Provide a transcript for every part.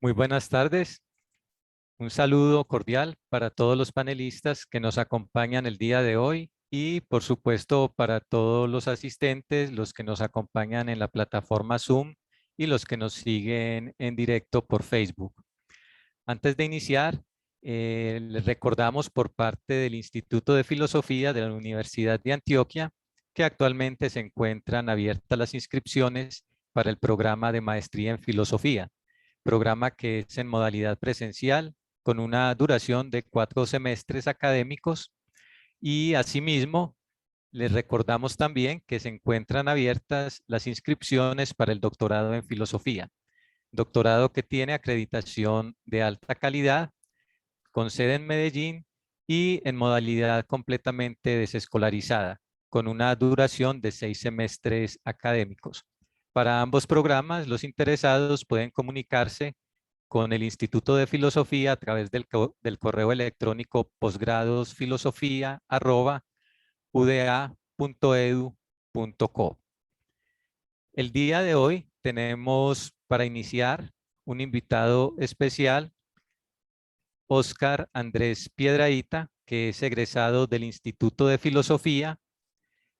Muy buenas tardes. Un saludo cordial para todos los panelistas que nos acompañan el día de hoy y, por supuesto, para todos los asistentes, los que nos acompañan en la plataforma Zoom y los que nos siguen en directo por Facebook. Antes de iniciar, les recordamos por parte del Instituto de Filosofía de la Universidad de Antioquia que actualmente se encuentran abiertas las inscripciones para el programa de maestría en filosofía, programa que es en modalidad presencial con una duración de 4 semestres académicos, y asimismo les recordamos también que se encuentran abiertas las inscripciones para el doctorado en filosofía, doctorado que tiene acreditación de alta calidad, con sede en Medellín y en modalidad completamente desescolarizada, con una duración de 6 semestres académicos. Para ambos programas, los interesados pueden comunicarse con el Instituto de Filosofía a través del correo electrónico posgradosfilosofia@uda.edu.co. El día de hoy tenemos para iniciar un invitado especial, Óscar Andrés Piedrahita, que es egresado del Instituto de Filosofía,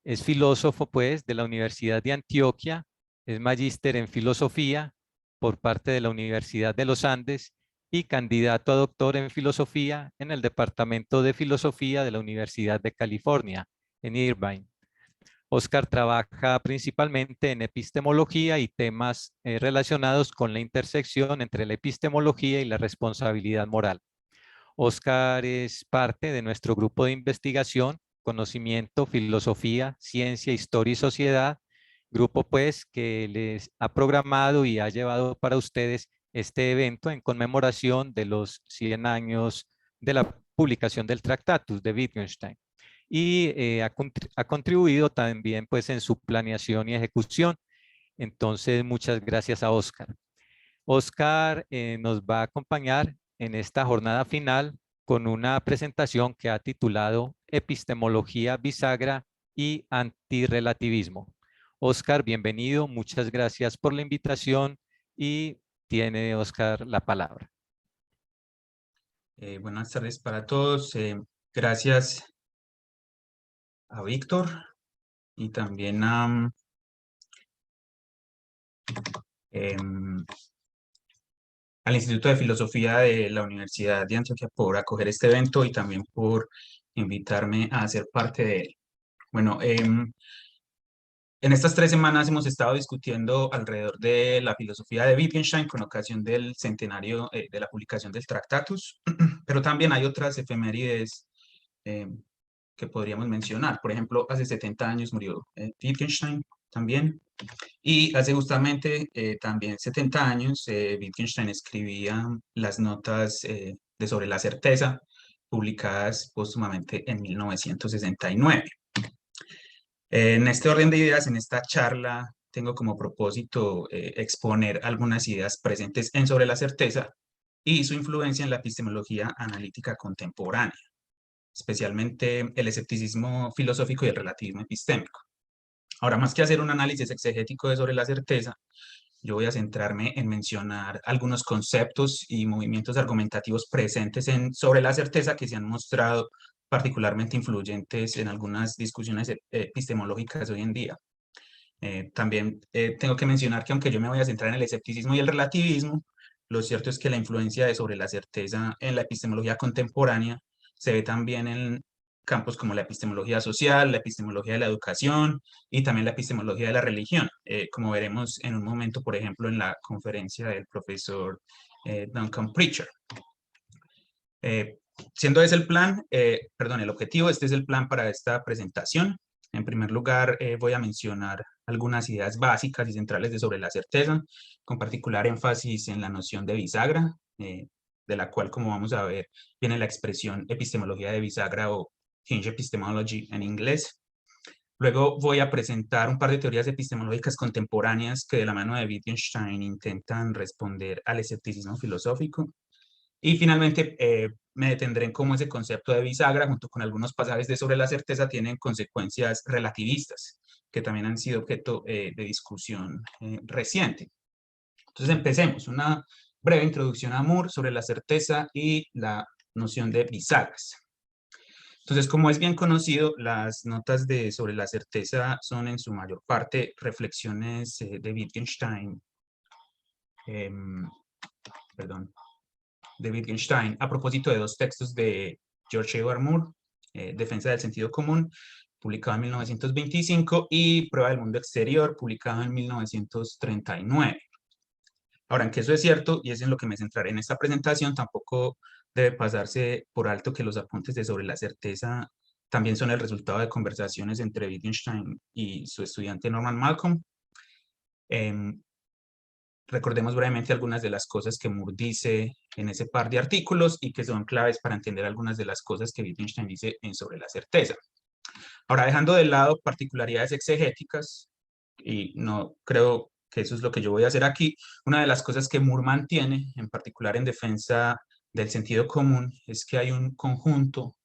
es filósofo pues de la Universidad de Antioquia, es magíster en filosofía por parte de la Universidad de los Andes y candidato a doctor en filosofía en el Departamento de Filosofía de la Universidad de California, en Irvine. Óscar trabaja principalmente en epistemología y temas relacionados con la intersección entre la epistemología y la responsabilidad moral. Óscar es parte de nuestro grupo de investigación, Conocimiento, Filosofía, Ciencia, Historia y Sociedad, grupo pues que les ha programado y ha llevado para ustedes este evento en conmemoración de los 100 años de la publicación del Tractatus de Wittgenstein. Y ha contribuido también pues en su planeación y ejecución. Entonces, muchas gracias a Óscar. Óscar nos va a acompañar en esta jornada final con una presentación que ha titulado Epistemología, bisagra y antirrelativismo. Óscar, bienvenido, muchas gracias por la invitación y tiene Óscar la palabra. Buenas tardes para todos. Gracias a Víctor y también a al Instituto de Filosofía de la Universidad de Antioquia por acoger este evento y también por invitarme a ser parte de él. Bueno, en estas 3 semanas hemos estado discutiendo alrededor de la filosofía de Wittgenstein con ocasión del centenario de la publicación del Tractatus, pero también hay otras efemérides que podríamos mencionar. Por ejemplo, hace 70 años murió Wittgenstein también. Y hace justamente también 70 años, Wittgenstein escribía las notas de sobre la certeza, publicadas póstumamente en 1969. En este orden de ideas, en esta charla, tengo como propósito exponer algunas ideas presentes en sobre la certeza y su influencia en la epistemología analítica contemporánea, especialmente el escepticismo filosófico y el relativismo epistémico. Ahora, más que hacer un análisis exegético de sobre la certeza, yo voy a centrarme en mencionar algunos conceptos y movimientos argumentativos presentes sobre la certeza que se han mostrado particularmente influyentes en algunas discusiones epistemológicas hoy en día. También tengo que mencionar que aunque yo me voy a centrar en el escepticismo y el relativismo, lo cierto es que la influencia de sobre la certeza en la epistemología contemporánea se ve también en campos como la epistemología social, la epistemología de la educación y también la epistemología de la religión, como veremos en un momento, por ejemplo, en la conferencia del profesor Duncan Pritchard. Siendo ese el plan, el objetivo, este es el plan para esta presentación. En primer lugar, voy a mencionar algunas ideas básicas y centrales de sobre la certeza, con particular énfasis en la noción de bisagra, de la cual, como vamos a ver, viene la expresión epistemología de bisagra o hinge epistemology en inglés. Luego voy a presentar un par de teorías epistemológicas contemporáneas que de la mano de Wittgenstein intentan responder al escepticismo filosófico. Y finalmente me detendré en cómo ese concepto de bisagra, junto con algunos pasajes de sobre la certeza, tienen consecuencias relativistas, que también han sido objeto de discusión reciente. Entonces empecemos. Una breve introducción a Moore sobre la certeza y la noción de bisagras. Entonces, como es bien conocido, las notas sobre la certeza son en su mayor parte reflexiones de Wittgenstein, a propósito de dos textos de George Edward Moore, Defensa del sentido común, publicado en 1925, y Prueba del mundo exterior, publicado en 1939. Ahora, aunque eso es cierto, y es en lo que me centraré en esta presentación, tampoco debe pasarse por alto que los apuntes de sobre la certeza también son el resultado de conversaciones entre Wittgenstein y su estudiante Norman Malcolm. Recordemos brevemente algunas de las cosas que Moore dice en ese par de artículos y que son claves para entender algunas de las cosas que Wittgenstein dice sobre la certeza. Ahora, dejando de lado particularidades exegéticas, y no creo que eso es lo que yo voy a hacer aquí, una de las cosas que Moore mantiene, en particular en defensa del sentido común, es que hay un conjunto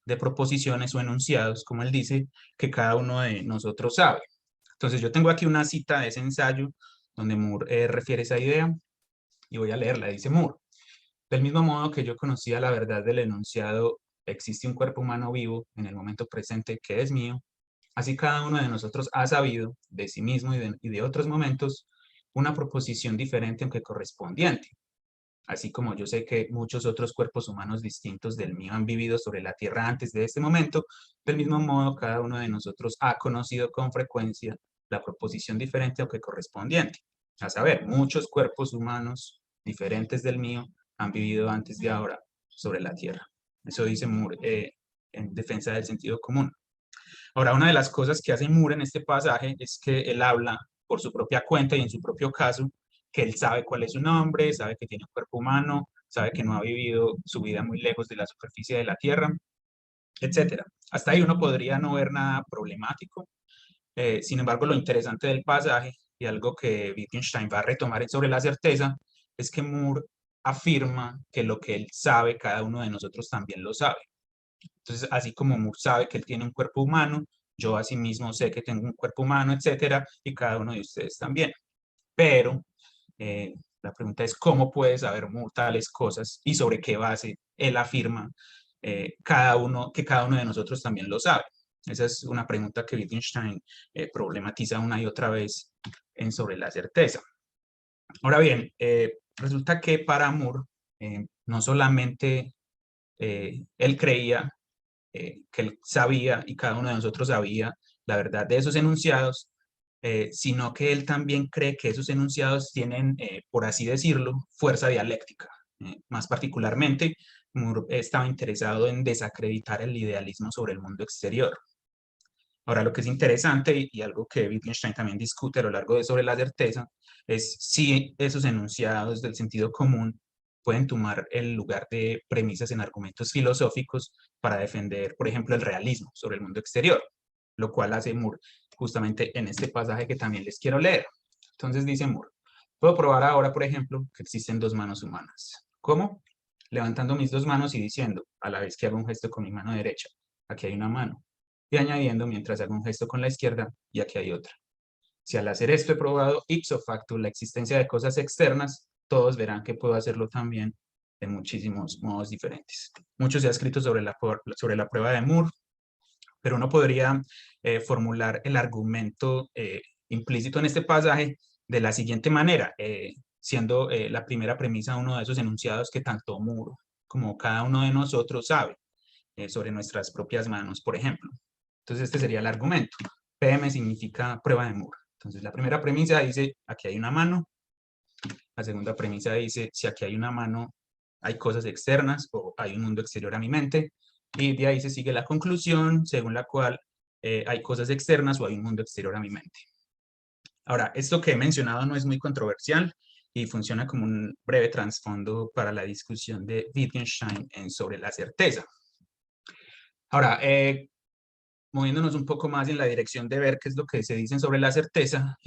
de proposiciones o enunciados, como él dice, que cada uno de nosotros sabe. Entonces yo tengo aquí una cita de ese ensayo donde Moore refiere esa idea y voy a leerla. Dice Moore: del mismo modo que yo conocía la verdad del enunciado existe un cuerpo humano vivo en el momento presente que es mío, así cada uno de nosotros ha sabido de sí mismo y de otros momentos una proposición diferente aunque correspondiente. Así como yo sé que muchos otros cuerpos humanos distintos del mío han vivido sobre la Tierra antes de este momento, del mismo modo cada uno de nosotros ha conocido con frecuencia la proposición diferente aunque correspondiente. A saber, muchos cuerpos humanos diferentes del mío han vivido antes de ahora sobre la Tierra. Eso dice Moore en defensa del sentido común. Ahora, una de las cosas que hace Moore en este pasaje es que él habla por su propia cuenta y en su propio caso, que él sabe cuál es su nombre, sabe que tiene un cuerpo humano, sabe que no ha vivido su vida muy lejos de la superficie de la Tierra, etc. Hasta ahí uno podría no ver nada problemático. Sin embargo, lo interesante del pasaje, y algo que Wittgenstein va a retomar sobre la certeza, es que Moore afirma que lo que él sabe, cada uno de nosotros también lo sabe. Entonces, así como Moore sabe que él tiene un cuerpo humano, yo asimismo sé que tengo un cuerpo humano, etcétera, y cada uno de ustedes también. Pero la pregunta es, ¿cómo puede saber Moore tales cosas y sobre qué base él afirma que cada uno de nosotros también lo sabe? Esa es una pregunta que Wittgenstein problematiza una y otra vez en sobre la certeza. Ahora bien, resulta que para Moore, no solamente él creía que él sabía y cada uno de nosotros sabía la verdad de esos enunciados, sino que él también cree que esos enunciados tienen, por así decirlo, fuerza dialéctica. Más particularmente, Moore estaba interesado en desacreditar el idealismo sobre el mundo exterior. Ahora, lo que es interesante y algo que Wittgenstein también discute a lo largo de sobre la certeza, es si esos enunciados del sentido común pueden tomar el lugar de premisas en argumentos filosóficos para defender, por ejemplo, el realismo sobre el mundo exterior, lo cual hace Moore justamente en este pasaje que también les quiero leer. Entonces dice Moore: puedo probar ahora, por ejemplo, que existen dos manos humanas. ¿Cómo? Levantando mis dos manos y diciendo, a la vez que hago un gesto con mi mano derecha, aquí hay una mano, y añadiendo mientras hago un gesto con la izquierda, y aquí hay otra. Si al hacer esto he probado ipso facto la existencia de cosas externas, todos verán que puedo hacerlo también de muchísimos modos diferentes. Mucho se ha escrito sobre la prueba de Moore, pero uno podría formular el argumento implícito en este pasaje de la siguiente manera, siendo la primera premisa uno de esos enunciados que tanto Moore como cada uno de nosotros sabe sobre nuestras propias manos, por ejemplo. Entonces este sería el argumento. PM significa prueba de Moore. Entonces la primera premisa dice, aquí hay una mano. La segunda premisa dice, si aquí hay una mano, hay cosas externas o hay un mundo exterior a mi mente. Y de ahí se sigue la conclusión, según la cual hay cosas externas o hay un mundo exterior a mi mente. Ahora, esto que he mencionado no es muy controversial y funciona como un breve trasfondo para la discusión de Wittgenstein sobre la certeza. Ahora, moviéndonos un poco más en la dirección de ver qué es lo que se dice sobre la certeza,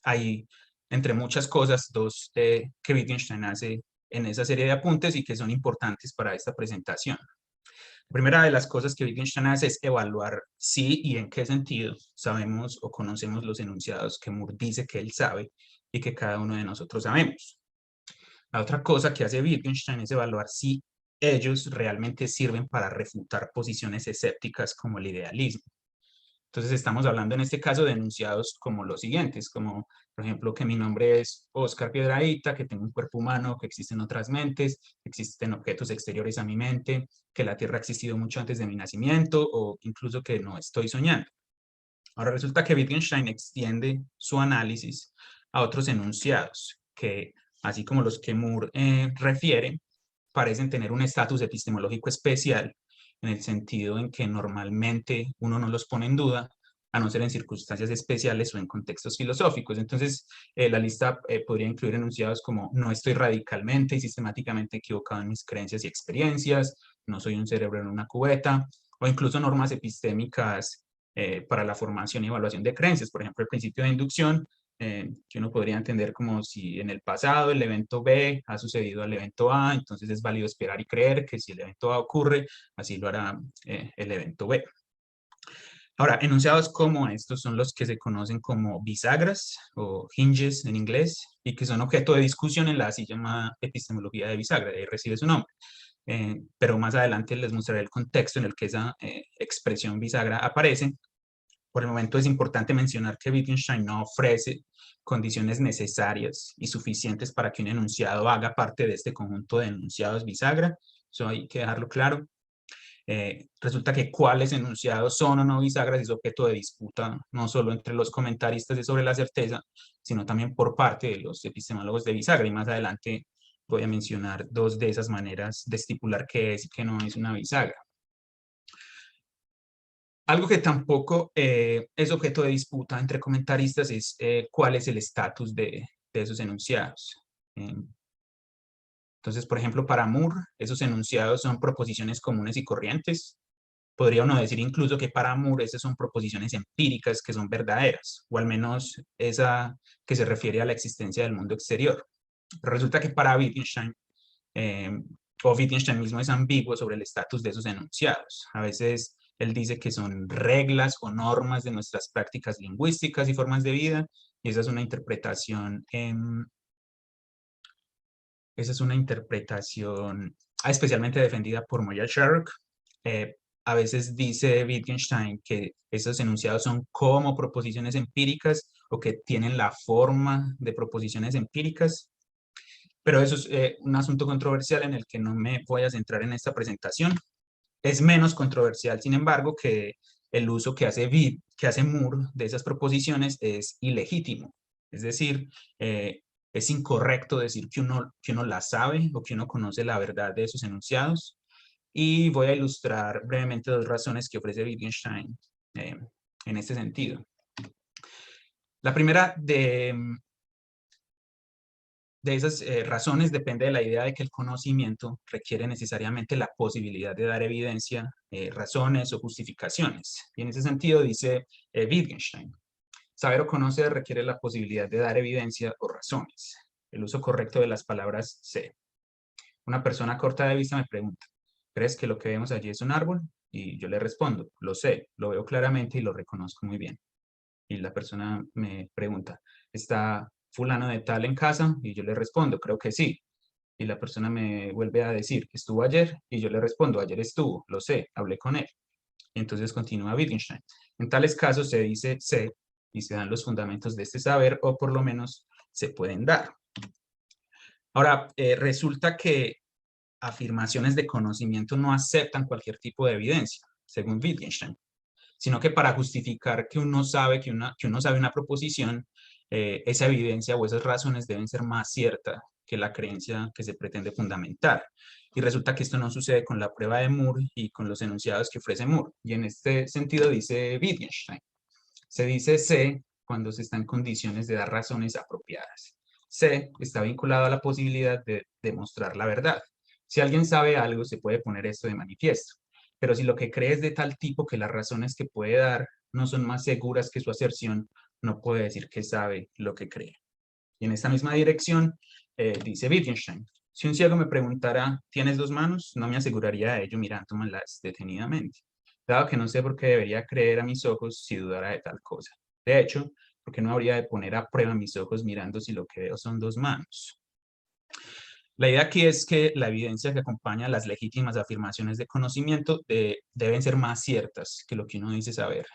hay, entre muchas cosas, dos que Wittgenstein hace en esa serie de apuntes y que son importantes para esta presentación. La primera de las cosas que Wittgenstein hace es evaluar si y en qué sentido sabemos o conocemos los enunciados que Moore dice que él sabe y que cada uno de nosotros sabemos. La otra cosa que hace Wittgenstein es evaluar si ellos realmente sirven para refutar posiciones escépticas como el idealismo. Entonces estamos hablando en este caso de enunciados como los siguientes, como por ejemplo que mi nombre es Oscar Piedrahita, que tengo un cuerpo humano, que existen otras mentes, que existen objetos exteriores a mi mente, que la Tierra ha existido mucho antes de mi nacimiento o incluso que no estoy soñando. Ahora resulta que Wittgenstein extiende su análisis a otros enunciados que, así como los que Moore refiere, parecen tener un estatus epistemológico especial en el sentido en que normalmente uno no los pone en duda, a no ser en circunstancias especiales o en contextos filosóficos. Entonces, la lista podría incluir enunciados como no estoy radicalmente y sistemáticamente equivocado en mis creencias y experiencias, no soy un cerebro en una cubeta, o incluso normas epistémicas para la formación y evaluación de creencias. Por ejemplo, el principio de inducción, que uno podría entender como si en el pasado el evento B ha sucedido al evento A, entonces es válido esperar y creer que si el evento A ocurre, así lo hará el evento B. Ahora, enunciados como estos son los que se conocen como bisagras o hinges en inglés y que son objeto de discusión en la así llamada epistemología de bisagra, de ahí recibe su nombre. Pero más adelante les mostraré el contexto en el que esa expresión bisagra aparece. Por el momento es importante mencionar que Wittgenstein no ofrece condiciones necesarias y suficientes para que un enunciado haga parte de este conjunto de enunciados bisagra. Eso hay que dejarlo claro. Resulta que cuáles enunciados son o no bisagras es objeto de disputa no solo entre los comentaristas de sobre la certeza, sino también por parte de los epistemólogos de bisagra. Y más adelante voy a mencionar dos de esas maneras de estipular qué es y qué no es una bisagra. Algo que tampoco es objeto de disputa entre comentaristas es cuál es el estatus de esos enunciados. Entonces, por ejemplo, para Moore, esos enunciados son proposiciones comunes y corrientes. Podría uno decir incluso que para Moore esas son proposiciones empíricas que son verdaderas, o al menos esa que se refiere a la existencia del mundo exterior. Pero resulta que para Wittgenstein, o Wittgenstein mismo es ambiguo sobre el estatus de esos enunciados. A veces él dice que son reglas o normas de nuestras prácticas lingüísticas y formas de vida, y esa es una interpretación especialmente defendida por Moya Sharrock. A veces dice Wittgenstein que esos enunciados son como proposiciones empíricas o que tienen la forma de proposiciones empíricas, pero eso es un asunto controversial en el que no me voy a centrar en esta presentación. Es menos controversial, sin embargo, que el uso que hace Moore de esas proposiciones es ilegítimo. Es decir, es incorrecto decir que uno la sabe o que uno conoce la verdad de esos enunciados. Y voy a ilustrar brevemente dos razones que ofrece Wittgenstein en este sentido. La primera de esas razones depende de la idea de que el conocimiento requiere necesariamente la posibilidad de dar evidencia, razones o justificaciones. Y en ese sentido dice Wittgenstein, saber o conocer requiere la posibilidad de dar evidencia o razones. El uso correcto de las palabras sé. Una persona corta de vista me pregunta, ¿crees que lo que vemos allí es un árbol? Y yo le respondo, lo sé, lo veo claramente y lo reconozco muy bien. Y la persona me pregunta, ¿está fulano de tal en casa? Y yo le respondo, creo que sí. Y la persona me vuelve a decir, ¿estuvo ayer? Y yo le respondo, ayer estuvo, lo sé, hablé con él. Y entonces continúa Wittgenstein. En tales casos se dice sé y se dan los fundamentos de este saber o por lo menos se pueden dar. Ahora, resulta que afirmaciones de conocimiento no aceptan cualquier tipo de evidencia, según Wittgenstein, sino que para justificar que uno sabe que uno sabe una proposición, esa evidencia o esas razones deben ser más ciertas que la creencia que se pretende fundamentar. Y resulta que esto no sucede con la prueba de Moore y con los enunciados que ofrece Moore. Y en este sentido dice Wittgenstein, se dice C cuando se está en condiciones de dar razones apropiadas. C está vinculado a la posibilidad de demostrar la verdad. Si alguien sabe algo, se puede poner esto de manifiesto. Pero si lo que cree es de tal tipo que las razones que puede dar no son más seguras que su aserción, no puede decir que sabe lo que cree. Y en esta misma dirección, dice Wittgenstein, si un ciego me preguntara, ¿tienes dos manos? No me aseguraría de ello mirándomelas detenidamente, dado que no sé por qué debería creer a mis ojos si dudara de tal cosa. De hecho, porque no habría de poner a prueba mis ojos mirando si lo que veo son dos manos. La idea aquí es que la evidencia que acompaña las legítimas afirmaciones de conocimiento deben ser más ciertas que lo que uno dice saber.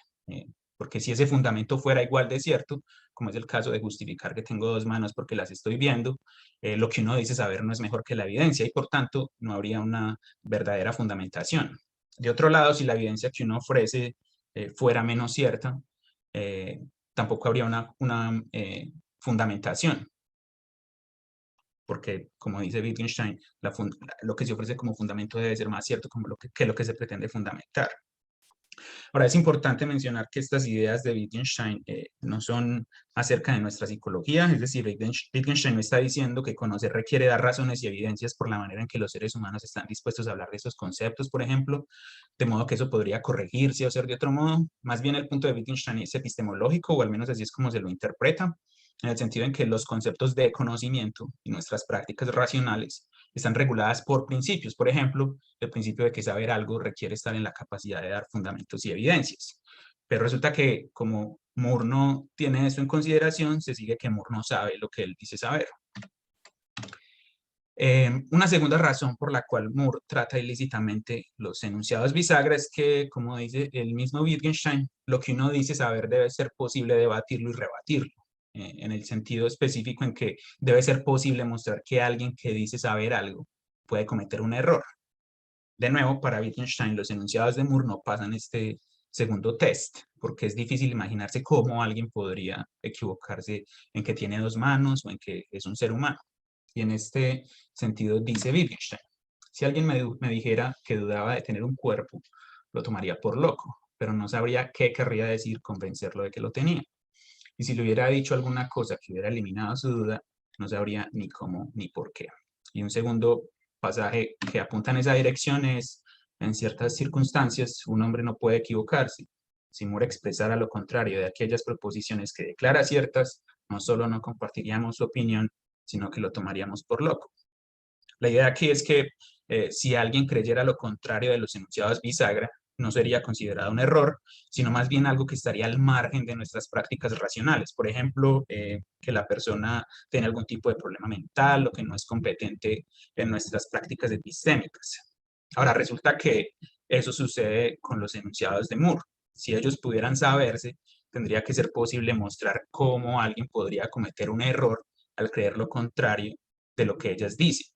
Porque si ese fundamento fuera igual de cierto, como es el caso de justificar que tengo dos manos porque las estoy viendo, lo que uno dice saber no es mejor que la evidencia y por tanto no habría una verdadera fundamentación. De otro lado, si la evidencia que uno ofrece fuera menos cierta, tampoco habría una fundamentación. Porque, como dice Wittgenstein, lo que se ofrece como fundamento debe ser más cierto como lo que se pretende fundamentar. Ahora, es importante mencionar que estas ideas de Wittgenstein no son acerca de nuestra psicología, es decir, Wittgenstein no está diciendo que conocer requiere dar razones y evidencias por la manera en que los seres humanos están dispuestos a hablar de esos conceptos, por ejemplo, de modo que eso podría corregirse o ser de otro modo. Más bien el punto de Wittgenstein es epistemológico, o al menos así es como se lo interpreta, en el sentido en que los conceptos de conocimiento y nuestras prácticas racionales están reguladas por principios. Por ejemplo, el principio de que saber algo requiere estar en la capacidad de dar fundamentos y evidencias. Pero resulta que como Moore no tiene eso en consideración, se sigue que Moore no sabe lo que él dice saber. Una segunda razón por la cual Moore trata ilícitamente los enunciados bisagra es que, como dice el mismo Wittgenstein, lo que uno dice saber debe ser posible debatirlo y rebatirlo, en el sentido específico en que debe ser posible mostrar que alguien que dice saber algo puede cometer un error. De nuevo, para Wittgenstein, los enunciados de Moore no pasan este segundo test, porque es difícil imaginarse cómo alguien podría equivocarse en que tiene dos manos o en que es un ser humano. Y en este sentido dice Wittgenstein, si alguien me dijera que dudaba de tener un cuerpo, lo tomaría por loco, pero no sabría qué querría decir convencerlo de que lo tenía. Y si le hubiera dicho alguna cosa que hubiera eliminado su duda, no sabría ni cómo ni por qué. Y un segundo pasaje que apunta en esa dirección es, en ciertas circunstancias, un hombre no puede equivocarse. Si Moore expresara lo contrario de aquellas proposiciones que declara ciertas, no solo no compartiríamos su opinión, sino que lo tomaríamos por loco. La idea aquí es que si alguien creyera lo contrario de los enunciados bisagra, no sería considerado un error, sino más bien algo que estaría al margen de nuestras prácticas racionales. Por ejemplo, que la persona tiene algún tipo de problema mental o que no es competente en nuestras prácticas epistémicas. Ahora, resulta que eso sucede con los enunciados de Moore. Si ellos pudieran saberse, tendría que ser posible mostrar cómo alguien podría cometer un error al creer lo contrario de lo que ellas dicen.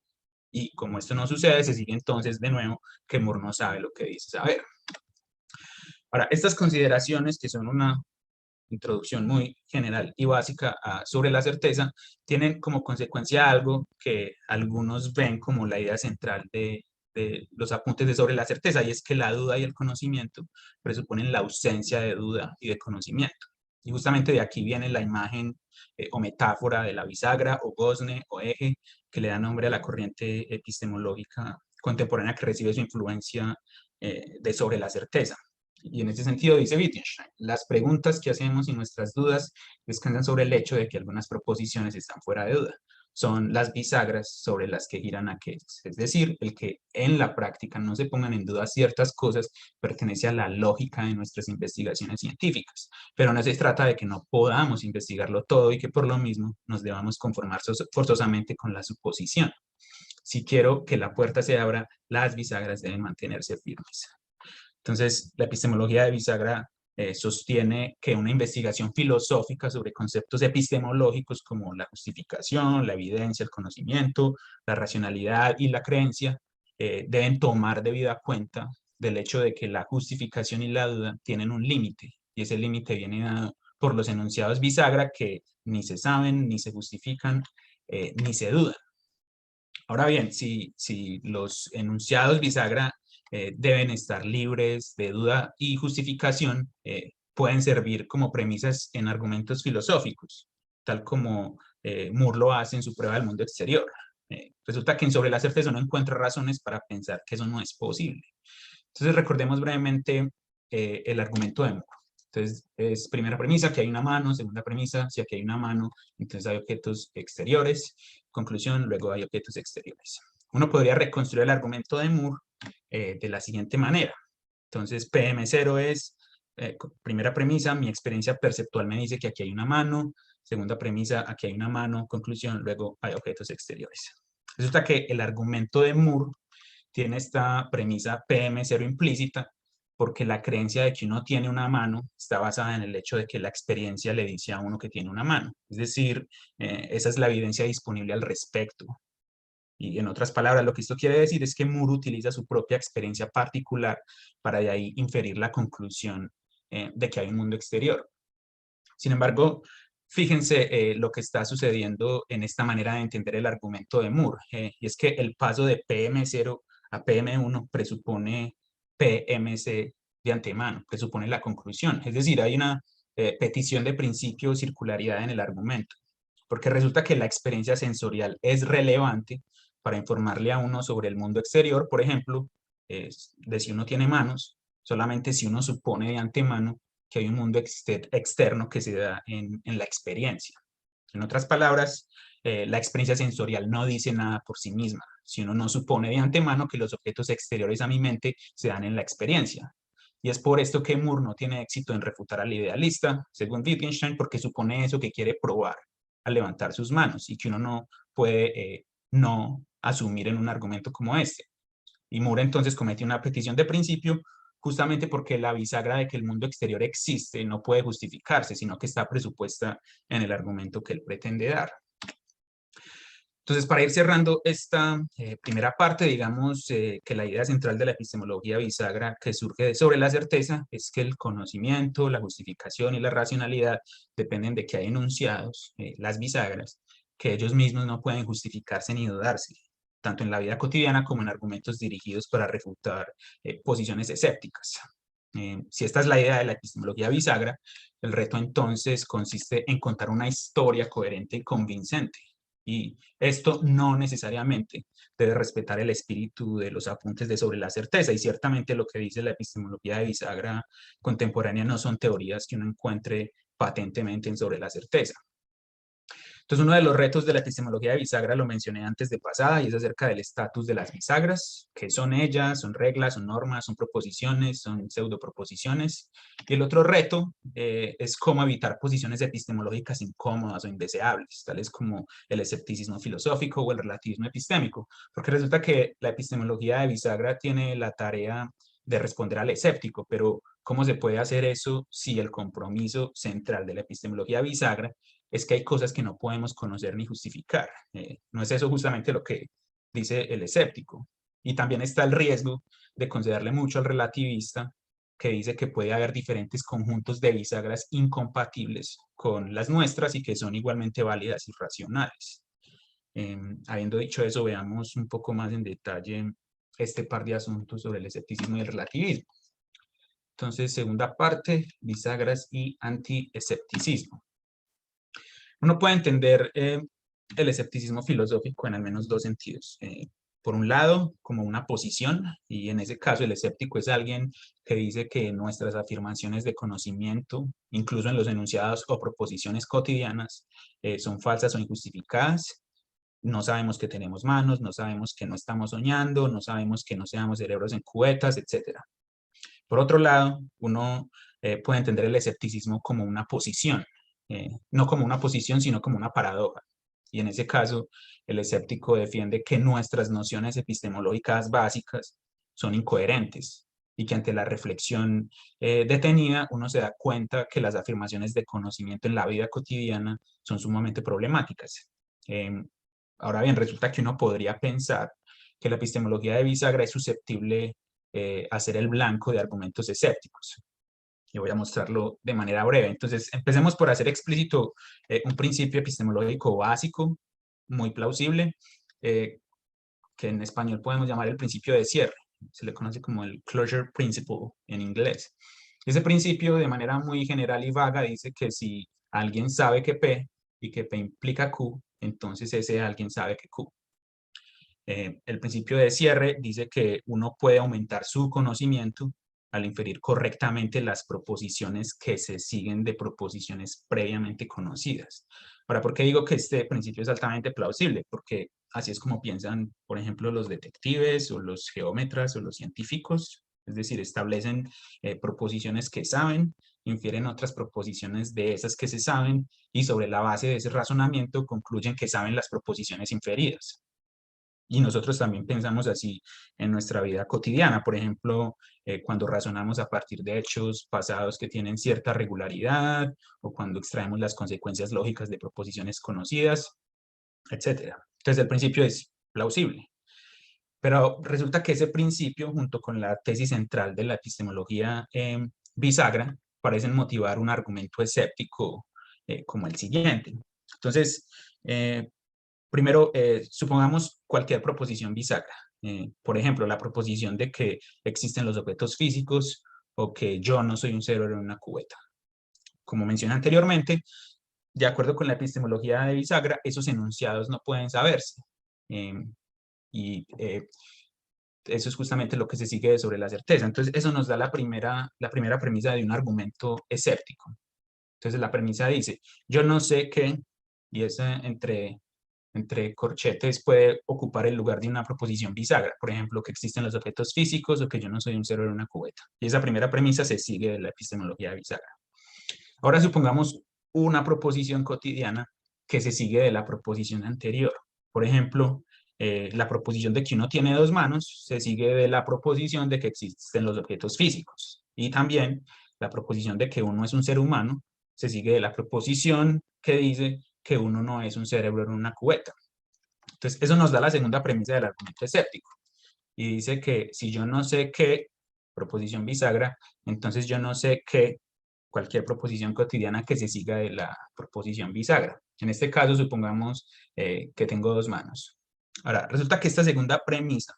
Y como esto no sucede, se sigue entonces de nuevo que Moore no sabe lo que dice saber. Ahora, estas consideraciones, que son una introducción muy general y básica sobre la certeza, tienen como consecuencia algo que algunos ven como la idea central de los apuntes de sobre la certeza, y es que la duda y el conocimiento presuponen la ausencia de duda y de conocimiento. Y justamente de aquí viene la imagen o metáfora de la bisagra o gozne o eje que le da nombre a la corriente epistemológica contemporánea que recibe su influencia de sobre la certeza. Y en ese sentido dice Wittgenstein, las preguntas que hacemos y nuestras dudas descansan sobre el hecho de que algunas proposiciones están fuera de duda. Son las bisagras sobre las que giran aquellas. Es decir, el que en la práctica no se pongan en duda ciertas cosas pertenece a la lógica de nuestras investigaciones científicas. Pero no se trata de que no podamos investigarlo todo y que por lo mismo nos debamos conformar forzosamente con la suposición. Si quiero que la puerta se abra, las bisagras deben mantenerse firmes. Entonces, la epistemología de bisagra sostiene que una investigación filosófica sobre conceptos epistemológicos como la justificación, la evidencia, el conocimiento, la racionalidad y la creencia deben tomar debida cuenta del hecho de que la justificación y la duda tienen un límite, y ese límite viene dado por los enunciados bisagra que ni se saben, ni se justifican, ni se dudan. Ahora bien, si los enunciados bisagra deben estar libres de duda y justificación, pueden servir como premisas en argumentos filosóficos, tal como Moore lo hace en su prueba del mundo exterior. Resulta que en sobre la certeza no encuentra razones para pensar que eso no es posible. Entonces recordemos brevemente el argumento de Moore. Entonces, es primera premisa, que hay una mano. Segunda premisa, si aquí hay una mano, entonces hay objetos exteriores. Conclusión, luego hay objetos exteriores. Uno podría reconstruir el argumento de Moore de la siguiente manera. Entonces, PM0 es, primera premisa, mi experiencia perceptual me dice que aquí hay una mano. Segunda premisa, aquí hay una mano. Conclusión, luego hay objetos exteriores. Resulta que el argumento de Moore tiene esta premisa PM0 implícita, porque la creencia de que uno tiene una mano está basada en el hecho de que la experiencia le dice a uno que tiene una mano. Es decir, esa es la evidencia disponible al respecto. Y en otras palabras, lo que esto quiere decir es que Moore utiliza su propia experiencia particular para de ahí inferir la conclusión de que hay un mundo exterior. Sin embargo, fíjense lo que está sucediendo en esta manera de entender el argumento de Moore, y es que el paso de PM0 a PM1 presupone PMC de antemano, presupone la conclusión. Es decir, hay una petición de principio circularidad en el argumento, porque resulta que la experiencia sensorial es relevante para informarle a uno sobre el mundo exterior, por ejemplo, de si uno tiene manos, solamente si uno supone de antemano que hay un mundo externo que se da en la experiencia. En otras palabras, la experiencia sensorial no dice nada por sí misma, si uno no supone de antemano que los objetos exteriores a mi mente se dan en la experiencia. Y es por esto que Moore no tiene éxito en refutar al idealista, según Wittgenstein, porque supone eso que quiere probar al levantar sus manos y que uno no puede no asumir en un argumento como este. Y Moore entonces comete una petición de principio justamente porque la bisagra de que el mundo exterior existe no puede justificarse, sino que está presupuesta en el argumento que él pretende dar. Entonces, para ir cerrando esta primera parte, digamos que la idea central de la epistemología bisagra que surge sobre la certeza es que el conocimiento, la justificación y la racionalidad dependen de que hay enunciados, las bisagras, que ellos mismos no pueden justificarse ni dudarse, tanto en la vida cotidiana como en argumentos dirigidos para refutar posiciones escépticas. Si esta es la idea de la epistemología bisagra, el reto entonces consiste en contar una historia coherente y convincente. Y esto no necesariamente debe respetar el espíritu de los apuntes de sobre la certeza, y ciertamente lo que dice la epistemología de bisagra contemporánea no son teorías que uno encuentre patentemente en sobre la certeza. Entonces, uno de los retos de la epistemología de bisagra lo mencioné antes de pasada, y es acerca del estatus de las bisagras. ¿Qué son ellas? ¿Son reglas? ¿Son normas? ¿Son proposiciones? ¿Son pseudoproposiciones? Y el otro reto es cómo evitar posiciones epistemológicas incómodas o indeseables, tales como el escepticismo filosófico o el relativismo epistémico, porque resulta que la epistemología de bisagra tiene la tarea de responder al escéptico, pero ¿cómo se puede hacer eso si el compromiso central de la epistemología bisagra es que hay cosas que no podemos conocer ni justificar? ¿No es eso justamente lo que dice el escéptico? Y también está el riesgo de concederle mucho al relativista, que dice que puede haber diferentes conjuntos de bisagras incompatibles con las nuestras y que son igualmente válidas y racionales. Habiendo dicho eso, veamos un poco más en detalle este par de asuntos sobre el escepticismo y el relativismo. Entonces, segunda parte, bisagras y anti-escepticismo. Uno puede entender el escepticismo filosófico en al menos dos sentidos. Por un lado, como una posición, y en ese caso el escéptico es alguien que dice que nuestras afirmaciones de conocimiento, incluso en los enunciados o proposiciones cotidianas, son falsas o injustificadas. No sabemos que tenemos manos, no sabemos que no estamos soñando, no sabemos que no seamos cerebros en cubetas, etc. Por otro lado, uno puede entender el escepticismo como una posición, no como una posición, sino como una paradoja. Y en ese caso, el escéptico defiende que nuestras nociones epistemológicas básicas son incoherentes y que ante la reflexión detenida uno se da cuenta que las afirmaciones de conocimiento en la vida cotidiana son sumamente problemáticas. Ahora bien, resulta que uno podría pensar que la epistemología de bisagra es susceptible a ser el blanco de argumentos escépticos. Y voy a mostrarlo de manera breve. Entonces, empecemos por hacer explícito un principio epistemológico básico, muy plausible, que en español podemos llamar el principio de cierre. Se le conoce como el closure principle en inglés. Ese principio, de manera muy general y vaga, dice que si alguien sabe que P y que P implica Q, entonces ese alguien sabe que Q. El principio de cierre dice que uno puede aumentar su conocimiento al inferir correctamente las proposiciones que se siguen de proposiciones previamente conocidas. Ahora, ¿por qué digo que este principio es altamente plausible? Porque así es como piensan, por ejemplo, los detectives o los geómetras o los científicos. Es decir, establecen proposiciones que saben, infieren otras proposiciones de esas que se saben y sobre la base de ese razonamiento concluyen que saben las proposiciones inferidas. Y nosotros también pensamos así en nuestra vida cotidiana. Por ejemplo, cuando razonamos a partir de hechos pasados que tienen cierta regularidad, o cuando extraemos las consecuencias lógicas de proposiciones conocidas, etc. Entonces, el principio es plausible. Pero resulta que ese principio, junto con la tesis central de la epistemología bisagra, parecen motivar un argumento escéptico como el siguiente. Entonces, primero, supongamos cualquier proposición bisagra. Por ejemplo, la proposición de que existen los objetos físicos o que yo no soy un cerebro en una cubeta. Como mencioné anteriormente, de acuerdo con la epistemología de bisagra, esos enunciados no pueden saberse. Eso es justamente lo que se sigue sobre la certeza. Entonces, eso nos da la primera premisa de un argumento escéptico. Entonces, la premisa dice, yo no sé qué, y eso entre corchetes puede ocupar el lugar de una proposición bisagra. Por ejemplo, que existen los objetos físicos o que yo no soy un cero en una cubeta. Y esa primera premisa se sigue de la epistemología de bisagra. Ahora supongamos una proposición cotidiana que se sigue de la proposición anterior. Por ejemplo, la proposición de que uno tiene dos manos se sigue de la proposición de que existen los objetos físicos. Y también la proposición de que uno es un ser humano se sigue de la proposición que dice que uno no es un cerebro en una cubeta. Entonces, eso nos da la segunda premisa del argumento escéptico. Y dice que si yo no sé qué, proposición bisagra, entonces yo no sé qué cualquier proposición cotidiana que se siga de la proposición bisagra. En este caso, supongamos que tengo dos manos. Ahora, resulta que esta segunda premisa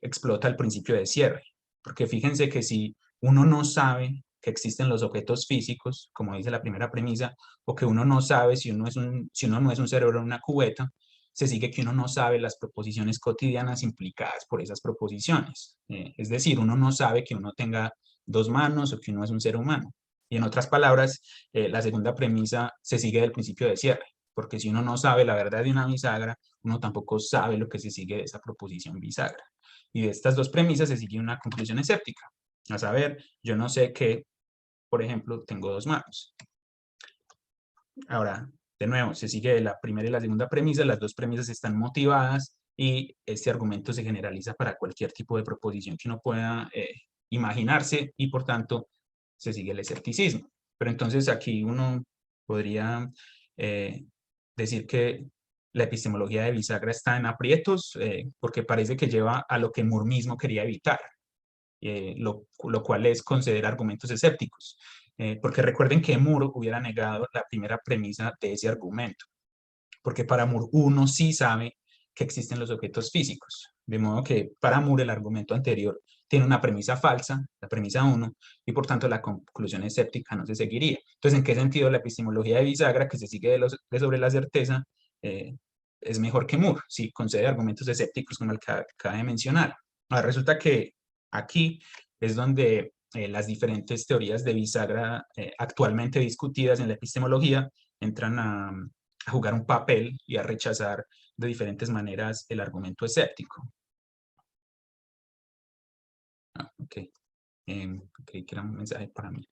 explota el principio de cierre, porque fíjense que si uno no sabe que existen los objetos físicos, como dice la primera premisa, o que uno no sabe si uno no es un cerebro en una cubeta, se sigue que uno no sabe las proposiciones cotidianas implicadas por esas proposiciones. Es decir, uno no sabe que uno tenga dos manos o que uno es un ser humano. Y en otras palabras, la segunda premisa se sigue del principio de cierre, porque si uno no sabe la verdad de una bisagra, uno tampoco sabe lo que se sigue de esa proposición bisagra. Y de estas dos premisas se sigue una conclusión escéptica. A saber, yo no sé que, por ejemplo, tengo dos manos. Ahora, de nuevo, se sigue de la primera y la segunda premisa, las dos premisas están motivadas y este argumento se generaliza para cualquier tipo de proposición que uno pueda imaginarse y por tanto se sigue el escepticismo. Pero entonces aquí uno podría decir que la epistemología de bisagra está en aprietos porque parece que lleva a lo que Moore mismo quería evitar, lo cual es conceder argumentos escépticos. Porque recuerden que Moore hubiera negado la primera premisa de ese argumento, porque para Moore uno sí sabe que existen los objetos físicos, de modo que para Moore el argumento anterior tiene una premisa falsa, la premisa 1, y por tanto la conclusión escéptica no se seguiría. Entonces, ¿en qué sentido la epistemología de bisagra, que se sigue de sobre la certeza, es mejor que Moore? Si concede argumentos escépticos como el que acaba de mencionar. Ahora, resulta que aquí es donde las diferentes teorías de bisagra actualmente discutidas en la epistemología entran a jugar un papel y a rechazar de diferentes maneras el argumento escéptico. Creí que era un mensaje para mí.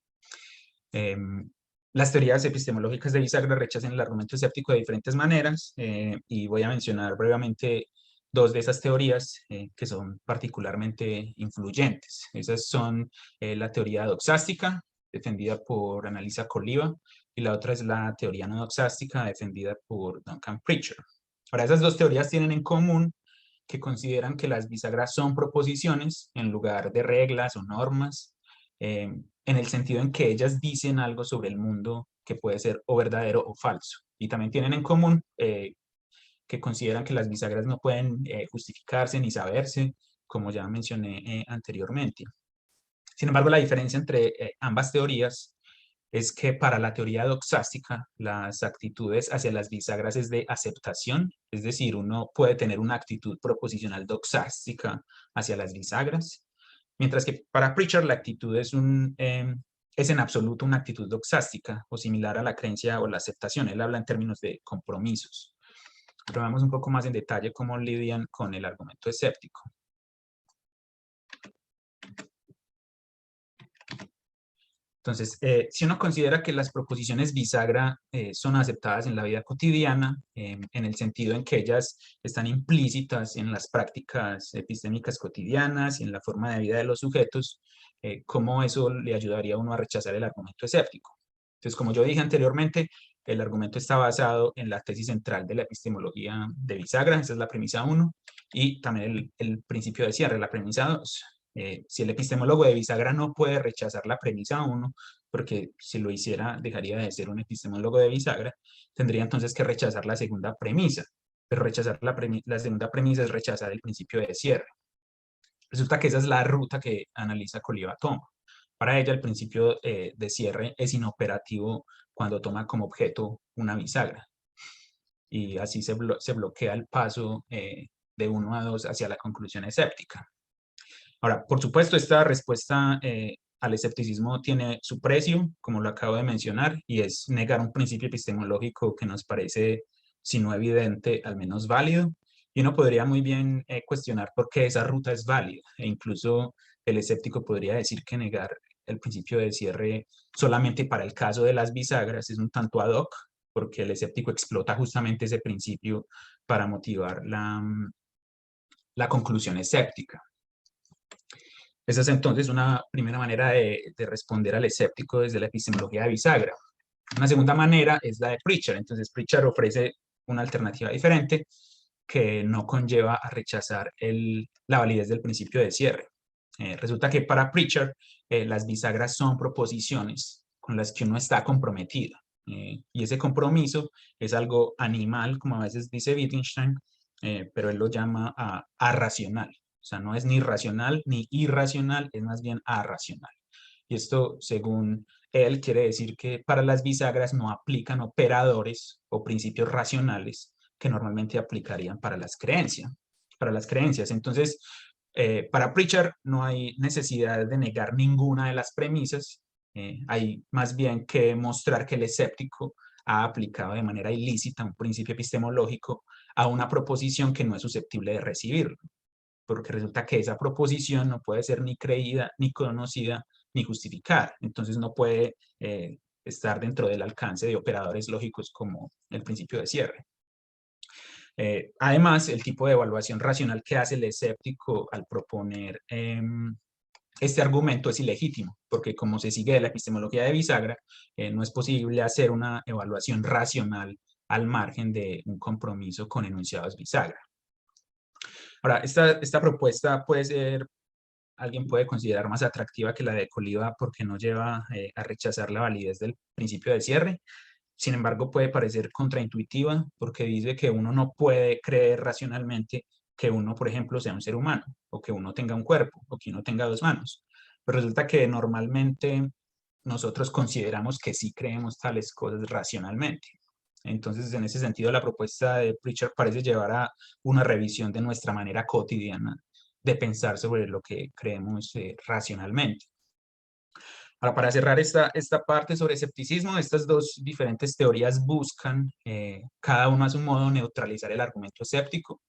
Las teorías epistemológicas de bisagra rechazan el argumento escéptico de diferentes maneras y voy a mencionar brevemente dos de esas teorías que son particularmente influyentes. Esas son la teoría doxástica, defendida por Annalisa Coliva, y la otra es la teoría no doxástica, defendida por Duncan Pritchard. Ahora, esas dos teorías tienen en común que consideran que las bisagras son proposiciones en lugar de reglas o normas, en el sentido en que ellas dicen algo sobre el mundo que puede ser o verdadero o falso. Y también tienen en común que consideran que las bisagras no pueden justificarse ni saberse, como ya mencioné anteriormente. Sin embargo, la diferencia entre ambas teorías es que para la teoría doxástica, las actitudes hacia las bisagras es de aceptación, es decir, uno puede tener una actitud proposicional doxástica hacia las bisagras, mientras que para Pritchard la actitud es en absoluto una actitud doxástica o similar a la creencia o la aceptación. Él habla en términos de compromisos. Pero veamos un poco más en detalle cómo lidian con el argumento escéptico. Entonces, si uno considera que las proposiciones bisagra son aceptadas en la vida cotidiana, en el sentido en que ellas están implícitas en las prácticas epistémicas cotidianas y en la forma de vida de los sujetos, ¿cómo eso le ayudaría a uno a rechazar el argumento escéptico? Entonces, como yo dije anteriormente, el argumento está basado en la tesis central de la epistemología de bisagra, esa es la premisa 1, y también el principio de cierre, la premisa 2. Si el epistemólogo de bisagra no puede rechazar la premisa 1, porque si lo hiciera dejaría de ser un epistemólogo de bisagra, tendría entonces que rechazar la segunda premisa. Pero rechazar la segunda premisa es rechazar el principio de cierre. Resulta que esa es la ruta que analiza Coliva toma. Para ella el principio de cierre es inoperativo cuando toma como objeto una bisagra. Y así se bloquea el paso de 1 a 2 hacia la conclusión escéptica. Ahora, por supuesto, esta respuesta al escepticismo tiene su precio, como lo acabo de mencionar, y es negar un principio epistemológico que nos parece, si no evidente, al menos válido. Y uno podría muy bien cuestionar por qué esa ruta es válida, e incluso el escéptico podría decir que negar el principio de cierre solamente para el caso de las bisagras es un tanto ad hoc, porque el escéptico explota justamente ese principio para motivar la conclusión escéptica. Esa es entonces una primera manera de responder al escéptico desde la epistemología de bisagra. Una segunda manera es la de Pritchard. Entonces Pritchard ofrece una alternativa diferente que no conlleva a rechazar la validez del principio de cierre. Resulta que para Pritchard las bisagras son proposiciones con las que uno está comprometido. Y ese compromiso es algo animal, como a veces dice Wittgenstein, pero él lo llama arracional. O sea, no es ni racional ni irracional, es más bien arracional. Y esto, según él, quiere decir que para las bisagras no aplican operadores o principios racionales que normalmente aplicarían para las creencias. Entonces, para Pritchard no hay necesidad de negar ninguna de las premisas. Hay más bien que mostrar que el escéptico ha aplicado de manera ilícita un principio epistemológico a una proposición que no es susceptible de recibirlo, porque resulta que esa proposición no puede ser ni creída, ni conocida, ni justificada. Entonces no puede estar dentro del alcance de operadores lógicos como el principio de cierre. Además, el tipo de evaluación racional que hace el escéptico al proponer este argumento es ilegítimo, porque como se sigue de la epistemología de bisagra, no es posible hacer una evaluación racional al margen de un compromiso con enunciados bisagra. Ahora, esta propuesta alguien puede considerar más atractiva que la de Coliva porque no lleva a rechazar la validez del principio de cierre. Sin embargo, puede parecer contraintuitiva porque dice que uno no puede creer racionalmente que uno, por ejemplo, sea un ser humano, o que uno tenga un cuerpo, o que uno tenga 2 manos. Pero resulta que normalmente nosotros consideramos que sí creemos tales cosas racionalmente. Entonces, en ese sentido, la propuesta de Pritchard parece llevar a una revisión de nuestra manera cotidiana de pensar sobre lo que creemos racionalmente. Ahora, para cerrar esta parte sobre escepticismo, estas dos diferentes teorías buscan, cada uno a su modo, neutralizar el argumento escéptico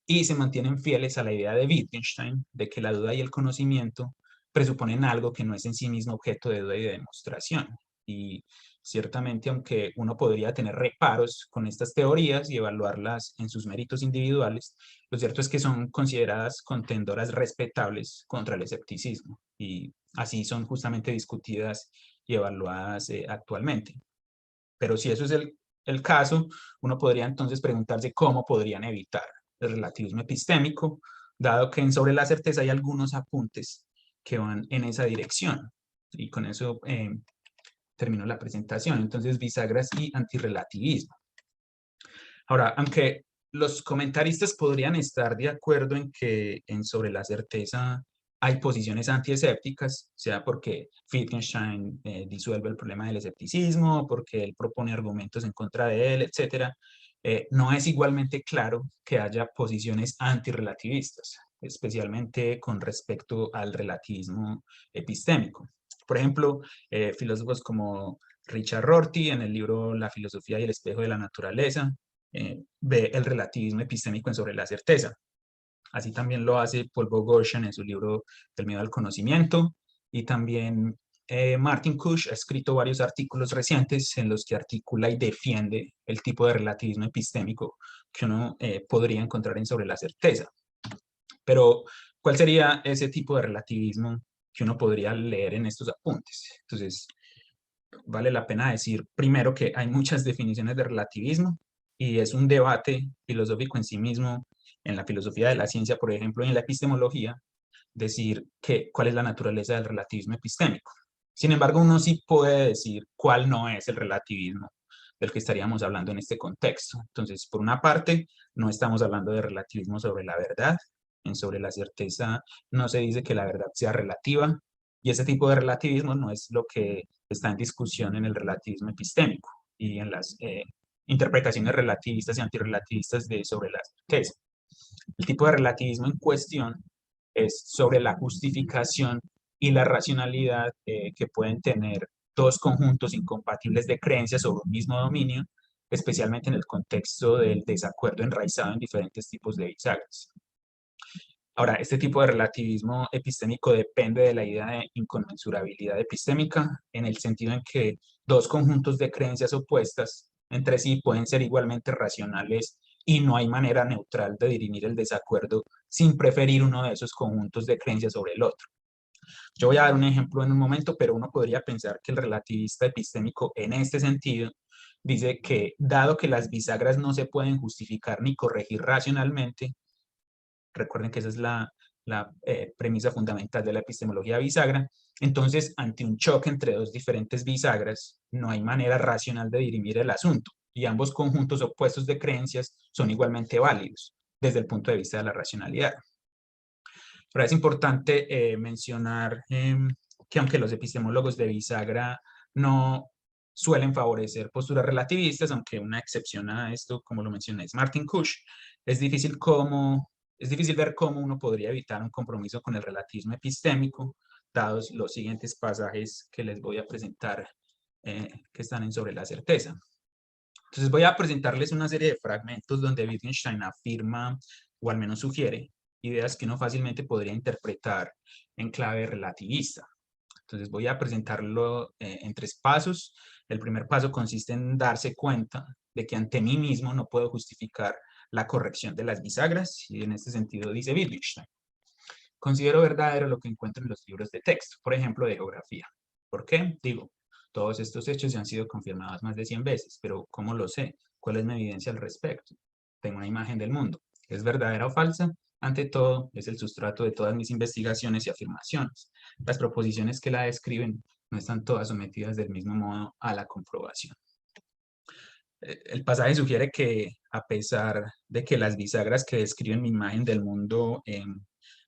y se mantienen fieles a la idea de Wittgenstein de que la duda y el conocimiento presuponen algo que no es en sí mismo objeto de duda y de demostración. Y ciertamente, aunque uno podría tener reparos con estas teorías y evaluarlas en sus méritos individuales, lo cierto es que son consideradas contendoras respetables contra el escepticismo y así son justamente discutidas y evaluadas actualmente. Pero si eso es el caso, uno podría entonces preguntarse cómo podrían evitar el relativismo epistémico, dado que en Sobre la certeza hay algunos apuntes que van en esa dirección. Y con eso termino la presentación. Entonces, bisagras y antirrelativismo. Ahora, aunque los comentaristas podrían estar de acuerdo en que Sobre la certeza hay posiciones antiescépticas, sea porque Wittgenstein disuelve el problema del escepticismo, porque él propone argumentos en contra de él, etc., no es igualmente claro que haya posiciones antirrelativistas, especialmente con respecto al relativismo epistémico. Por ejemplo, filósofos como Richard Rorty, en el libro La filosofía y el espejo de la naturaleza, ve el relativismo epistémico en Sobre la certeza. Así también lo hace Paul Boghossian en su libro Del miedo al conocimiento, y también Martin Cush ha escrito varios artículos recientes en los que articula y defiende el tipo de relativismo epistémico que uno podría encontrar en Sobre la Certeza. Pero, ¿cuál sería ese tipo de relativismo que uno podría leer en estos apuntes? Entonces, vale la pena decir primero que hay muchas definiciones de relativismo y es un debate filosófico en sí mismo, en la filosofía de la ciencia, por ejemplo, y en la epistemología, decir cuál es la naturaleza del relativismo epistémico. Sin embargo, uno sí puede decir cuál no es el relativismo del que estaríamos hablando en este contexto. Entonces, por una parte, no estamos hablando de relativismo sobre la verdad. Sobre la certeza no se dice que la verdad sea relativa, y ese tipo de relativismo no es lo que está en discusión en el relativismo epistémico y en las interpretaciones relativistas y antirrelativistas de sobre la certeza. El tipo de relativismo en cuestión es sobre la justificación y la racionalidad que pueden tener dos conjuntos incompatibles de creencias sobre un mismo dominio, especialmente en el contexto del desacuerdo enraizado en diferentes tipos de bisagras. Ahora, este tipo de relativismo epistémico depende de la idea de inconmensurabilidad epistémica, en el sentido en que dos conjuntos de creencias opuestas entre sí pueden ser igualmente racionales y no hay manera neutral de dirimir el desacuerdo sin preferir uno de esos conjuntos de creencias sobre el otro. Yo voy a dar un ejemplo en un momento, pero uno podría pensar que el relativista epistémico en este sentido dice que, dado que las bisagras no se pueden justificar ni corregir racionalmente, recuerden que esa es la premisa fundamental de la epistemología bisagra, entonces ante un choque entre dos diferentes bisagras no hay manera racional de dirimir el asunto y ambos conjuntos opuestos de creencias son igualmente válidos desde el punto de vista de la racionalidad. Pero es importante mencionar que aunque los epistemólogos de bisagra no suelen favorecer posturas relativistas, aunque una excepción a esto, como lo mencioné, es Martin Cush, es difícil ver cómo uno podría evitar un compromiso con el relativismo epistémico, dados los siguientes pasajes que les voy a presentar, que están en Sobre la Certeza. Entonces voy a presentarles una serie de fragmentos donde Wittgenstein afirma, o al menos sugiere, ideas que uno fácilmente podría interpretar en clave relativista. Entonces voy a presentarlo en 3 pasos. El primer paso consiste en darse cuenta de que ante mí mismo no puedo justificar la corrección de las bisagras, y en este sentido dice Wittgenstein: considero verdadero lo que encuentro en los libros de texto, por ejemplo, de geografía. ¿Por qué? Digo, todos estos hechos ya han sido confirmados más de 100 veces, pero ¿cómo lo sé? ¿Cuál es mi evidencia al respecto? Tengo una imagen del mundo. ¿Es verdadera o falsa? Ante todo, es el sustrato de todas mis investigaciones y afirmaciones. Las proposiciones que la describen no están todas sometidas del mismo modo a la comprobación. El pasaje sugiere que, a pesar de que las bisagras que describen mi imagen del mundo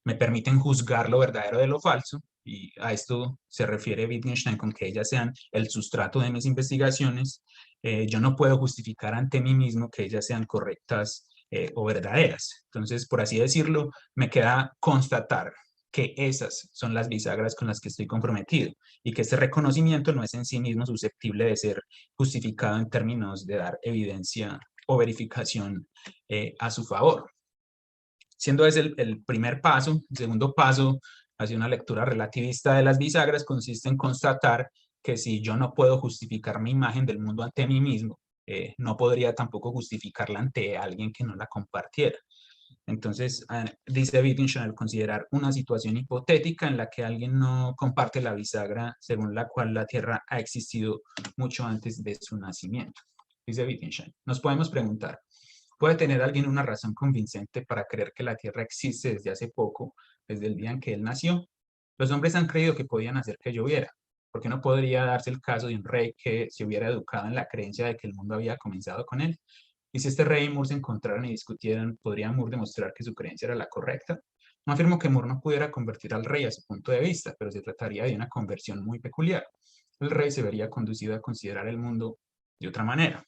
me permiten juzgar lo verdadero de lo falso, y a esto se refiere Wittgenstein con que ellas sean el sustrato de mis investigaciones, yo no puedo justificar ante mí mismo que ellas sean correctas o verdaderas. Entonces, por así decirlo, me queda constatar que esas son las bisagras con las que estoy comprometido y que este reconocimiento no es en sí mismo susceptible de ser justificado en términos de dar evidencia o verificación a su favor. Siendo ese el primer paso, el segundo paso hacia una lectura relativista de las bisagras consiste en constatar que si yo no puedo justificar mi imagen del mundo ante mí mismo, no podría tampoco justificarla ante alguien que no la compartiera. Entonces, dice Wittgenstein, al considerar una situación hipotética en la que alguien no comparte la bisagra según la cual la Tierra ha existido mucho antes de su nacimiento. Dice Wittgenstein, nos podemos preguntar, ¿puede tener alguien una razón convincente para creer que la Tierra existe desde hace poco, desde el día en que él nació? Los hombres han creído que podían hacer que lloviera. ¿Por qué no podría darse el caso de un rey que se hubiera educado en la creencia de que el mundo había comenzado con él? Y si este rey y Moore se encontraran y discutieran, ¿podría Moore demostrar que su creencia era la correcta? No afirmo que Moore no pudiera convertir al rey a su punto de vista, pero se trataría de una conversión muy peculiar. El rey se vería conducido a considerar el mundo de otra manera.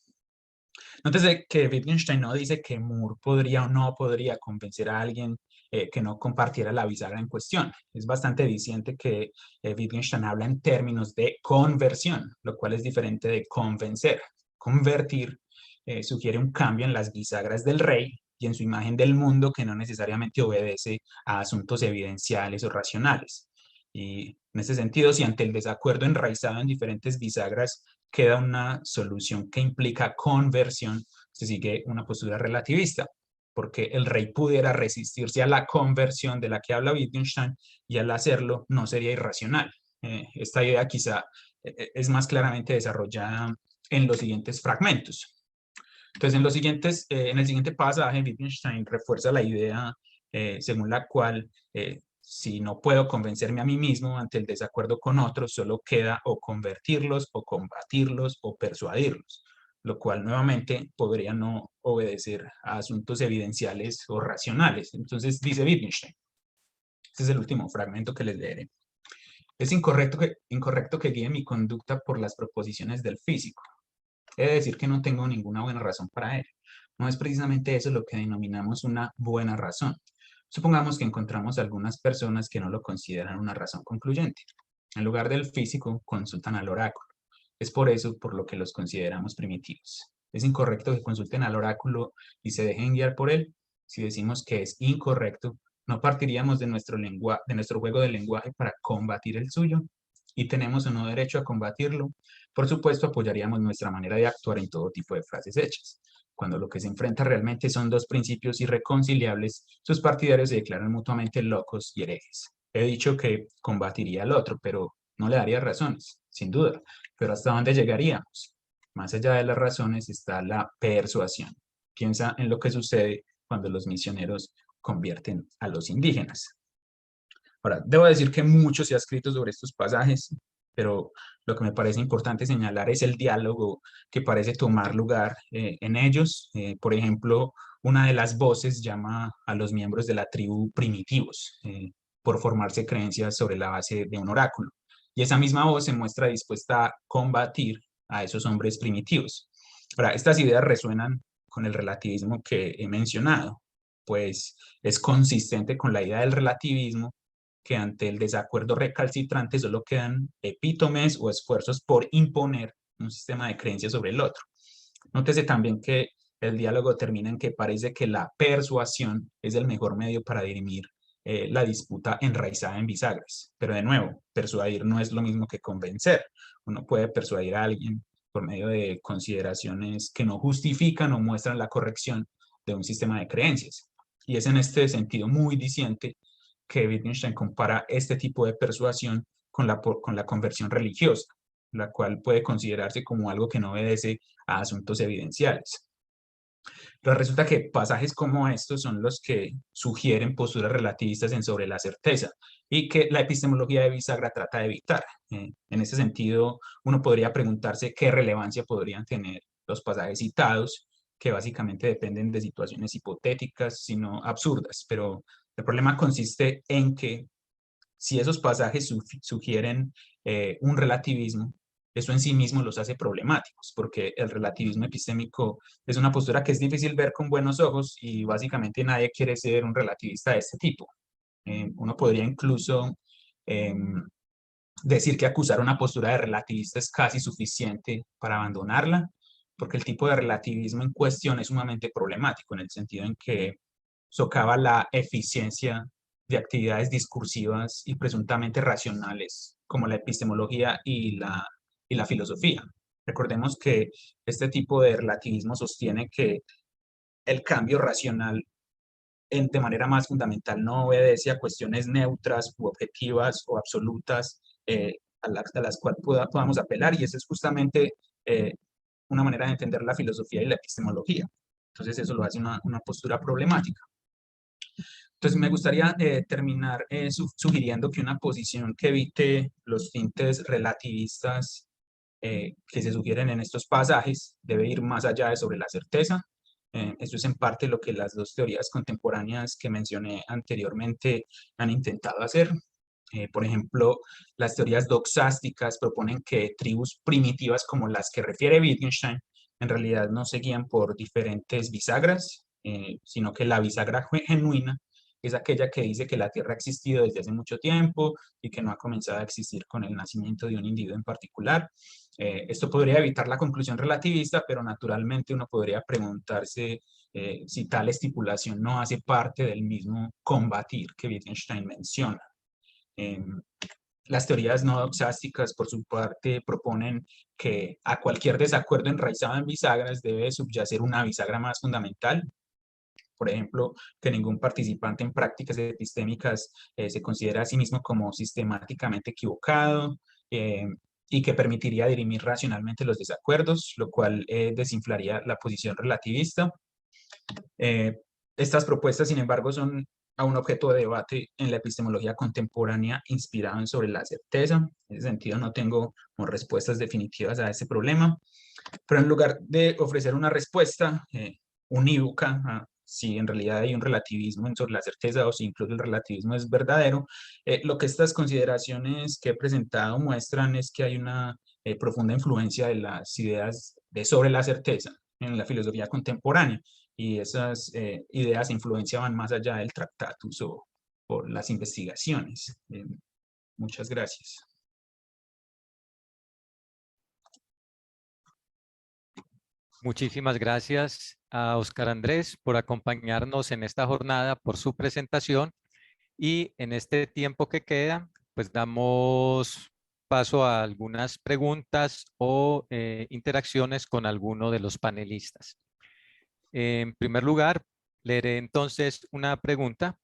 Nótese que Wittgenstein no dice que Moore podría o no podría convencer a alguien que no compartiera la bisagra en cuestión. Es bastante diciente que Wittgenstein habla en términos de conversión, lo cual es diferente de convencer. Convertir sugiere un cambio en las bisagras del rey y en su imagen del mundo que no necesariamente obedece a asuntos evidenciales o racionales. Y En ese sentido, si ante el desacuerdo enraizado en diferentes bisagras queda una solución que implica conversión, se sigue una postura relativista, porque el rey pudiera resistirse a la conversión de la que habla Wittgenstein y al hacerlo no sería irracional. Esta idea quizá es más claramente desarrollada en los siguientes fragmentos. Entonces, en el siguiente pasaje, Wittgenstein refuerza la idea según la cual si no puedo convencerme a mí mismo ante el desacuerdo con otros, solo queda o convertirlos, o combatirlos, o persuadirlos, lo cual nuevamente podría no obedecer a asuntos evidenciales o racionales. Entonces dice Wittgenstein, este es el último fragmento que les leeré. Es incorrecto que guíe mi conducta por las proposiciones del físico. He de decir que no tengo ninguna buena razón para ello. No es precisamente eso lo que denominamos una buena razón. Supongamos que encontramos algunas personas que no lo consideran una razón concluyente. En lugar del físico, consultan al oráculo. Es por eso por lo que los consideramos primitivos. Es incorrecto que consulten al oráculo y se dejen guiar por él. Si decimos que es incorrecto, no partiríamos de nuestro juego de lenguaje para combatir el suyo. ¿Y tenemos o no derecho a combatirlo? Por supuesto, apoyaríamos nuestra manera de actuar en todo tipo de frases hechas. Cuando lo que se enfrenta realmente son dos principios irreconciliables, sus partidarios se declaran mutuamente locos y herejes. He dicho que combatiría al otro, pero no le daría razones, sin duda. Pero ¿hasta dónde llegaríamos? Más allá de las razones está la persuasión. Piensa en lo que sucede cuando los misioneros convierten a los indígenas. Ahora, debo decir que mucho se ha escrito sobre estos pasajes, pero lo que me parece importante señalar es el diálogo que parece tomar lugar en ellos. Por ejemplo, una de las voces llama a los miembros de la tribu primitivos por formarse creencias sobre la base de un oráculo. Y esa misma voz se muestra dispuesta a combatir a esos hombres primitivos. Ahora, estas ideas resuenan con el relativismo que he mencionado, pues es consistente con la idea del relativismo que ante el desacuerdo recalcitrante solo quedan epítomes o esfuerzos por imponer un sistema de creencias sobre el otro. Nótese también que el diálogo termina en que parece que la persuasión es el mejor medio para dirimir la disputa enraizada en bisagras. Pero de nuevo, persuadir no es lo mismo que convencer. Uno puede persuadir a alguien por medio de consideraciones que no justifican o muestran la corrección de un sistema de creencias. Y es en este sentido muy diciente que Wittgenstein compara este tipo de persuasión con la conversión religiosa, la cual puede considerarse como algo que no obedece a asuntos evidenciales. Pero resulta que pasajes como estos son los que sugieren posturas relativistas en sobre la certeza y que la epistemología de bisagra trata de evitar. En ese sentido, uno podría preguntarse qué relevancia podrían tener los pasajes citados, que básicamente dependen de situaciones hipotéticas, sino absurdas, pero el problema consiste en que si esos pasajes sugieren un relativismo, eso en sí mismo los hace problemáticos, porque el relativismo epistémico es una postura que es difícil ver con buenos ojos y básicamente nadie quiere ser un relativista de este tipo. Uno podría incluso decir que acusar una postura de relativista es casi suficiente para abandonarla, porque el tipo de relativismo en cuestión es sumamente problemático en el sentido en que socava la eficiencia de actividades discursivas y presuntamente racionales, como la epistemología y la filosofía. Recordemos que este tipo de relativismo sostiene que el cambio racional de manera más fundamental no obedece a cuestiones neutras u objetivas o absolutas a las cuales podamos apelar, y eso es justamente una manera de entender la filosofía y la epistemología. Entonces eso lo hace una postura problemática. Entonces me gustaría terminar sugiriendo que una posición que evite los tintes relativistas que se sugieren en estos pasajes debe ir más allá de sobre la certeza. Eso es en parte lo que las dos teorías contemporáneas que mencioné anteriormente han intentado hacer. Por ejemplo, las teorías doxásticas proponen que tribus primitivas como las que refiere Wittgenstein en realidad no se guían por diferentes bisagras, sino que la bisagra genuina es aquella que dice que la Tierra ha existido desde hace mucho tiempo y que no ha comenzado a existir con el nacimiento de un individuo en particular. Esto podría evitar la conclusión relativista, pero naturalmente uno podría preguntarse si tal estipulación no hace parte del mismo combatir que Wittgenstein menciona. Las teorías no doxásticas, por su parte, proponen que a cualquier desacuerdo enraizado en bisagras debe subyacer una bisagra más fundamental. Por ejemplo, que ningún participante en prácticas epistémicas se considera a sí mismo como sistemáticamente equivocado, y que permitiría dirimir racionalmente los desacuerdos, lo cual desinflaría la posición relativista. Estas propuestas, sin embargo, son aún objeto de debate en la epistemología contemporánea inspirado en sobre la certeza. En ese sentido, no tengo respuestas definitivas a ese problema, pero en lugar de ofrecer una respuesta unívoca a si en realidad hay un relativismo sobre la certeza o si incluso el relativismo es verdadero, lo que estas consideraciones que he presentado muestran es que hay una profunda influencia de las ideas sobre la certeza en la filosofía contemporánea, y esas ideas influenciaban más allá del Tractatus o por las investigaciones. Muchas gracias. Muchísimas gracias a Óscar Andrés por acompañarnos en esta jornada, por su presentación, y en este tiempo que queda, pues damos paso a algunas preguntas o interacciones con alguno de los panelistas. En primer lugar, leeré entonces una pregunta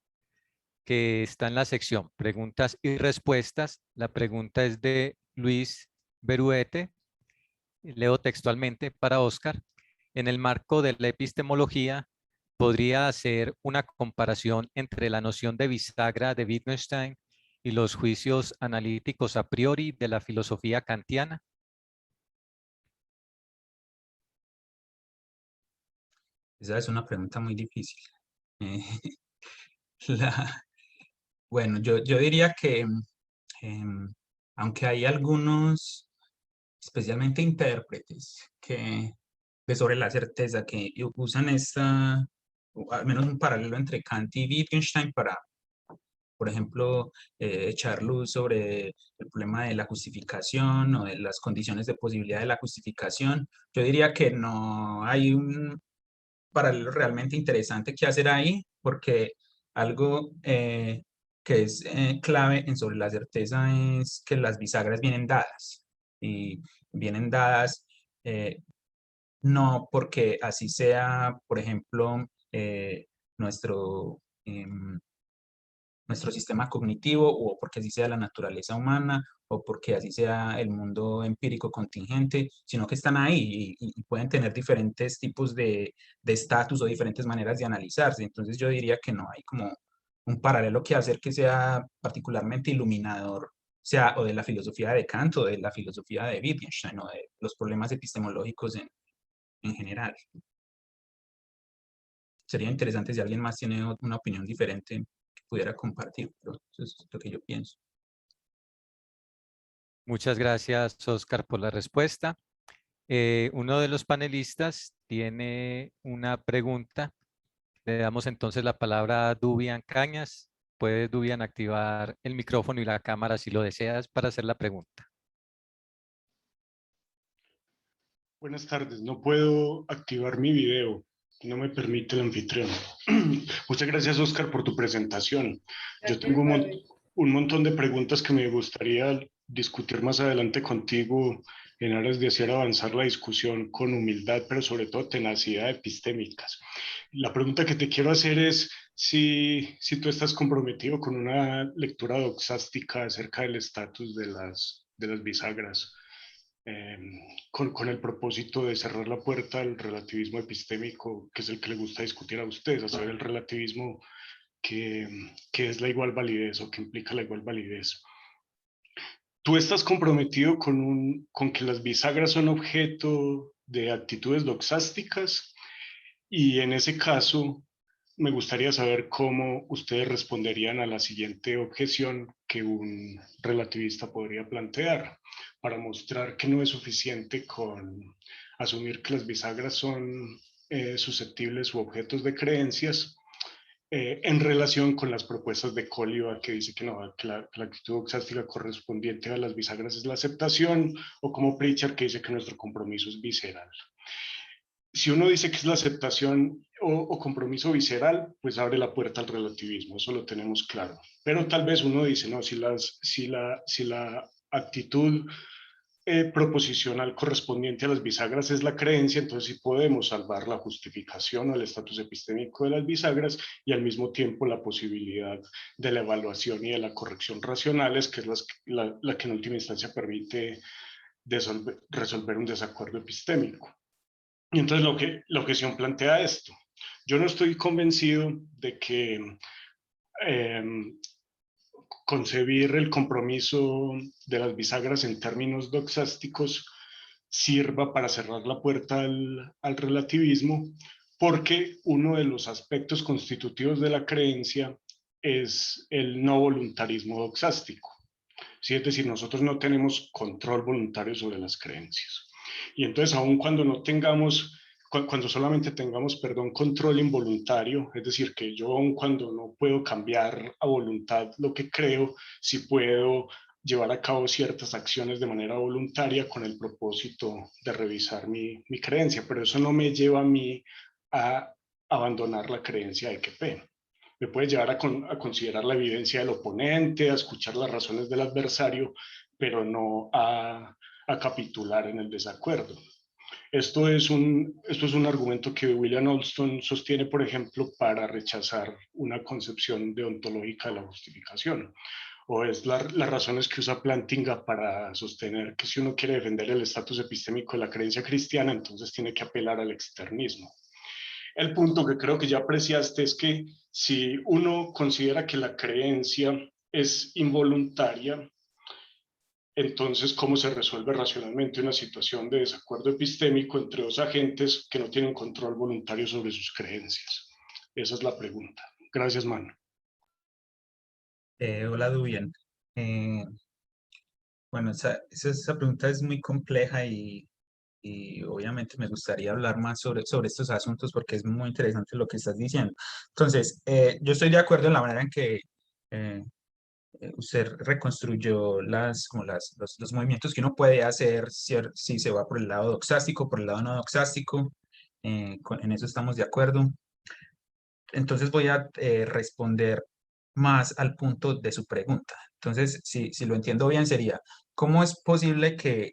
que está en la sección Preguntas y Respuestas. La pregunta es de Luis Beruete. Leo textualmente para Óscar. En el marco de la epistemología, ¿podría hacer una comparación entre la noción de bisagra de Wittgenstein y los juicios analíticos a priori de la filosofía kantiana? Esa es una pregunta muy difícil. Eh, bueno, yo diría que aunque hay algunos, especialmente intérpretes, que de sobre la certeza que usan o al menos un paralelo entre Kant y Wittgenstein para, por ejemplo, echar luz sobre el problema de la justificación o de las condiciones de posibilidad de la justificación. Yo diría que no hay un paralelo realmente interesante que hacer ahí, porque algo que es clave en sobre la certeza es que las bisagras vienen dadas, y vienen dadas no porque así sea, por ejemplo, nuestro, nuestro sistema cognitivo, o porque así sea la naturaleza humana, o porque así sea el mundo empírico contingente, sino que están ahí y pueden tener diferentes tipos de estatus o diferentes maneras de analizarse. Entonces yo diría que no hay como un paralelo que hacer que sea particularmente iluminador, sea o de la filosofía de Kant o de la filosofía de Wittgenstein o de los problemas epistemológicos en general. Sería interesante si alguien más tiene una opinión diferente que pudiera compartir, pero eso es lo que yo pienso. Muchas gracias, Óscar, por la respuesta. Uno de los panelistas tiene una pregunta. Le damos entonces la palabra a Dubian Cañas. Puedes, Dubian, activar el micrófono y la cámara si lo deseas para hacer la pregunta. Buenas tardes, no puedo activar mi video, no me permite el anfitrión. Muchas gracias, Óscar, por tu presentación. Yo tengo un montón de preguntas que me gustaría discutir más adelante contigo en aras de hacer avanzar la discusión con humildad, pero sobre todo tenacidad epistémicas. La pregunta que te quiero hacer es si tú estás comprometido con una lectura doxástica acerca del estatus de las bisagras. Con el propósito de cerrar la puerta al relativismo epistémico, que es el que le gusta discutir a ustedes, a saber, el relativismo que es la igual validez o que implica la igual validez. ¿Tú estás comprometido con que las bisagras son objeto de actitudes doxásticas? Y en ese caso, me gustaría saber cómo ustedes responderían a la siguiente objeción que un relativista podría plantear para mostrar que no es suficiente con asumir que las bisagras son susceptibles u objetos de creencias en relación con las propuestas de Coliva, que dice que no, que la actitud doxástica correspondiente a las bisagras es la aceptación, o como Pritchard, que dice que nuestro compromiso es visceral. si uno dice que es la aceptación o compromiso visceral, pues abre la puerta al relativismo, eso lo tenemos claro. Pero tal vez uno dice, no, si la actitud proposicional correspondiente a las bisagras es la creencia, entonces sí podemos salvar la justificación o el estatus epistémico de las bisagras y al mismo tiempo la posibilidad de la evaluación y de la corrección racionales, que es la que en última instancia permite resolver un desacuerdo epistémico. Y entonces la objeción plantea esto. Yo no estoy convencido de que concebir el compromiso de las bisagras en términos doxásticos sirva para cerrar la puerta al relativismo, porque uno de los aspectos constitutivos de la creencia es el no voluntarismo doxástico. ¿Sí? Es decir, nosotros no tenemos control voluntario sobre las creencias. Y entonces, aun cuando no tengamos, cuando solamente tengamos, control involuntario, es decir, que yo aun cuando no puedo cambiar a voluntad lo que creo, sí puedo llevar a cabo ciertas acciones de manera voluntaria con el propósito de revisar mi creencia, pero eso no me lleva a mí a abandonar la creencia de que P. Me puede llevar a considerar la evidencia del oponente, a escuchar las razones del adversario, pero no a capitular en el desacuerdo. Esto es un argumento que William Alston sostiene, por ejemplo, para rechazar una concepción deontológica de la justificación. O es las razones que usa Plantinga para sostener que si uno quiere defender el estatus epistémico de la creencia cristiana, entonces tiene que apelar al externismo. El punto que creo que ya apreciaste es que si uno considera que la creencia es involuntaria, entonces, ¿cómo se resuelve racionalmente una situación de desacuerdo epistémico entre dos agentes que no tienen control voluntario sobre sus creencias? Esa es la pregunta. Gracias, Manu. Hola, Dubian. Bueno, esa pregunta es muy compleja y obviamente me gustaría hablar más sobre estos asuntos porque es muy interesante lo que estás diciendo. Entonces, yo estoy de acuerdo en la manera en que usted reconstruyó los movimientos que uno puede hacer si se va por el lado doxástico, por el lado no doxástico. En eso estamos de acuerdo. Entonces voy a responder más al punto de su pregunta. Entonces, si lo entiendo bien, sería, ¿cómo es posible que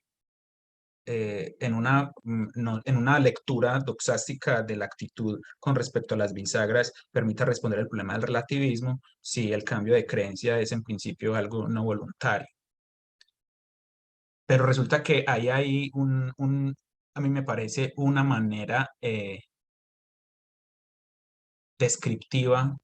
en una lectura doxástica de la actitud con respecto a las bisagras permita responder el problema del relativismo si el cambio de creencia es en principio algo no voluntario? Pero resulta que hay ahí a mí me parece una manera descriptiva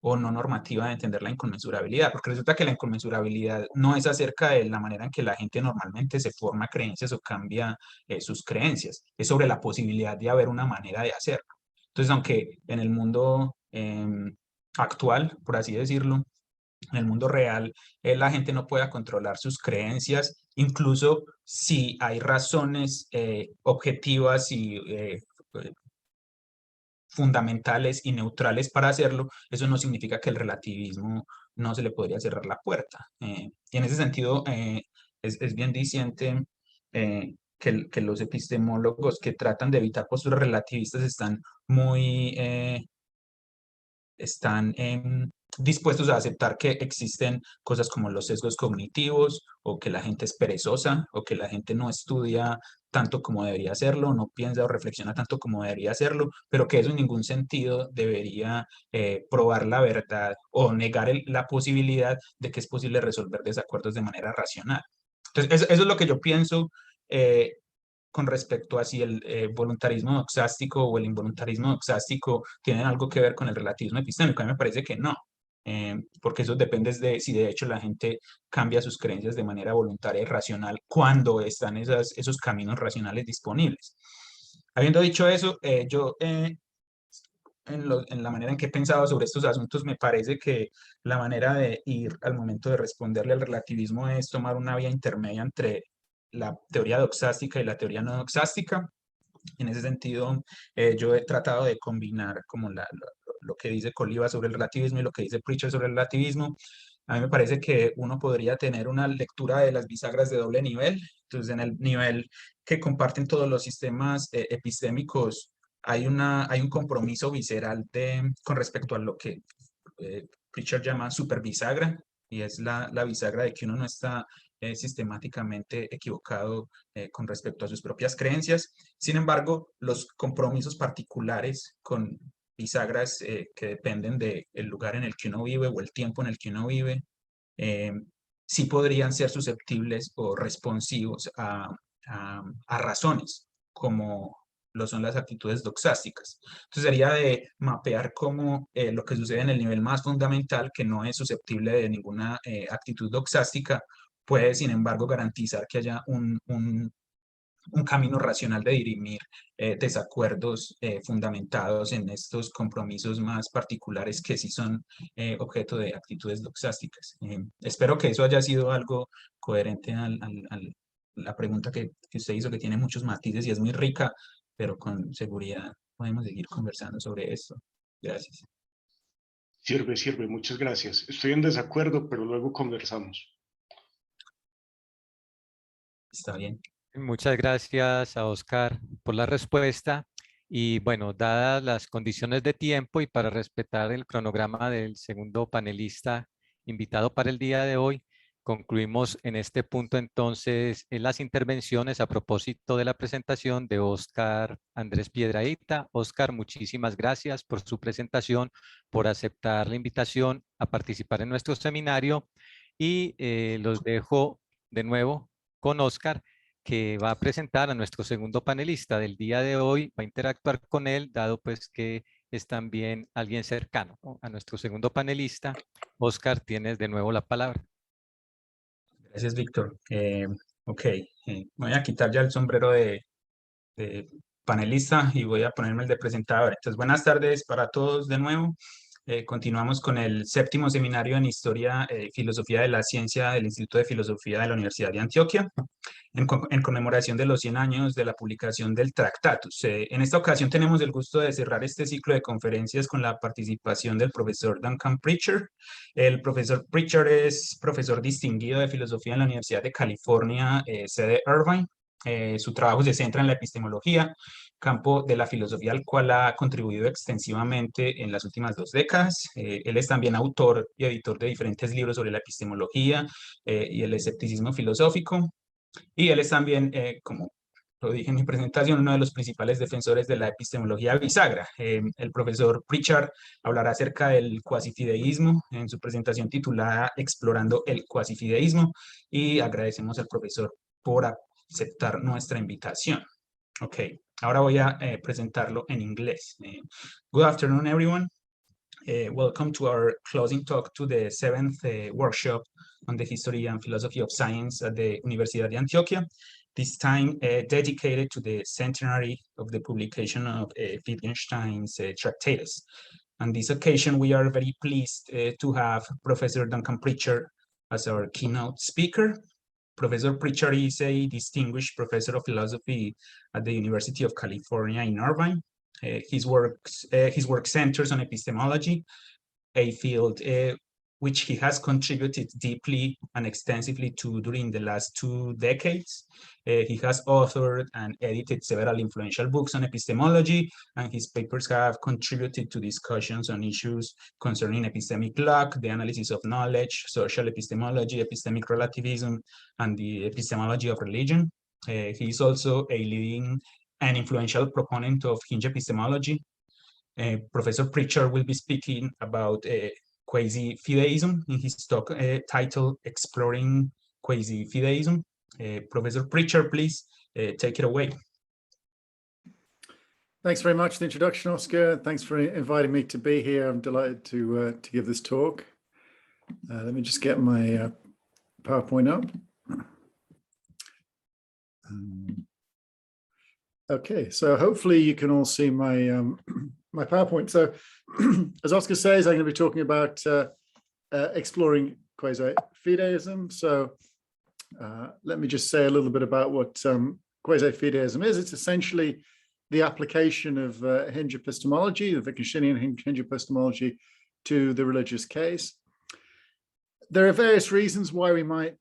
o no normativa de entender la inconmensurabilidad, porque resulta que la inconmensurabilidad no es acerca de la manera en que la gente normalmente se forma creencias o cambia sus creencias, es sobre la posibilidad de haber una manera de hacerlo. Entonces, aunque en el mundo actual, por así decirlo, en el mundo real, la gente no pueda controlar sus creencias, incluso si hay razones objetivas y fundamentales y neutrales para hacerlo, eso no significa que el relativismo no se le podría cerrar la puerta. Y en ese sentido, es bien diciente que los epistemólogos que tratan de evitar posturas relativistas están muy dispuestos a aceptar que existen cosas como los sesgos cognitivos o que la gente es perezosa o que la gente no estudia tanto como debería hacerlo, no piensa o reflexiona tanto como debería hacerlo, pero que eso en ningún sentido debería probar la verdad o negar la posibilidad de que es posible resolver desacuerdos de manera racional. Entonces, eso es lo que yo pienso con respecto a si el voluntarismo doxástico o el involuntarismo doxástico tienen algo que ver con el relativismo epistémico. A mí me parece que no, porque eso depende de si de hecho la gente cambia sus creencias de manera voluntaria y racional cuando están esos caminos racionales disponibles. Habiendo dicho eso, yo en la manera en que he pensado sobre estos asuntos, me parece que la manera de ir al momento de responderle al relativismo es tomar una vía intermedia entre la teoría doxástica y la teoría no doxástica. En ese sentido, yo he tratado de combinar como lo que dice Coliva sobre el relativismo y lo que dice Pritchard sobre el relativismo. A mí me parece que uno podría tener una lectura de las bisagras de doble nivel, Entonces, en el nivel que comparten todos los sistemas epistémicos, hay un compromiso visceral con respecto a lo que Pritchard llama superbisagra, y es la bisagra de que uno no está sistemáticamente equivocado con respecto a sus propias creencias. Sin embargo, los compromisos particulares con bisagras que dependen del lugar en el que uno vive o el tiempo en el que uno vive, sí podrían ser susceptibles o responsivos a razones, como lo son las actitudes doxásticas. Entonces sería de mapear cómo lo que sucede en el nivel más fundamental, que no es susceptible de ninguna actitud doxástica, puede sin embargo garantizar que haya un camino racional de dirimir desacuerdos fundamentados en estos compromisos más particulares que sí son objeto de actitudes doxásticas. Espero que eso haya sido algo coherente a la pregunta que usted hizo, que tiene muchos matices y es muy rica, pero con seguridad podemos seguir conversando sobre esto. Gracias. Sirve, muchas gracias. Estoy en desacuerdo, pero luego conversamos. Está bien. Muchas gracias a Oscar por la respuesta. Y bueno, dadas las condiciones de tiempo y para respetar el cronograma del segundo panelista invitado para el día de hoy, concluimos en este punto entonces en las intervenciones a propósito de la presentación de Oscar Andrés Piedrahita. Oscar, muchísimas gracias por su presentación, por aceptar la invitación a participar en nuestro seminario, y los dejo de nuevo con Oscar, que va a presentar a nuestro segundo panelista del día de hoy, va a interactuar con él, dado pues que es también alguien cercano, ¿no?, a nuestro segundo panelista. Oscar, tienes de nuevo la palabra. Gracias, Víctor. Ok, voy a quitar ya el sombrero de panelista y voy a ponerme el de presentador. Entonces, buenas tardes para todos de nuevo. Continuamos con el séptimo seminario en Historia y Filosofía de la Ciencia del Instituto de Filosofía de la Universidad de Antioquia, en conmemoración de los 100 años de la publicación del Tractatus. En esta ocasión tenemos el gusto de cerrar este ciclo de conferencias con la participación del profesor Duncan Pritchard. El profesor Pritchard es profesor distinguido de Filosofía en la Universidad de California, sede Irvine. Su trabajo se centra en la epistemología, campo de la filosofía al cual ha contribuido extensivamente en las últimas 2 décadas. Él es también autor y editor de diferentes libros sobre la epistemología y el escepticismo filosófico. Y él es también, como lo dije en mi presentación, uno de los principales defensores de la epistemología bisagra. El profesor Pritchard hablará acerca del quasi-fideísmo en su presentación titulada Explorando el Quasi-Fideísmo, y agradecemos al profesor por aceptar nuestra invitación. Ok, ahora voy a presentarlo en inglés. Good afternoon, everyone. Welcome to our closing talk to the 7th workshop on the history and philosophy of science at the Universidad de Antioquia, this time dedicated to the centenary of the publication of Wittgenstein's Tractatus. On this occasion, we are very pleased to have Professor Duncan Pritchard as our keynote speaker. Professor Pritchard is a distinguished professor of philosophy at the University of California in Irvine. His work centers on epistemology, a field which he has contributed deeply and extensively to during the last 2 decades. He has authored and edited several influential books on epistemology, and his papers have contributed to discussions on issues concerning epistemic luck, the analysis of knowledge, social epistemology, epistemic relativism, and the epistemology of religion. He is also a leading and influential proponent of hinge epistemology. Professor Pritchard will be speaking about Quasi-Fideism in his talk titled Exploring Quasi-Fideism. Professor Pritchard, please take it away. Thanks very much for the introduction, Oscar. Thanks for inviting me to be here. I'm delighted to give this talk. Let me just get my PowerPoint up. Okay, so hopefully you can all see my my PowerPoint. So as Oscar says, I'm going to be talking about exploring Quasi-Fideism. So let me just say a little bit about what Quasi-Fideism is. It's essentially the application of hinge epistemology, the Wittgensteinian hinge epistemology, to the religious case. There are various reasons why we might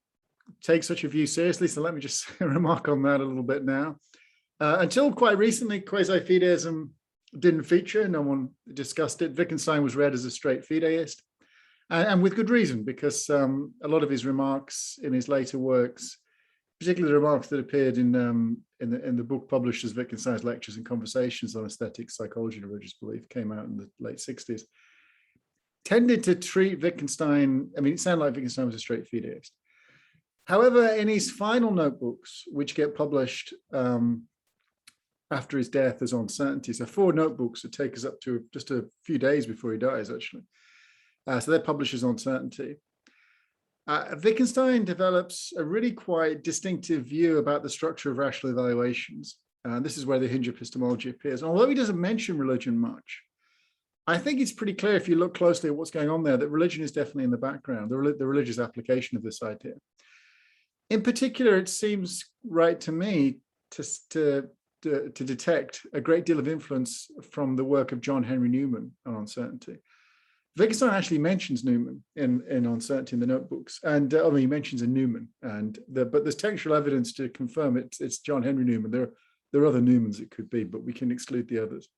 take such a view seriously, so let me just remark on that a little bit now. Until quite recently, quasi-fideism didn't feature. No one discussed it. Wittgenstein was read as a straight fideist, and with good reason, because a lot of his remarks in his later works, particularly the remarks that appeared in the book published as Wittgenstein's Lectures and Conversations on Aesthetic Psychology and Religious Belief, came out in the late 60s, tended to treat Wittgenstein, I mean, it sounded like Wittgenstein was a straight fideist. However, in his final notebooks, which get published after his death as Uncertainty, so 4 notebooks that take us up to just a few days before he dies, actually. So they're published as Uncertainty. Wittgenstein develops a really quite distinctive view about the structure of rational evaluations. This is where the hinge epistemology appears. And although he doesn't mention religion much, I think it's pretty clear if you look closely at what's going on there that religion is definitely in the background, the religious application of this idea. In particular, it seems right to me to detect a great deal of influence from the work of John Henry Newman on Uncertainty. Wittgenstein actually mentions Newman in Uncertainty in the notebooks, and I mean, he mentions a Newman, but there's textual evidence to confirm it's John Henry Newman. There are other Newmans it could be, but we can exclude the others.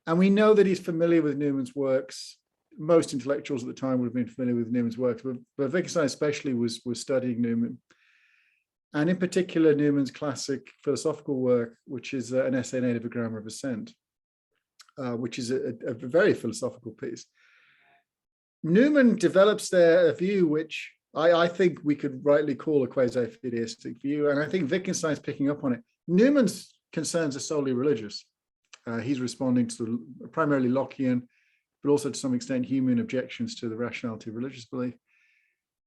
And we know that he's familiar with Newman's works. Most intellectuals at the time would have been familiar with Newman's works, but Wittgenstein especially was studying Newman. And in particular, Newman's classic philosophical work, which is an essay named A Grammar of Assent, which is a very philosophical piece. Newman develops there a view which I think we could rightly call a quasi-fideistic view, and I think Wittgenstein's picking up on it. Newman's concerns are solely religious. He's responding to primarily Lockean, but also to some extent Humean objections to the rationality of religious belief.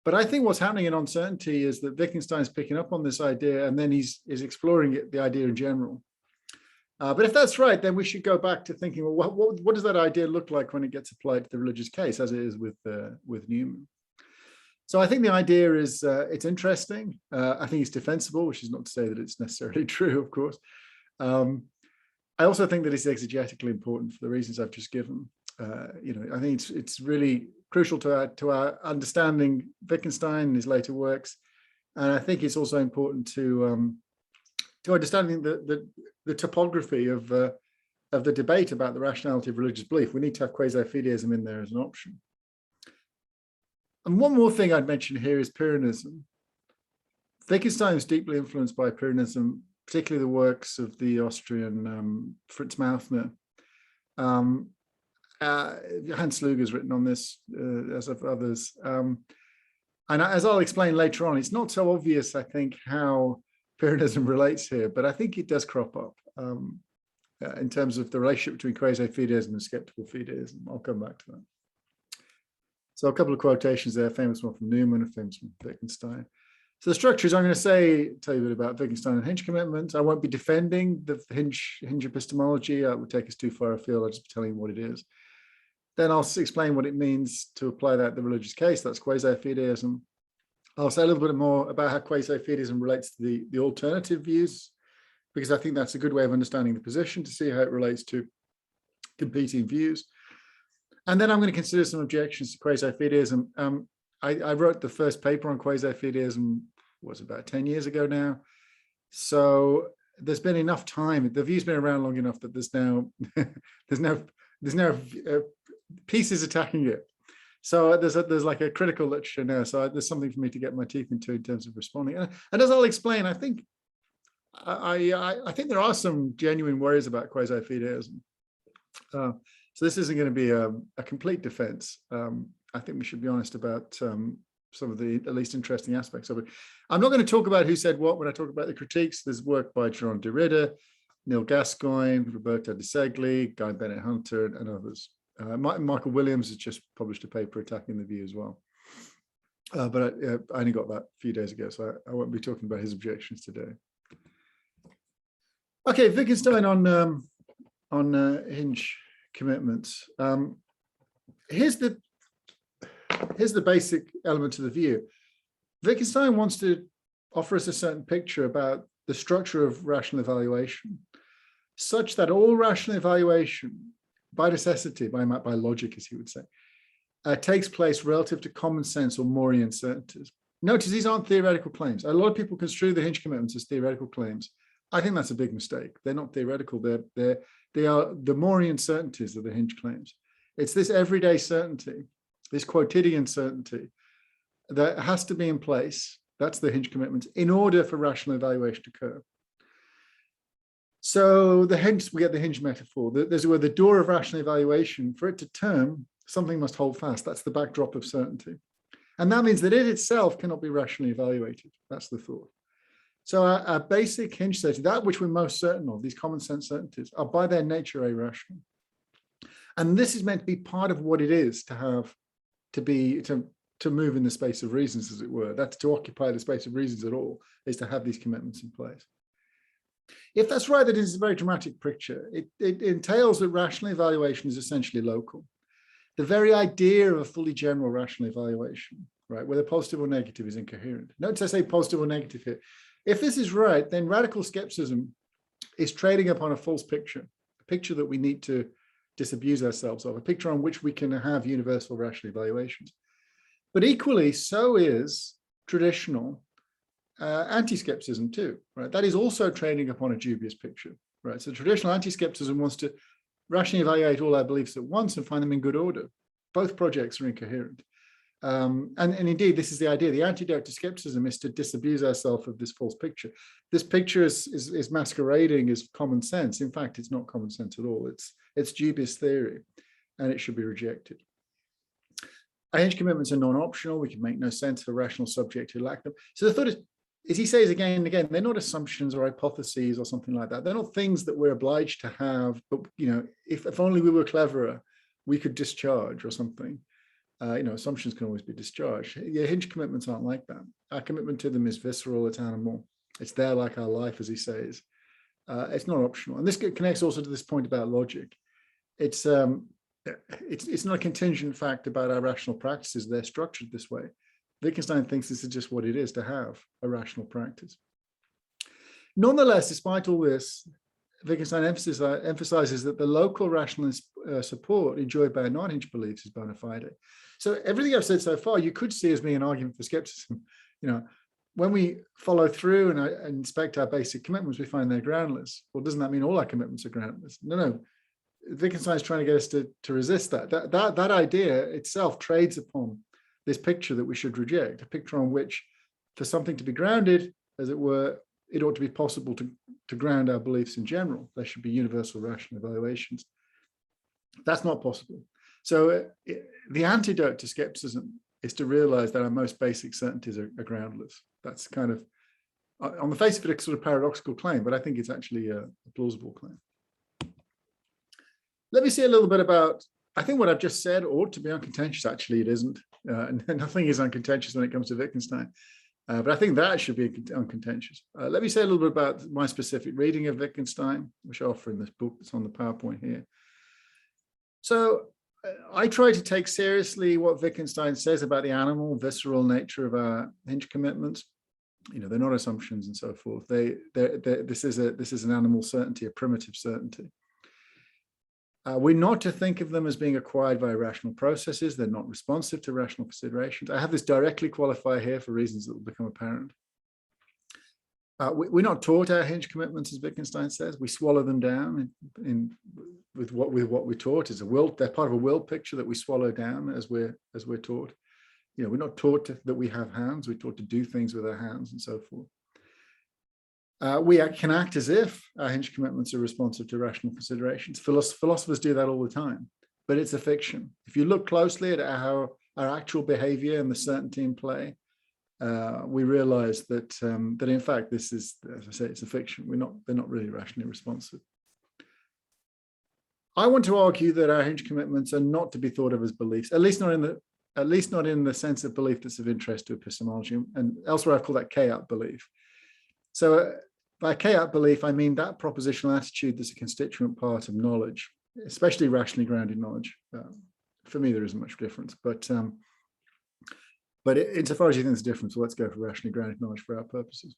But I think what's happening in Uncertainty is that Wittgenstein's picking up on this idea, and then he's exploring the idea in general. But if that's right, then we should go back to thinking, well, what does that idea look like when it gets applied to the religious case, as it is with Newman? So I think the idea is it's interesting. I think it's defensible, which is not to say that it's necessarily true, of course. I also think that it's exegetically important for the reasons I've just given. I think it's really crucial to our understanding Wittgenstein and his later works, and I think it's also important to understanding the topography of the debate about the rationality of religious belief. We need to have quasi-fideism in there as an option. And one more thing I'd mention here is Pyrrhonism. Wittgenstein was deeply influenced by Pyrrhonism, particularly the works of the Austrian Fritz Mauthner. Hans Luger's written on this, as have others. And as I'll explain later on, it's not so obvious, I think, how Pyrrhonism relates here, but I think it does crop up in terms of the relationship between quasi-fideism and skeptical fideism. I'll come back to that. So a couple of quotations there, famous one from Newman, a famous one from Wittgenstein. So the structures, I'm going to tell you a bit about Wittgenstein and hinge commitments. I won't be defending the hinge epistemology. It would take us too far afield. I'll just be telling you what it is. Then I'll explain what it means to apply that to the religious case. That's quasi-fideism. I'll say a little bit more about how quasi-fideism relates to the alternative views, because I think that's a good way of understanding the position, to see how it relates to competing views. And then I'm going to consider some objections to quasi-fideism. I wrote the first paper on quasi-fideism, was about 10 years ago now. So there's been enough time. The view's been around long enough that there's now pieces attacking it. So there's like a critical literature now. So there's something for me to get my teeth into in terms of responding. And as I'll explain, I think there are some genuine worries about quasi-fideism. So this isn't going to be a complete defense. I think we should be honest about some of the at least interesting aspects of it. I'm not going to talk about who said what when I talk about the critiques. There's work by Jerome Derrida, Neil Gascoigne, Roberto De Segli, Guy Bennett Hunter, and others. Michael Williams has just published a paper attacking the view as well. But I only got that a few days ago, so I won't be talking about his objections today. Okay, Wittgenstein on hinge commitments. Here's the basic element of the view. Wittgenstein wants to offer us a certain picture about the structure of rational evaluation, such that all rational evaluation, by necessity, by logic, as he would say, takes place relative to common sense or Maurean certainties. Notice these aren't theoretical claims. A lot of people construe the hinge commitments as theoretical claims. I think that's a big mistake. They're not theoretical. They are the Morean certainties of the hinge claims. It's this everyday certainty, this quotidian certainty that has to be in place. That's the hinge commitments in order for rational evaluation to occur. So the hinge, we get the hinge metaphor. There's where the door of rational evaluation, for it to turn, something must hold fast. That's the backdrop of certainty. And that means that it itself cannot be rationally evaluated. That's the thought. So our basic hinge certainty, that which we're most certain of, these common sense certainties, are by their nature irrational. And this is meant to be part of what it is to have, to move in the space of reasons, as it were. That's to occupy the space of reasons at all, is to have these commitments in place. If that's right, that is a very dramatic picture. It entails that rational evaluation is essentially local. The very idea of a fully general rational evaluation, right, whether positive or negative, is incoherent. Notice I say positive or negative here. If this is right, then radical skepticism is trading upon a false picture, a picture that we need to disabuse ourselves of, a picture on which we can have universal rational evaluations. But equally, so is traditional anti-skepticism too, right? That is also trading upon a dubious picture, right? So traditional anti-skepticism wants to rationally evaluate all our beliefs at once and find them in good order. Both projects are incoherent. And indeed, this is the idea. The antidote to skepticism is to disabuse ourselves of this false picture. This picture is masquerading as common sense. In fact, it's not common sense at all. It's dubious theory, and it should be rejected. Our hinge commitments are non-optional. We can make no sense of a rational subject who lack them. So the thought is, as he says again and again, they're not assumptions or hypotheses or something like that. They're not things that we're obliged to have, but if only we were cleverer, we could discharge or something. Assumptions can always be discharged. Yeah, hinge commitments aren't like that. Our commitment to them is visceral, it's animal. It's there like our life, as he says. It's not optional. And this connects also to this point about logic. It's not a contingent fact about our rational practices. They're structured this way. Wittgenstein thinks this is just what it is to have a rational practice. Nonetheless, despite all this, Wittgenstein emphasizes that the local rationalist support enjoyed by non-hinge beliefs is bona fide. So everything I've said so far, you could see as being an argument for skepticism. When we follow through and inspect our basic commitments, we find they're groundless. Well, doesn't that mean all our commitments are groundless? No. Wittgenstein is trying to get us to resist that. That idea itself trades upon this picture that we should reject, a picture on which, for something to be grounded, as it were, it ought to be possible to ground our beliefs in general. There should be universal rational evaluations. That's not possible. So the antidote to skepticism is to realize that our most basic certainties are groundless. That's kind of, on the face of it, a sort of paradoxical claim, but I think it's actually a plausible claim. Let me say a little bit about, I think what I've just said ought to be uncontentious. Actually, it isn't. Nothing is uncontentious when it comes to Wittgenstein. But I think that should be uncontentious. Let me say a little bit about my specific reading of Wittgenstein, which I offer in this book that's on the PowerPoint here. So I try to take seriously what Wittgenstein says about the animal, visceral nature of our hinge commitments. They're not assumptions and so forth. This is an animal certainty, a primitive certainty. We're not to think of them as being acquired by rational processes. They're not responsive to rational considerations. I have this directly qualified here for reasons that will become apparent. We're not taught our hinge commitments, as Wittgenstein says. We swallow them down with what we're taught. Is a will. They're part of a will picture that we swallow down as we're taught. We're not taught that we have hands. We're taught to do things with our hands and so forth. We can act as if our hinge commitments are responsive to rational considerations. Philosophers do that all the time, but it's a fiction. If you look closely at how our actual behavior and the certainty in play, we realize that in fact this is, as I say, it's a fiction. They're not really rationally responsive. I want to argue that our hinge commitments are not to be thought of as beliefs, at least not in the sense of belief that's of interest to epistemology. And elsewhere I've called that K-out belief. So by K-out belief, I mean that propositional attitude that's a constituent part of knowledge, especially rationally grounded knowledge. For me, there isn't much difference, but insofar as you think there's a difference, well, let's go for rationally grounded knowledge for our purposes.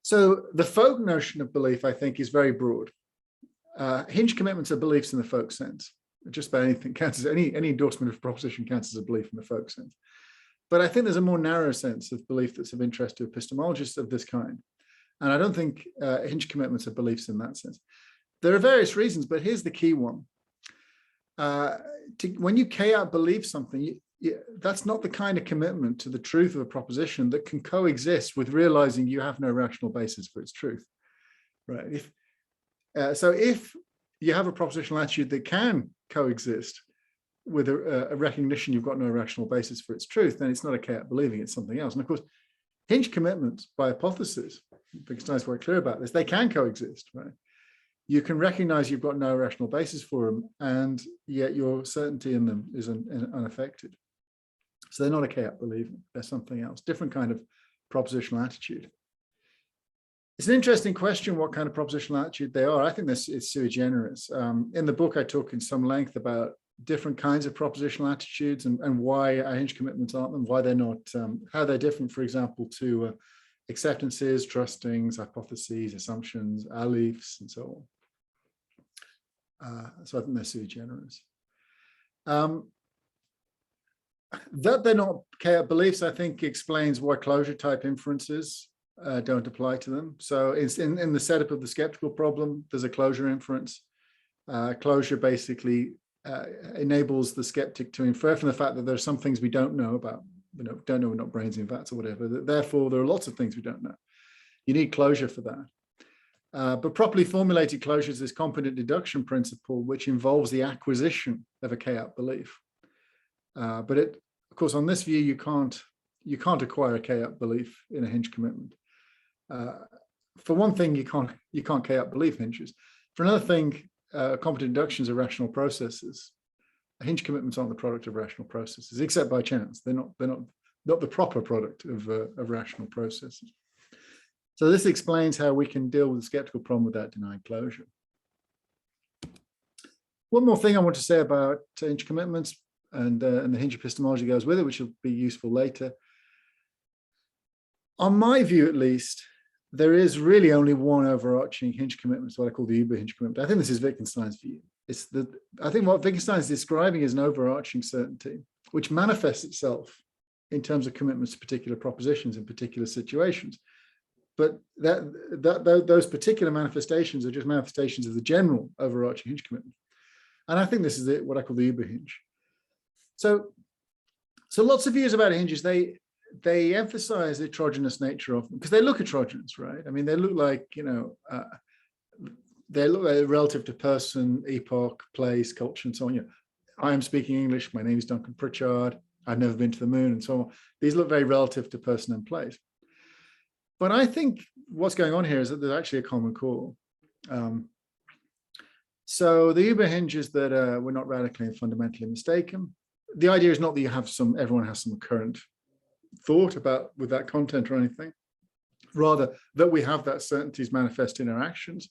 So the folk notion of belief, I think, is very broad. Hinge commitments are beliefs in the folk sense. Just about anything counts as any endorsement of proposition counts as a belief in the folk sense. But I think there's a more narrow sense of belief that's of interest to epistemologists of this kind. And I don't think hinge commitments are beliefs in that sense. There are various reasons, but here's the key one. When you k-out believe something, that's not the kind of commitment to the truth of a proposition that can coexist with realizing you have no rational basis for its truth, right? So if you have a propositional attitude that can coexist with a recognition you've got no rational basis for its truth, then it's not a k-out believing, it's something else. And of course, hinge commitments by hypothesis, Wittgenstein's quite clear about this, they can coexist, right? You can recognize you've got no rational basis for them, and yet your certainty in them is unaffected. So they're not a k-out believing, they're something else, different kind of propositional attitude. It's an interesting question what kind of propositional attitude they are. I think this is sui generis. In the book, I talk in some length about different kinds of propositional attitudes and why our hinge commitments aren't them, why they're not, how they're different, for example, to acceptances, trustings, hypotheses, assumptions, beliefs, and so on. So I think they're sui generis. That they're not k-out beliefs, I think, explains why closure type inferences don't apply to them. So it's in the setup of the skeptical problem, there's a closure inference. Closure basically enables the skeptic to infer from the fact that there are some things we don't know about, don't know we're not brains in vats or whatever. Therefore, there are lots of things we don't know. You need closure for that. But properly formulated closure is this competent deduction principle, which involves the acquisition of a k-out belief. But of course, on this view, you can't acquire a k-out belief in a hinge commitment. For one thing, you can't k-out belief hinges. For another thing, competent deductions are rational processes. Hinge commitments aren't the product of rational processes, except by chance. They're not the proper product of rational processes. So this explains how we can deal with the skeptical problem without denying closure. One more thing I want to say about hinge commitments, and the hinge epistemology goes with it, which will be useful later. On my view, at least, there is really only one overarching hinge commitment, what I call the Uber hinge commitment. I think this is Wittgenstein's view. I think what Wittgenstein is describing is an overarching certainty, which manifests itself in terms of commitments to particular propositions in particular situations. But those particular manifestations are just manifestations of the general overarching hinge commitment. And I think this is what I call the Uber hinge. So lots of views about hinges, they emphasize the heterogeneous nature of them because they look heterogeneous, right? I mean, they look like, they look like relative to person, epoch, place, culture, and so on. I am speaking English. My name is Duncan Pritchard. I've never been to the moon, and so on. These look very relative to person and place. But I think what's going on here is that there's actually a common core. So the Uber hinge is that we're not radically and fundamentally mistaken. The idea is not that everyone has some current thought with that content or anything. Rather, that we have that certainties manifest in our actions.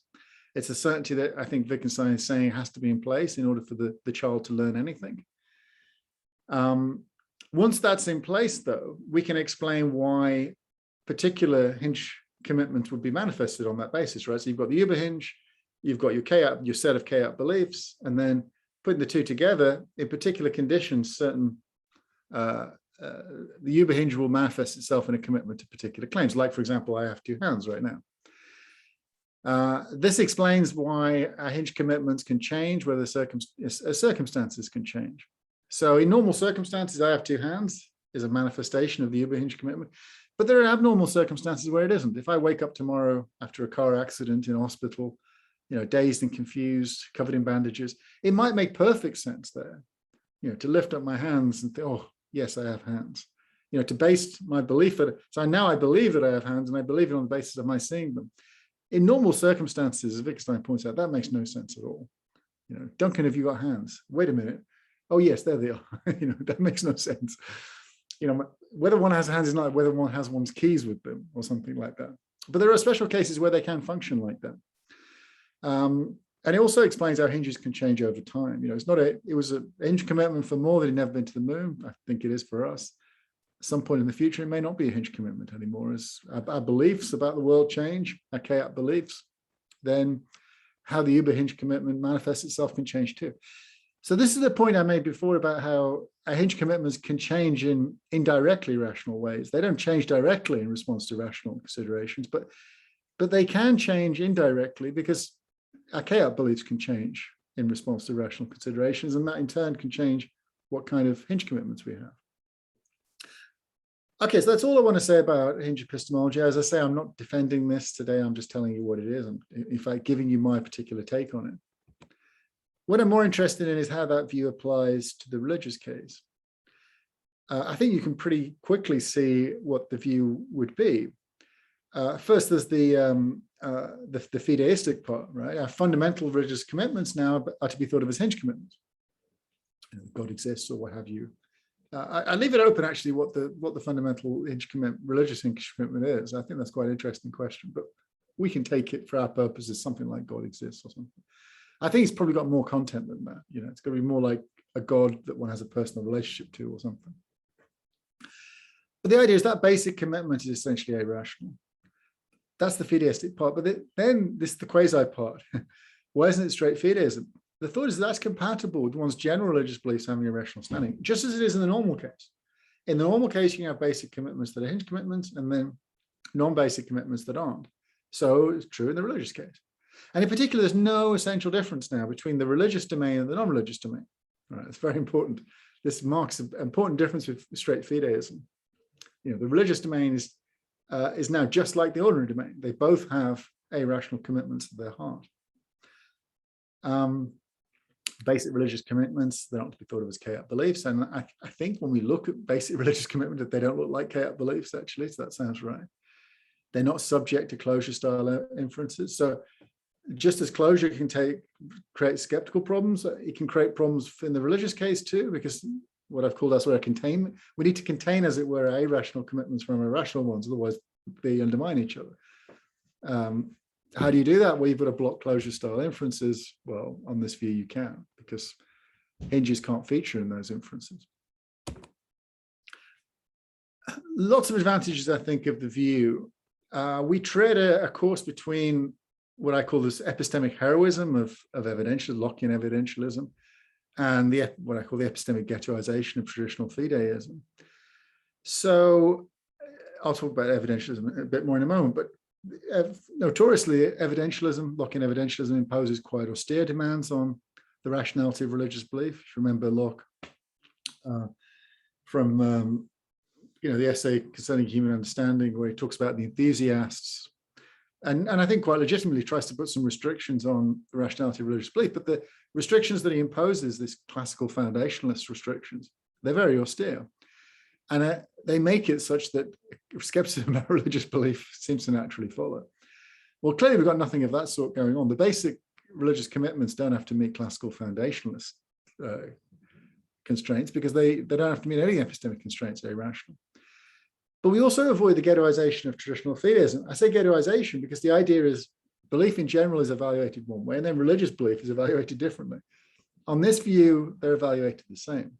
It's a certainty that I think Wittgenstein is saying has to be in place in order for the child to learn anything. Once that's in place, though, we can explain why particular hinge commitments would be manifested on that basis, right? So you've got the Uber hinge, you've got your set of k-out beliefs, and then putting the two together, in particular conditions, certain the Uber hinge will manifest itself in a commitment to particular claims. Like, for example, I have two hands right now. This explains why our hinge commitments can change, whether circumstances can change. So in normal circumstances, I have two hands is a manifestation of the Uber hinge commitment. But there are abnormal circumstances where it isn't. If I wake up tomorrow after a car accident in a hospital, dazed and confused, covered in bandages, it might make perfect sense there, to lift up my hands and think, oh, yes, I have hands. To base my belief so now I believe that I have hands, and I believe it on the basis of my seeing them. In normal circumstances, as Wittgenstein points out, that makes no sense at all. Duncan, have you got hands? Wait a minute. Oh yes, there they are. That makes no sense. Whether one has hands is not whether one has one's keys with them or something like that. But there are special cases where they can function like that. And it also explains how hinges can change over time. It was a hinge commitment for more that he'd never been to the moon. I think it is for us. At some point in the future, it may not be a hinge commitment anymore. As our beliefs about the world change, our k-out beliefs, then how the Uber hinge commitment manifests itself can change too. So this is the point I made before about how hinge commitments can change in indirectly rational ways. They don't change directly in response to rational considerations, but they can change indirectly because archaic beliefs can change in response to rational considerations, and that in turn can change what kind of hinge commitments we have. Okay, so that's all I want to say about hinge epistemology. As I say, I'm not defending this today. I'm just telling you what it is. I'm, in fact, giving you my particular take on it. What I'm more interested in is how that view applies to the religious case. I think you can pretty quickly see what the view would be. First, there's the fideistic part, right? Our fundamental religious commitments now are to be thought of as hinge commitments. God exists, or what have you. I leave it open, actually, what the fundamental hinge commitment, religious hinge commitment is. I think that's quite an interesting question, but we can take it for our purposes something like God exists or something. I think it's probably got more content than that. You know, it's going to be more like a God that one has a personal relationship to or something. But the idea is that basic commitment is essentially irrational. That's the fideistic part. But then this is the quasi part. Why isn't it straight fideism? The thought is that's compatible with one's general religious beliefs having a rational standing, just as it is in the normal case. In the normal case, you can have basic commitments that are hinge commitments and then non-basic commitments that aren't. So it's true in the religious case. And in particular, there's no essential difference now between the religious domain and the non-religious domain. Right? It's very important. This marks an important difference with straight fideism. You know, the religious domain is now just like the ordinary domain. They both have irrational commitments at their heart. Basic religious commitments, they're not to be thought of as chaotic beliefs. And I think when we look at basic religious commitments, they don't look like chaotic beliefs, actually. So that sounds right. They're not subject to closure style inferences. So just as closure can create skeptical problems, it can create problems in the religious case too, because what I've called elsewhere containment. We need to contain, as it were, irrational commitments from irrational ones, otherwise they undermine each other. How do you do that? Well, you've got to block closure style inferences. Well, on this view, you can, because hinges can't feature in those inferences. Lots of advantages, I think, of the view. We tread a course between what I call this epistemic heroism of evidentialism, Lockean evidentialism, and what I call the epistemic ghettoization of traditional fideism. So I'll talk about evidentialism a bit more in a moment, but notoriously, evidentialism, Lockean evidentialism, imposes quite austere demands on the rationality of religious belief. If you remember Locke from the essay concerning human understanding, where he talks about the enthusiasts, and I think quite legitimately tries to put some restrictions on the rationality of religious belief. But the restrictions that he imposes, these classical foundationalist restrictions, they're very austere. And they make it such that skepticism about religious belief seems to naturally follow. Well, clearly we've got nothing of that sort going on. The basic religious commitments don't have to meet classical foundationalist constraints, because they don't have to meet any epistemic constraints, they're irrational. But we also avoid the ghettoization of traditional fideism. I say ghettoization because the idea is belief in general is evaluated one way, and then religious belief is evaluated differently. On this view, they're evaluated the same.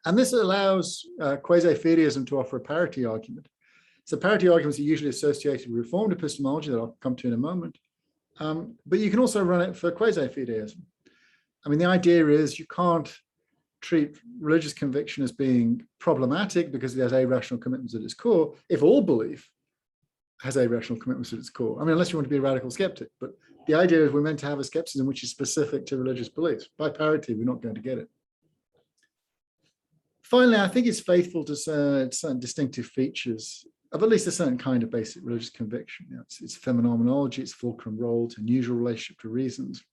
And this allows quasi-fideism to offer a parity argument. So parity arguments are usually associated with reformed epistemology that I'll come to in a moment. But you can also run it for quasi-fideism. I mean, the idea is you can't treat religious conviction as being problematic because it has irrational commitments at its core if all belief has irrational commitments at its core. I mean, unless you want to be a radical skeptic. But the idea is we're meant to have a skepticism which is specific to religious beliefs. By parity, we're not going to get it. Finally, I think it's faithful to certain distinctive features of at least a certain kind of basic religious conviction. You know, it's phenomenology, it's fulcrum role, it's unusual relationship to reasons.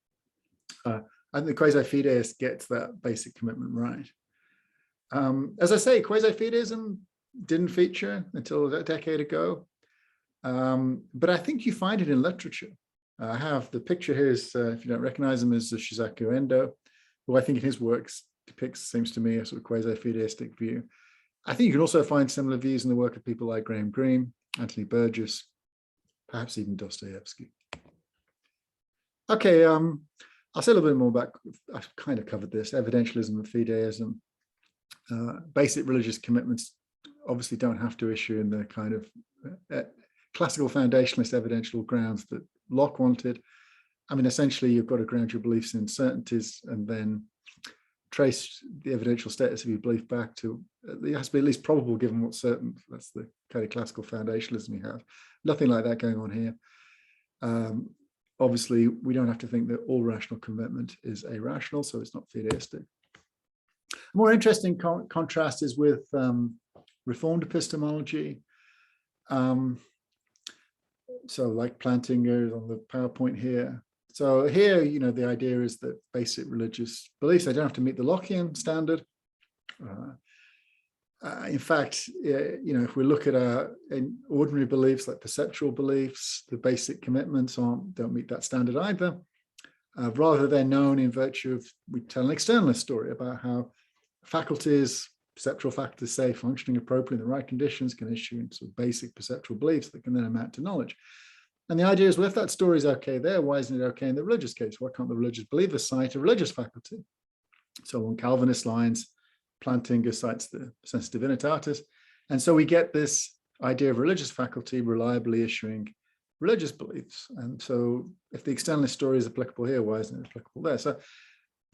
I think the quasi-fideist gets that basic commitment right. As I say, quasi-fideism didn't feature until a decade ago, but I think you find it in literature. I have the picture here is, if you don't recognize him, is Shizaku Endo, who I think in his works depicts, seems to me, a sort of quasi-fideistic view. I think you can also find similar views in the work of people like Graham Greene, Anthony Burgess, perhaps even Dostoevsky. Okay, I'll say a little bit more about, I've kind of covered this, evidentialism and fideism. Basic religious commitments obviously don't have to issue in the kind of classical foundationalist evidential grounds that Locke wanted. I mean, essentially, you've got to ground your beliefs in certainties, and then trace the evidential status of your belief back to, it has to be at least probable given what's certain. That's the kind of classical foundationalism we have. Nothing like that going on here. Obviously, we don't have to think that all rational commitment is irrational, so it's not fideistic. A more interesting contrast is with Reformed epistemology. So like Plantinga on the PowerPoint here. So here, the idea is that basic religious beliefs, they don't have to meet the Lockean standard. In fact, if we look at our ordinary beliefs like perceptual beliefs, the basic commitments don't meet that standard either. Rather, they're known in virtue of, we tell an externalist story about how faculties, perceptual faculties, say, functioning appropriately in the right conditions, can issue sort of basic perceptual beliefs that can then amount to knowledge. And the idea is, well, if that story is okay there, why isn't it okay in the religious case? Why can't the religious believer cite a religious faculty? So on Calvinist lines, Plantinga cites the sensus divinitatis. And so we get this idea of religious faculty reliably issuing religious beliefs. And so if the externalist story is applicable here, why isn't it applicable there? So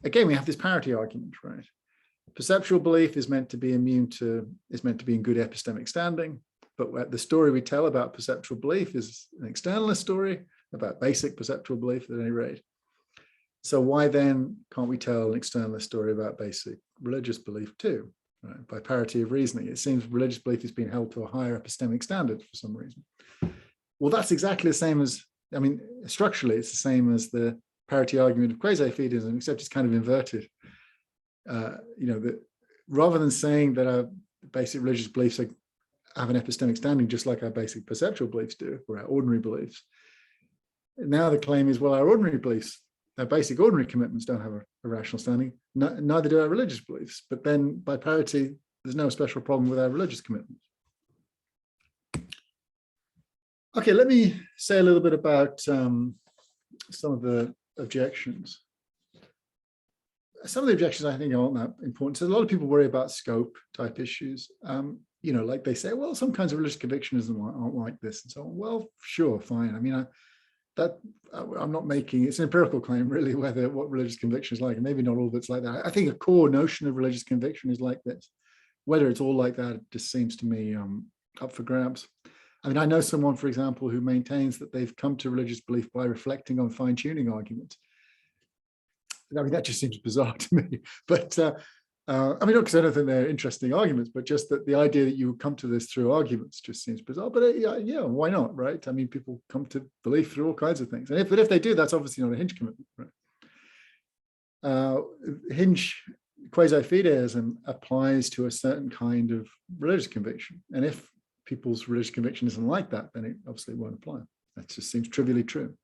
again, we have this parity argument, right? Perceptual belief is meant to be in good epistemic standing, but the story we tell about perceptual belief is an externalist story about basic perceptual belief at any rate. So why then can't we tell an externalist story about basic religious belief too? Right? By parity of reasoning, it seems religious belief is being held to a higher epistemic standard for some reason. Well, that's exactly the same as, structurally, it's the same as the parity argument of Quasi-Fideism, except it's kind of inverted. That rather than saying that our basic religious beliefs have an epistemic standing just like our basic perceptual beliefs do, or our ordinary beliefs, now the claim is, well, our ordinary beliefs, our basic ordinary commitments don't have a rational standing, neither do our religious beliefs. But then by parity, there's no special problem with our religious commitments. Okay, let me say a little bit about some of the objections. Some of the objections I think aren't that important. So a lot of people worry about scope type issues. Like they say, well, some kinds of religious convictionism aren't like this and so on. Well, sure, fine. I'm not making, it's an empirical claim really, what religious conviction is like, and maybe not all of it's like that. I think a core notion of religious conviction is like this. Whether it's all like that, it just seems to me up for grabs. I know someone, for example, who maintains that they've come to religious belief by reflecting on fine-tuning arguments. That just seems bizarre to me. But not because I don't think they're interesting arguments, but just that the idea that you would come to this through arguments just seems bizarre. But yeah, why not, right? People come to belief through all kinds of things. But if they do, that's obviously not a hinge commitment, right? Hinge Quasi-Fideism applies to a certain kind of religious conviction. And if people's religious conviction isn't like that, then it obviously won't apply. That just seems trivially true.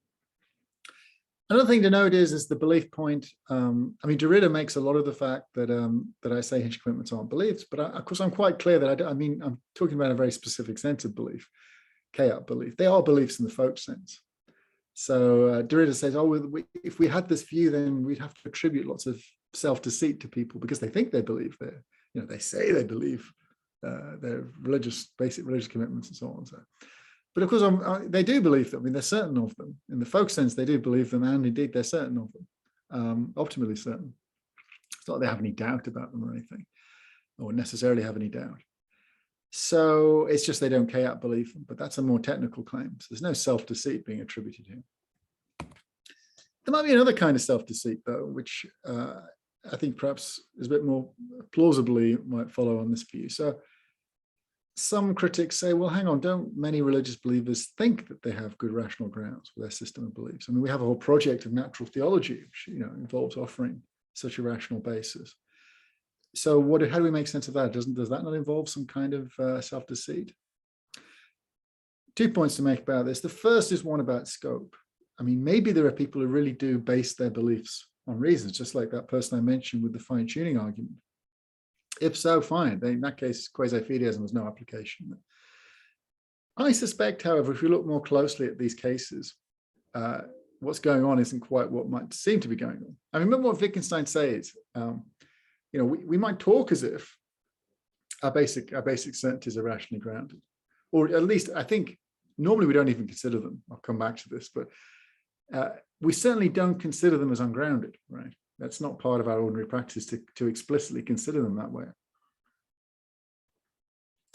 Another thing to note is the belief point. Derrida makes a lot of the fact that I say hinge commitments aren't beliefs, but of course I'm quite clear that I'm talking about a very specific sense of belief, chaos belief. They are beliefs in the folk sense. So Derrida says, if we had this view, then we'd have to attribute lots of self-deceit to people because they think they believe they say they believe their basic religious commitments and so on. So. But of course, they do believe them. They're certain of them. In the folk sense, they do believe them, and indeed, they're certain of them, optimally certain. It's not like they have any doubt about them or anything, or necessarily have any doubt. So it's just they don't chaos believe them, but that's a more technical claim. So there's no self-deceit being attributed here. There might be another kind of self-deceit, though, which I think perhaps is a bit more plausibly might follow on this view. So some critics say, well, hang on, don't many religious believers think that they have good rational grounds for their system of beliefs? We have a whole project of natural theology, which involves offering such a rational basis. So how do we make sense of that? Does that not involve some kind of self-deceit? 2 points to make about this. The first is one about scope. Maybe there are people who really do base their beliefs on reasons, just like that person I mentioned with the fine-tuning argument. If so, fine. In that case, Quasi-Fideism has no application. I suspect, however, if we look more closely at these cases, what's going on isn't quite what might seem to be going on. Remember what Wittgenstein says. We might talk as if our basic certainties are rationally grounded, or at least I think normally we don't even consider them. I'll come back to this, but we certainly don't consider them as ungrounded, right? That's not part of our ordinary practice to explicitly consider them that way.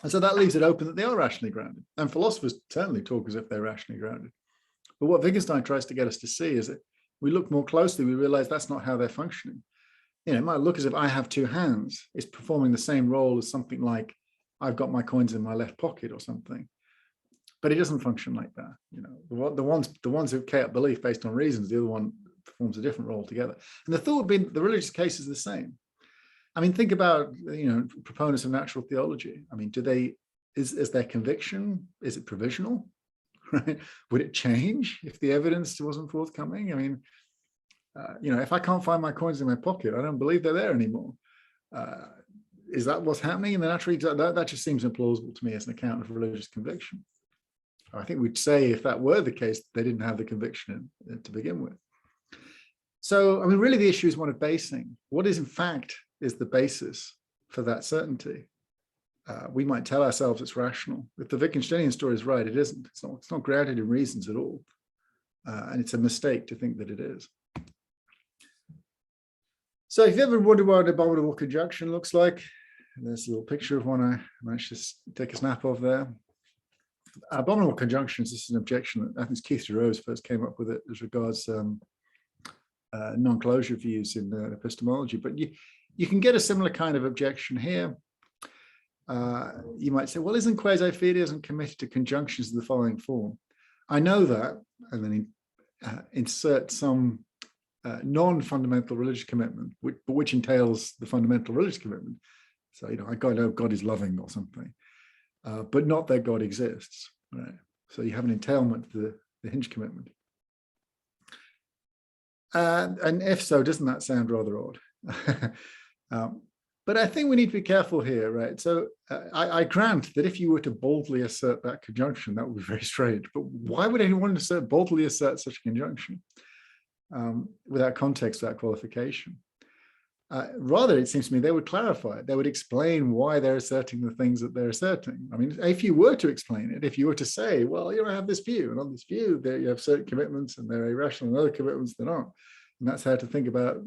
And so that leaves it open that they are rationally grounded. And philosophers certainly talk as if they're rationally grounded. But what Wittgenstein tries to get us to see is that we look more closely, we realize that's not how they're functioning. You know, it might look as if I have two hands. It's performing the same role as something like I've got my coins in my left pocket or something. But it doesn't function like that. You know, the ones who carry out belief based on reasons, the other one performs a different role together. And the thought would be the religious case is the same. I mean, think about, you know, proponents of natural theology. I mean, is their conviction, is it provisional? Right? Would it change if the evidence wasn't forthcoming? I mean, you know, if I can't find my coins in my pocket, I don't believe they're there anymore. Is that what's happening in the natural? That just seems implausible to me as an account of religious conviction. I think we'd say if that were the case, they didn't have the conviction to begin with. So, I mean, really the issue is one of basing. What is in fact is the basis for that certainty? We might tell ourselves it's rational. If the Wittgensteinian story is right, it isn't. It's not grounded in reasons at all. And it's a mistake to think that it is. So if you ever wonder what an abominable conjunction looks like, there's a little picture of one I managed to take a snap of there. Abominable conjunctions, this is an objection that I think Keith Rose first came up with it as regards non-closure views in epistemology, but you can get a similar kind of objection here. You might say, well, isn't Quasi-Fideism committed to conjunctions of the following form? I know that, and then insert some non-fundamental religious commitment, which entails the fundamental religious commitment. So, you know, I know God is loving or something, but not that God exists, right? So you have an entailment to the hinge commitment. And if so, doesn't that sound rather odd? But I think we need to be careful here, right? So I grant that if you were to boldly assert that conjunction, that would be very strange. But why would anyone boldly assert such a conjunction without context, without qualification? Rather, it seems to me they would clarify it. They would explain why they're asserting the things that they're asserting. I mean, if you were to explain it, if you were to say, well, you know, I have this view, and on this view, there you have certain commitments, and they're irrational, and other commitments that aren't. And that's how to think about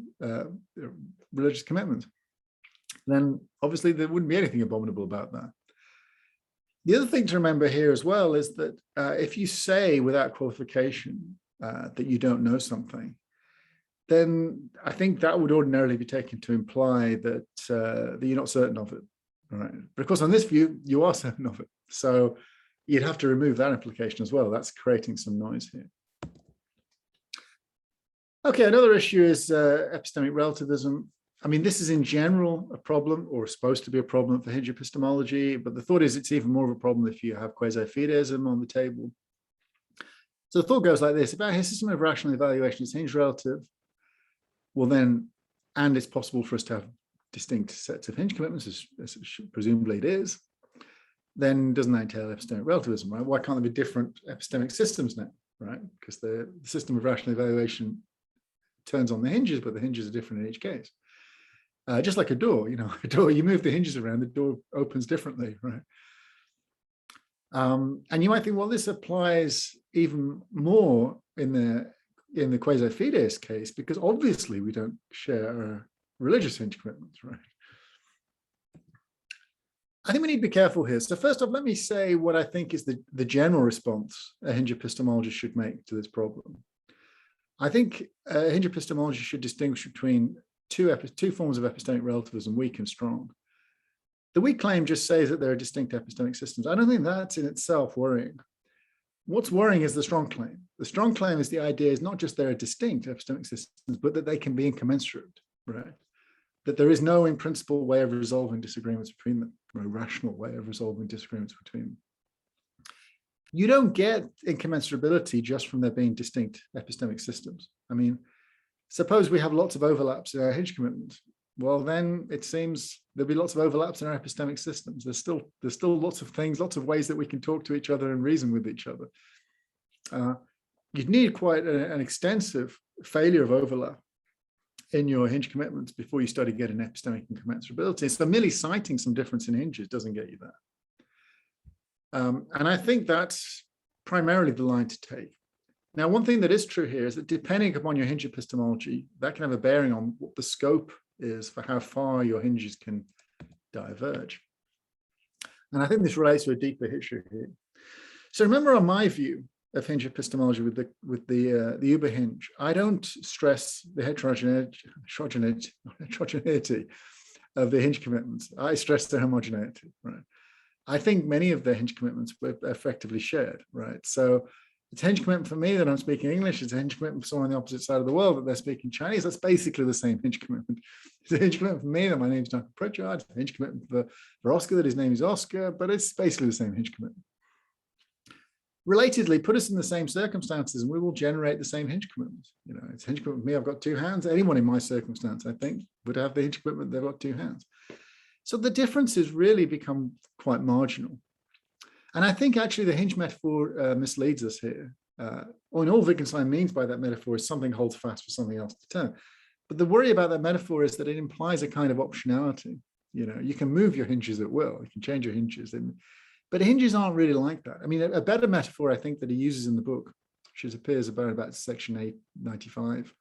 religious commitments. Then obviously there wouldn't be anything abominable about that. The other thing to remember here as well is that if you say without qualification that you don't know something, then I think that would ordinarily be taken to imply that, that you're not certain of it. Right? But of course, on this view, you are certain of it. So you'd have to remove that implication as well. That's creating some noise here. Okay, another issue is epistemic relativism. I mean, this is in general a problem, or supposed to be a problem for hinge epistemology, but the thought is it's even more of a problem if you have Quasi-Fideism on the table. So the thought goes like this: about his system of rational evaluation is hinge relative, well then, and it's possible for us to have distinct sets of hinge commitments, as presumably it is, then doesn't that entail epistemic relativism, right? Why can't there be different epistemic systems now, right? Because the system of rational evaluation turns on the hinges, but the hinges are different in each case. Just like a door, you know, a door, you move the hinges around, the door opens differently, right? And you might think, well, this applies even more in the Quasi-Fideist case, because obviously we don't share religious hinge commitments, right? I think we need to be careful here. So first off, let me say what I think is the general response a hinge epistemologist should make to this problem. I think hinge epistemology should distinguish between two forms of epistemic relativism, weak and strong. The weak claim just says that there are distinct epistemic systems. I don't think that's in itself worrying. What's worrying is the strong claim. The strong claim is the idea is not just there are distinct epistemic systems, but that they can be incommensurate, right? That there is no in principle way of resolving disagreements between them, no rational way of resolving disagreements between them. You don't get incommensurability just from there being distinct epistemic systems. I mean, suppose we have lots of overlaps in our hinge commitments. Well, then it seems there'll be lots of overlaps in our epistemic systems. There's still lots of things, lots of ways that we can talk to each other and reason with each other. You'd need quite an extensive failure of overlap in your hinge commitments before you start to get an epistemic incommensurability. So merely citing some difference in hinges doesn't get you that. And I think that's primarily the line to take. Now, one thing that is true here is that depending upon your hinge epistemology, that can have a bearing on what the scope is for how far your hinges can diverge. And I think this relates to a deeper issue here. So remember, on my view of hinge epistemology with the Uber hinge, I don't stress the heterogeneity of the hinge commitments. I stress the homogeneity, right? I think many of the hinge commitments were effectively shared, right? So it's a hinge commitment for me that I'm speaking English. It's a hinge commitment for someone on the opposite side of the world that they're speaking Chinese. That's basically the same hinge commitment. It's a hinge commitment for me that my name is Duncan Pritchard. It's a hinge commitment for Oscar that his name is Oscar, but it's basically the same hinge commitment. Relatedly, put us in the same circumstances and we will generate the same hinge commitment. You know, it's a hinge commitment for me, I've got two hands. Anyone in my circumstance, I think, would have the hinge commitment, they've got two hands. So the differences really become quite marginal. And I think actually the hinge metaphor misleads us here. And all Wittgenstein means by that metaphor is something holds fast for something else to turn. But the worry about that metaphor is that it implies a kind of optionality. You know, you can move your hinges at will, you can change your hinges. But hinges aren't really like that. I mean, a better metaphor I think that he uses in the book, which appears about section 895,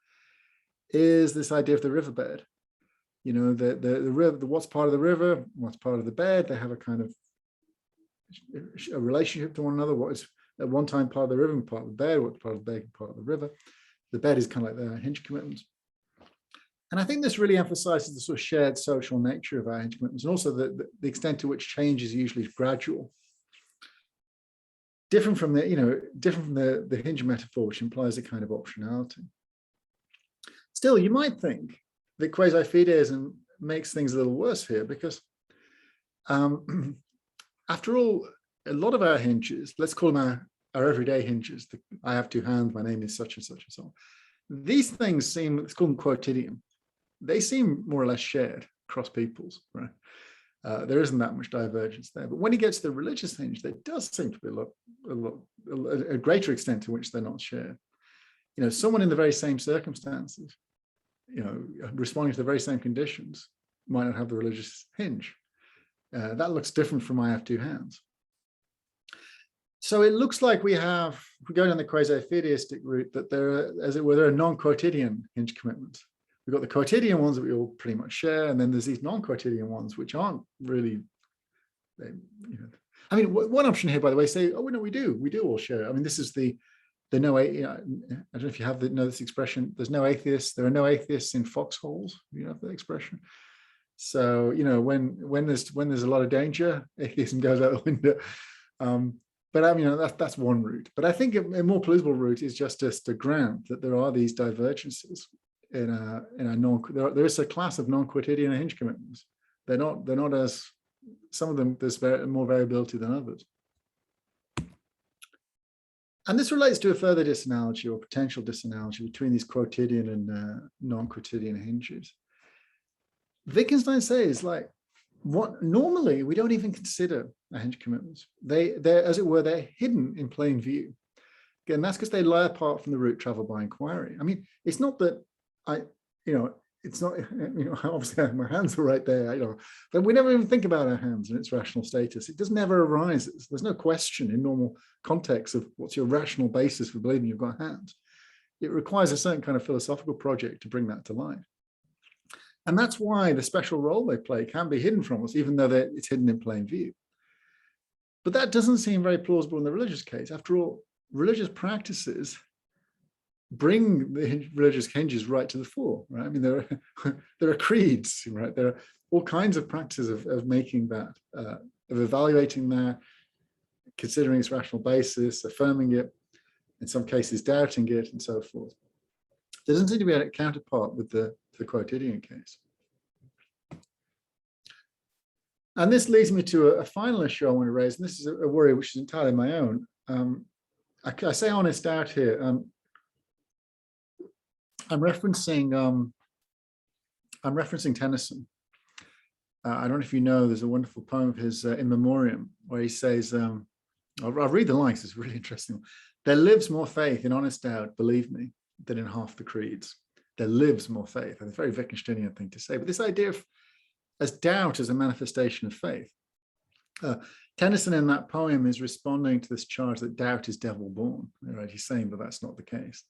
is this idea of the riverbed. You know, the river, what's part of the river, what's part of the bed, they have a kind of a relationship to one another. What is at one time part of the river and part of the bed, what's part of the bed and part of the river. The bed is kind of like the hinge commitments. And I think this really emphasizes the sort of shared social nature of our hinge commitments, and also the extent to which change is usually gradual. Different from the hinge metaphor, which implies a kind of optionality. Still, you might think that quasi-fideism makes things a little worse here, because after all, a lot of our hinges, let's call them our everyday hinges. I have two hands, my name is such and such and so on. These things seem, let's call them quotidian. They seem more or less shared across peoples, right? There isn't that much divergence there. But when you get to the religious hinge, there does seem to be a greater extent to which they're not shared. You know, someone in the very same circumstances, you know, responding to the very same conditions, might not have the religious hinge. That looks different from I have two hands. So it looks like we have, if we go down the quasi-fideistic route, that there are, as it were, there are non-quotidian hinge commitments. We've got the quotidian ones that we all pretty much share, and then there's these non-quotidian ones which aren't really, you know. I mean, one option here, by the way, say, oh, no, we do all share. I mean, this is the no, you know, I don't know if you have know this expression. There's no atheists. There are no atheists in foxholes. You know that expression. So, you know, when there's a lot of danger, atheism goes out the window. But I mean, you know, that's one route. But I think a more plausible route is just to grant that there are these divergences in a there is a class of non-quotidian hinge commitments. They're not as, some of them there's more variability than others. And this relates to a further disanalogy or potential disanalogy between these quotidian and non-quotidian hinges. Wittgenstein says, like, what normally we don't even consider hinge commitments. They're, as it were, they're hidden in plain view. Again, that's because they lie apart from the route traveled by inquiry. I mean, it's not that it's not, you know, obviously my hands are right there, you know, but we never even think about our hands and its rational status. It just never arises. There's no question in normal context of what's your rational basis for believing you've got hands. It requires a certain kind of philosophical project to bring that to light. And that's why the special role they play can be hidden from us, even though it's hidden in plain view. But that doesn't seem very plausible in the religious case. After all, religious practices bring the religious hinges right to the fore, right? I mean, there are creeds, right? There are all kinds of practices of making that, of evaluating that, considering its rational basis, affirming it, in some cases doubting it, and so forth. There doesn't seem to be a counterpart with the quotidian case. And this leads me to a final issue I want to raise, and this is a worry which is entirely my own. I say honest doubt here. I'm referencing Tennyson. I don't know if you know, there's a wonderful poem of his, In Memoriam, where he says, I'll read the lines, it's really interesting. There lives more faith in honest doubt, believe me, than in half the creeds. There lives more faith. And it's a very Wittgensteinian thing to say, but this idea of as doubt as a manifestation of faith. Tennyson in that poem is responding to this charge that doubt is devil born. Right? He's saying that that's not the case.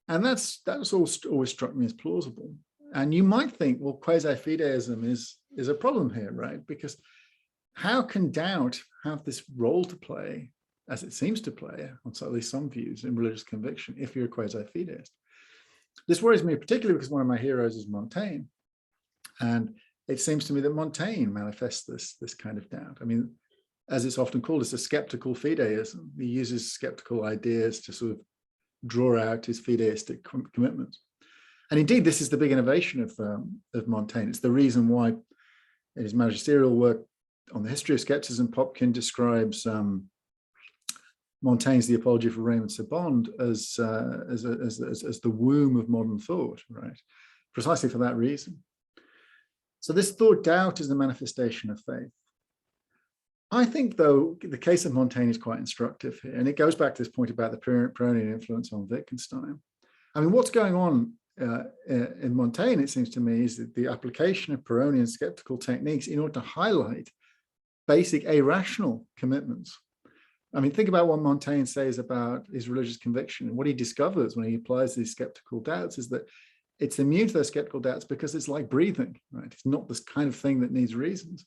And that's always struck me as plausible. And you might think, well, quasi-fideism is a problem here, right? Because how can doubt have this role to play, as it seems to play, on at least some views, in religious conviction, if you're a quasi-fideist? This worries me particularly because one of my heroes is Montaigne. And it seems to me that Montaigne manifests this kind of doubt. I mean, as it's often called, it's a skeptical fideism. He uses skeptical ideas to sort of draw out his fideistic commitments. And indeed, this is the big innovation of Montaigne. It's the reason why in his magisterial work on the history of skepticism, Popkin describes Montaigne's The Apology for Raymond Sebond as the womb of modern thought, right? Precisely for that reason. So this thought doubt is the manifestation of faith. I think, though, the case of Montaigne is quite instructive here, and it goes back to this point about the Pyrrhonian influence on Wittgenstein. I mean, what's going on in Montaigne, it seems to me, is that the application of Pyrrhonian skeptical techniques in order to highlight basic irrational commitments. I mean, think about what Montaigne says about his religious conviction, and what he discovers when he applies these skeptical doubts is that it's immune to those skeptical doubts because it's like breathing, right? It's not this kind of thing that needs reasons.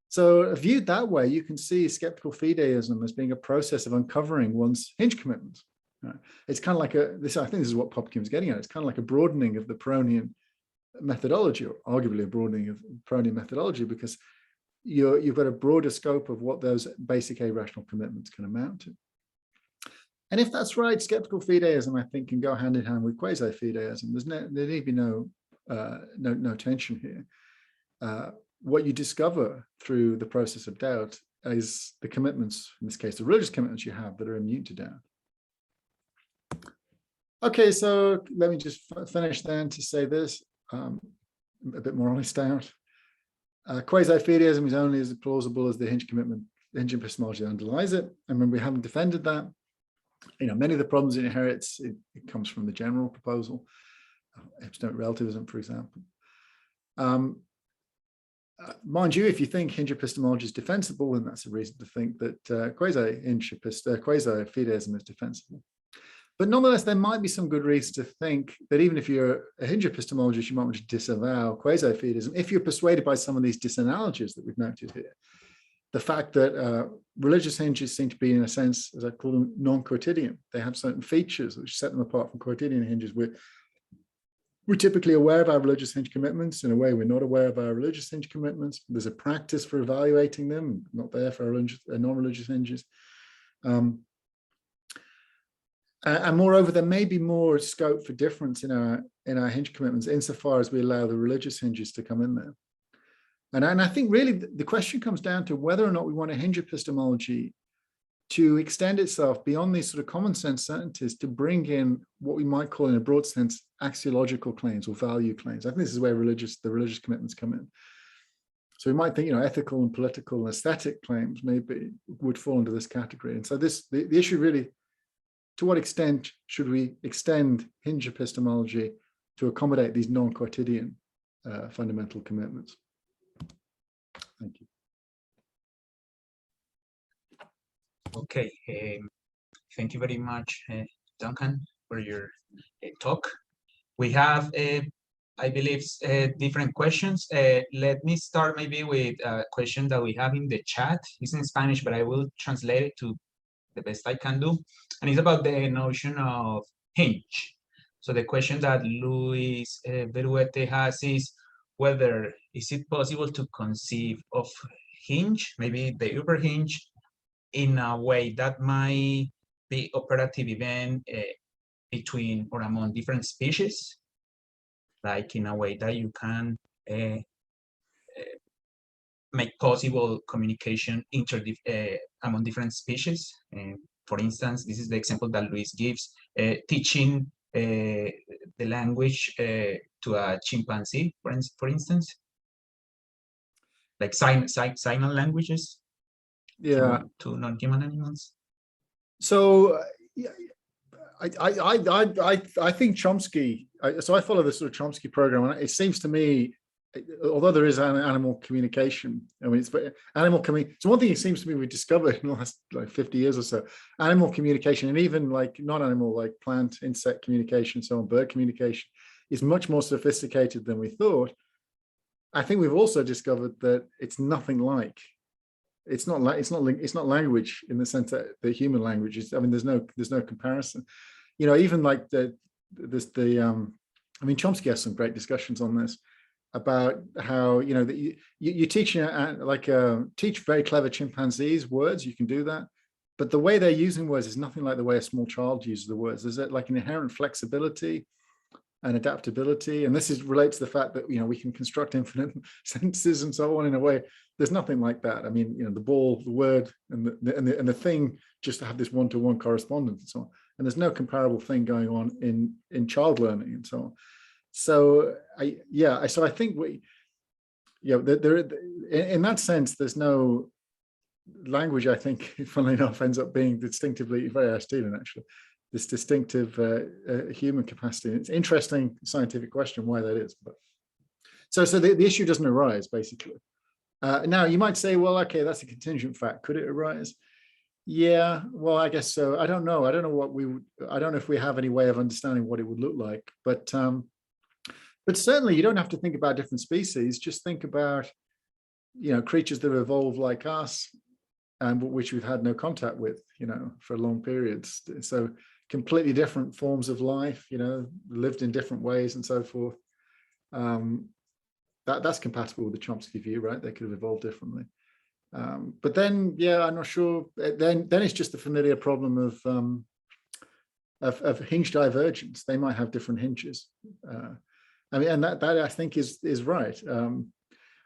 So viewed that way, you can see skeptical fideism as being a process of uncovering one's hinge commitments. Right? It's kind of like I think this is what Popkin was getting at. It's kind of like a broadening of the Pyrrhonian methodology, or arguably a broadening of Pyrrhonian methodology, because you've got a broader scope of what those basic irrational commitments can amount to. And if that's right, skeptical fideism, I think, can go hand in hand with quasi-fideism. There need be no tension here. What you discover through the process of doubt is the commitments, in this case, the religious commitments you have that are immune to doubt. Okay, so let me just finish then to say this, a bit more honest doubt. Quasi-fideism is only as plausible as the hinge commitment, the hinge epistemology underlies it. And when we haven't defended that, many of the problems it inherits, it comes from the general proposal, epistemic relativism, for example. Mind you, if you think hinge epistemology is defensible, then that's a reason to think that quasi-fideism is defensible. But nonetheless, there might be some good reason to think that even if you're a hinge epistemologist, you might want to disavow quasi-fideism if you're persuaded by some of these disanalogies that we've noted here. The fact that religious hinges seem to be, in a sense, as I call them, non-quotidian. They have certain features which set them apart from quotidian hinges. We're typically aware of our religious hinge commitments. In a way, we're not aware of our religious hinge commitments. There's a practice for evaluating them, not there for non-religious hinges. And moreover, there may be more scope for difference in our hinge commitments insofar as we allow the religious hinges to come in there. And I think really the question comes down to whether or not we want a hinge epistemology to extend itself beyond these sort of common sense certainties to bring in what we might call, in a broad sense, axiological claims or value claims. I think this is where the religious commitments come in. So we might think, ethical and political and aesthetic claims maybe would fall into this category. And so the issue really, to what extent should we extend hinge epistemology to accommodate these non-quotidian fundamental commitments? Thank you. Okay, thank you very much, Duncan, for your talk. We have, I believe, different questions. Let me start maybe with a question that we have in the chat. It's in Spanish, but I will translate it to the best I can do. And it's about the notion of hinge. So the question that Luis Beruete has is whether is it possible to conceive of hinge, maybe the Uber hinge, in a way that might be operative even between or among different species, like in a way that you can make possible communication among different species. For instance, this is the example that Luis gives, teaching the language to a chimpanzee, for instance, like sign languages. Yeah, to non-human animals. So I think Chomsky. So I follow the sort of Chomsky program, and it seems to me although there is animal communication, I mean, it's animal communication. So one thing it seems to me we discovered in the last like 50 years or so, animal communication, and even like non-animal, like plant, insect communication, so on, bird communication, is much more sophisticated than we thought. I think we've also discovered that it's nothing like, it's not language in the sense that the human language is. I mean, there's no comparison. You know, even like I mean, Chomsky has some great discussions on this, about how, you know, that you teach teach very clever chimpanzees words, you can do that, but the way they're using words is nothing like the way a small child uses the words. There's like an inherent flexibility and adaptability, and this relates to the fact that, you know, we can construct infinite sentences and so on in a way. There's nothing like that. I mean, you know, the ball, the word, and the thing just have this one-to-one correspondence and so on, and there's no comparable thing going on in child learning and so on. So I think in that sense, there's no language, I think, funnily enough, ends up being distinctively very Aristotelian, actually, this distinctive human capacity. It's an interesting scientific question why that is. But so the issue doesn't arise, basically. Now you might say, well, okay, that's a contingent fact. Could it arise? Yeah, well, I guess so. I don't know. I don't know if we have any way of understanding what it would look like, but certainly you don't have to think about different species. Just think about, you know, creatures that evolve like us and which we've had no contact with, you know, for long periods. So completely different forms of life, you know, lived in different ways and so forth. That's compatible with the Chomsky view, right? They could have evolved differently. But then, yeah, I'm not sure. Then it's just the familiar problem of hinge divergence. They might have different hinges. I mean, and that I think is right.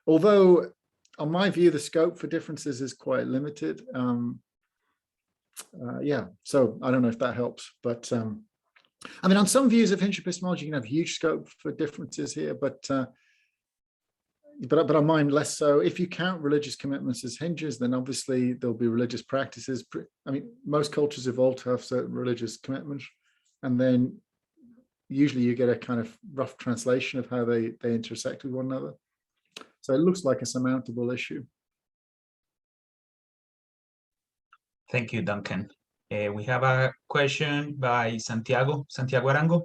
Although, on my view, the scope for differences is quite limited. Yeah, so I don't know if that helps, but I mean, on some views of hinge epistemology, you can have huge scope for differences here, but on mine less so. If you count religious commitments as hinges, then obviously there'll be religious practices. I mean, most cultures evolve to have certain religious commitments, and then usually you get a kind of rough translation of how they intersect with one another. So it looks like a surmountable issue. Thank you, Duncan. We have a question by Santiago Arango.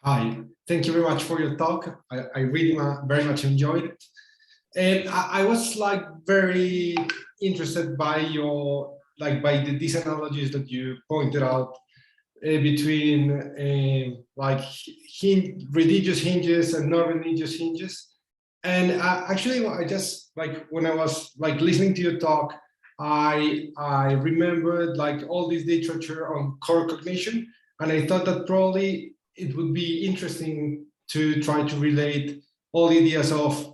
Hi, thank you very much for your talk. I really very much enjoyed it. And I was like very interested by these analogies that you pointed out between like religious hinges and non-religious hinges. And actually, I just like when I was like listening to your talk, I remembered like all this literature on core cognition, and I thought that probably it would be interesting to try to relate all the ideas of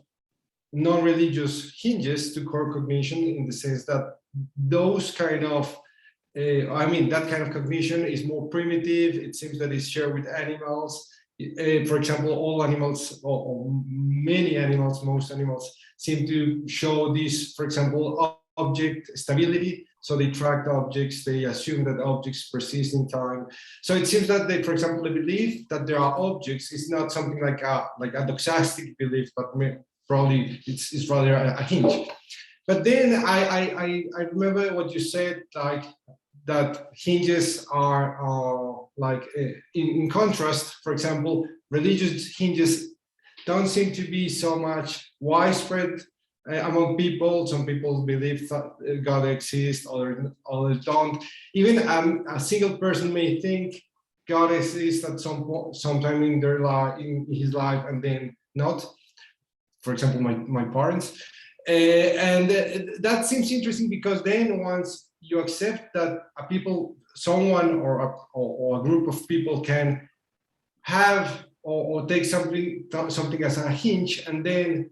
non-religious hinges to core cognition, in the sense that those kind of that kind of cognition is more primitive. It seems that it's shared with animals. For example, all animals, or many animals, most animals seem to show this, for example, object stability. So they track the objects, they assume that objects persist in time. So it seems that they, for example, the belief that there are objects is not something like a doxastic belief, but probably it's rather a hinge. But then I remember what you said, like that hinges are in contrast. For example, religious hinges don't seem to be so much widespread among people. Some people believe that God exists, others don't. Even a single person may think God exists at sometime in their life, in his life, and then not. For example, my parents. And that seems interesting, because then once you accept that someone or a group of people can have or take something as a hinge and then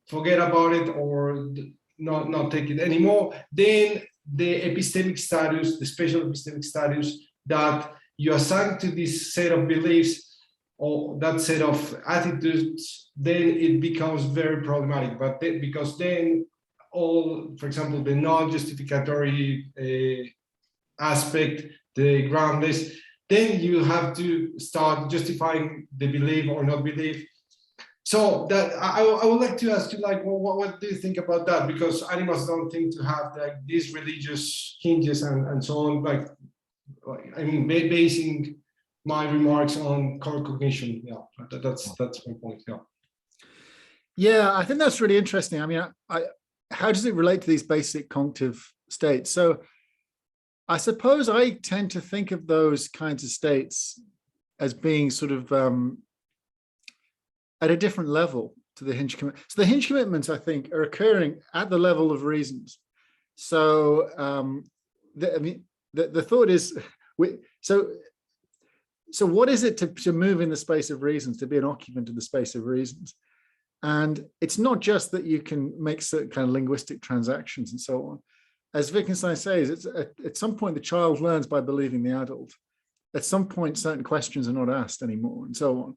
forget about it or not take it anymore, then the epistemic status, the special epistemic status that you assign to this set of beliefs or that set of attitudes, then it becomes very problematic. But because then for example, the non-justificatory aspect, the groundless, then you have to start justifying the belief or not belief. So that I would like to ask you, like, what do you think about that? Because animals don't think to have like these religious hinges and so on. Like, I mean, basing my remarks on core cognition. Yeah, that's my point. Yeah. Yeah, I think that's really interesting. I mean, how does it relate to these basic cognitive states? So I suppose I tend to think of those kinds of states as being sort of at a different level to the hinge commitment. So the hinge commitments, I think, are occurring at the level of reasons. So the thought is, so what is it to move in the space of reasons, to be an occupant of the space of reasons? And it's not just that you can make certain kind of linguistic transactions and so on. As Wittgenstein says, it's at some point the child learns by believing the adult. At some point, certain questions are not asked anymore, and so on.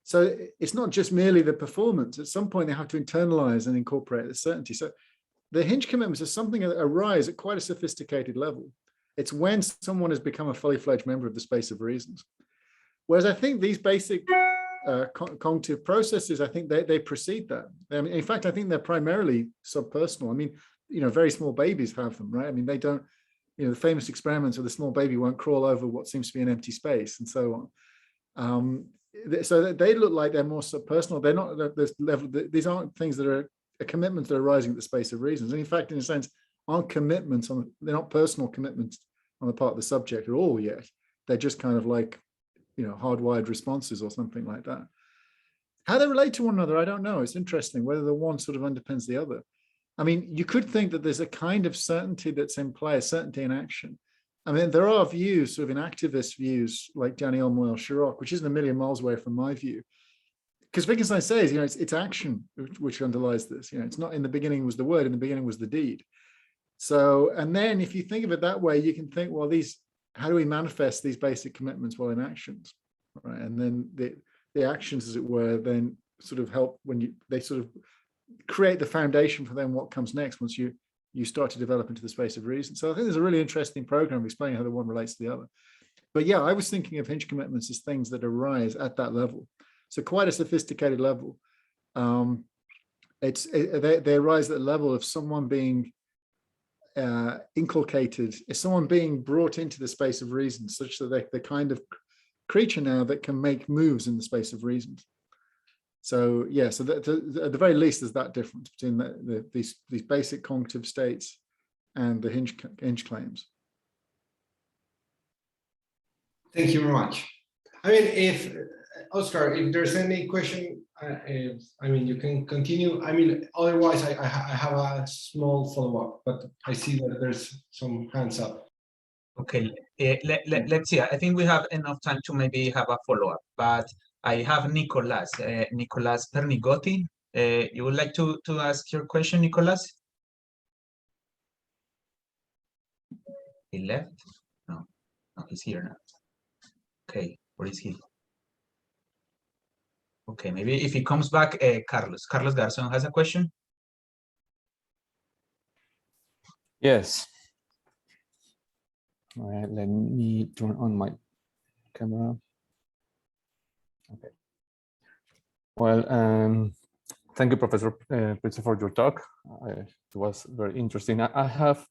So it's not just merely the performance. At some point, they have to internalize and incorporate the certainty. So the hinge commitments are something that arise at quite a sophisticated level. It's when someone has become a fully fledged member of the space of reasons. Whereas I think these basic cognitive processes, I think they precede that. I mean, in fact, I think they're primarily subpersonal. I mean, very small babies have them, right? I mean, they don't, the famous experiments where the small baby won't crawl over what seems to be an empty space and so on. So they look like they're more subpersonal. They're not at this level. These aren't things that are commitments that are arising at the space of reasons. And in fact, in a sense, aren't commitments they're not personal commitments on the part of the subject at all yet. They're just kind of like, hardwired responses or something like that. How they relate to one another, I don't know. It's interesting whether the one sort of underpins the other. I mean, you could think that there's a kind of certainty that's in play, a certainty in action. I mean, there are views, sort of in activist views, like Daniel Moyle-Sharrock, which isn't a million miles away from my view. Because Wittgenstein says, it's action which underlies this. It's not in the beginning was the word, in the beginning was the deed. So, and then if you think of it that way, you can think, well, how do we manifest these basic commitments while in actions, right? And then the actions, as it were, then sort of help they sort of create the foundation for then what comes next once you start to develop into the space of reason. So I think there's a really interesting program explaining how the one relates to the other. But yeah, I was thinking of hinge commitments as things that arise at that level. So quite a sophisticated level. They arise at the level of someone being inculcated, is someone being brought into the space of reason, such that they're the kind of creature now that can make moves in the space of reasons. So yeah, so at the very least, there's that difference between these basic cognitive states and the hinge claims. Thank you very much. I mean, if Oscar, if there's any question, I mean, you can continue. I mean, otherwise, I have a small follow-up, but I see that there's some hands up. Okay, let's see. I think we have enough time to maybe have a follow-up, but I have Nicolas Pernigotti. You would like to ask your question, Nicolas? He left? No, he's here now. Okay, where is he? Okay, maybe if he comes back, Carlos Garzón has a question. Yes. All right, let me turn on my camera. Okay. Well, thank you, Professor Pritchard, for your talk. It was very interesting. I have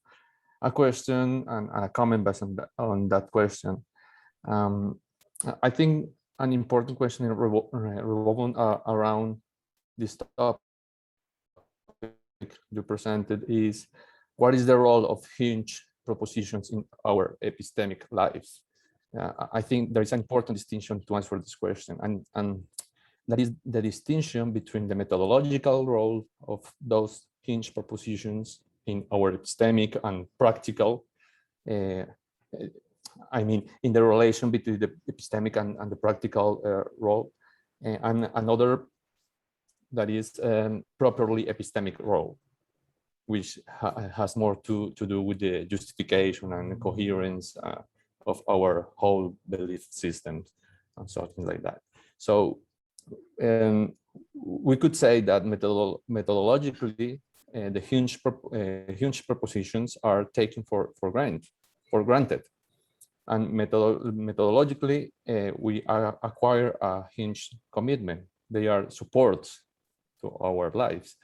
a question and a comment based on that question. I think an important question revolving around this topic you presented is, what is the role of hinge propositions in our epistemic lives? I think there is an important distinction to answer this question, and that is the distinction between the methodological role of those hinge propositions in our epistemic and practical, I mean, in the relation between the epistemic and the practical role, and another that is properly epistemic role, which has more to do with the justification and coherence of our whole belief systems and something like that. So we could say that methodologically, the hinge propositions are taken for granted. And methodologically, we acquire a hinged commitment. They are supports to our lives.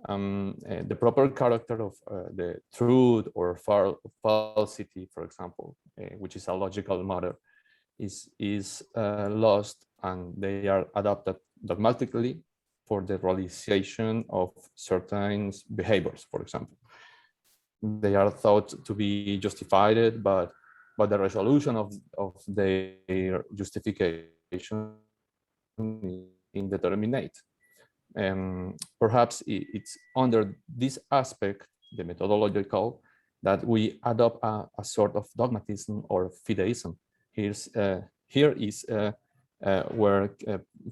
The proper character of the truth or falsity, for example, which is a logical matter, is lost, and they are adopted dogmatically for the realization of certain behaviors, for example. They are thought to be justified, but the resolution of their justification is indeterminate. Perhaps it's under this aspect, the methodological, that we adopt a sort of dogmatism or fideism. Here is where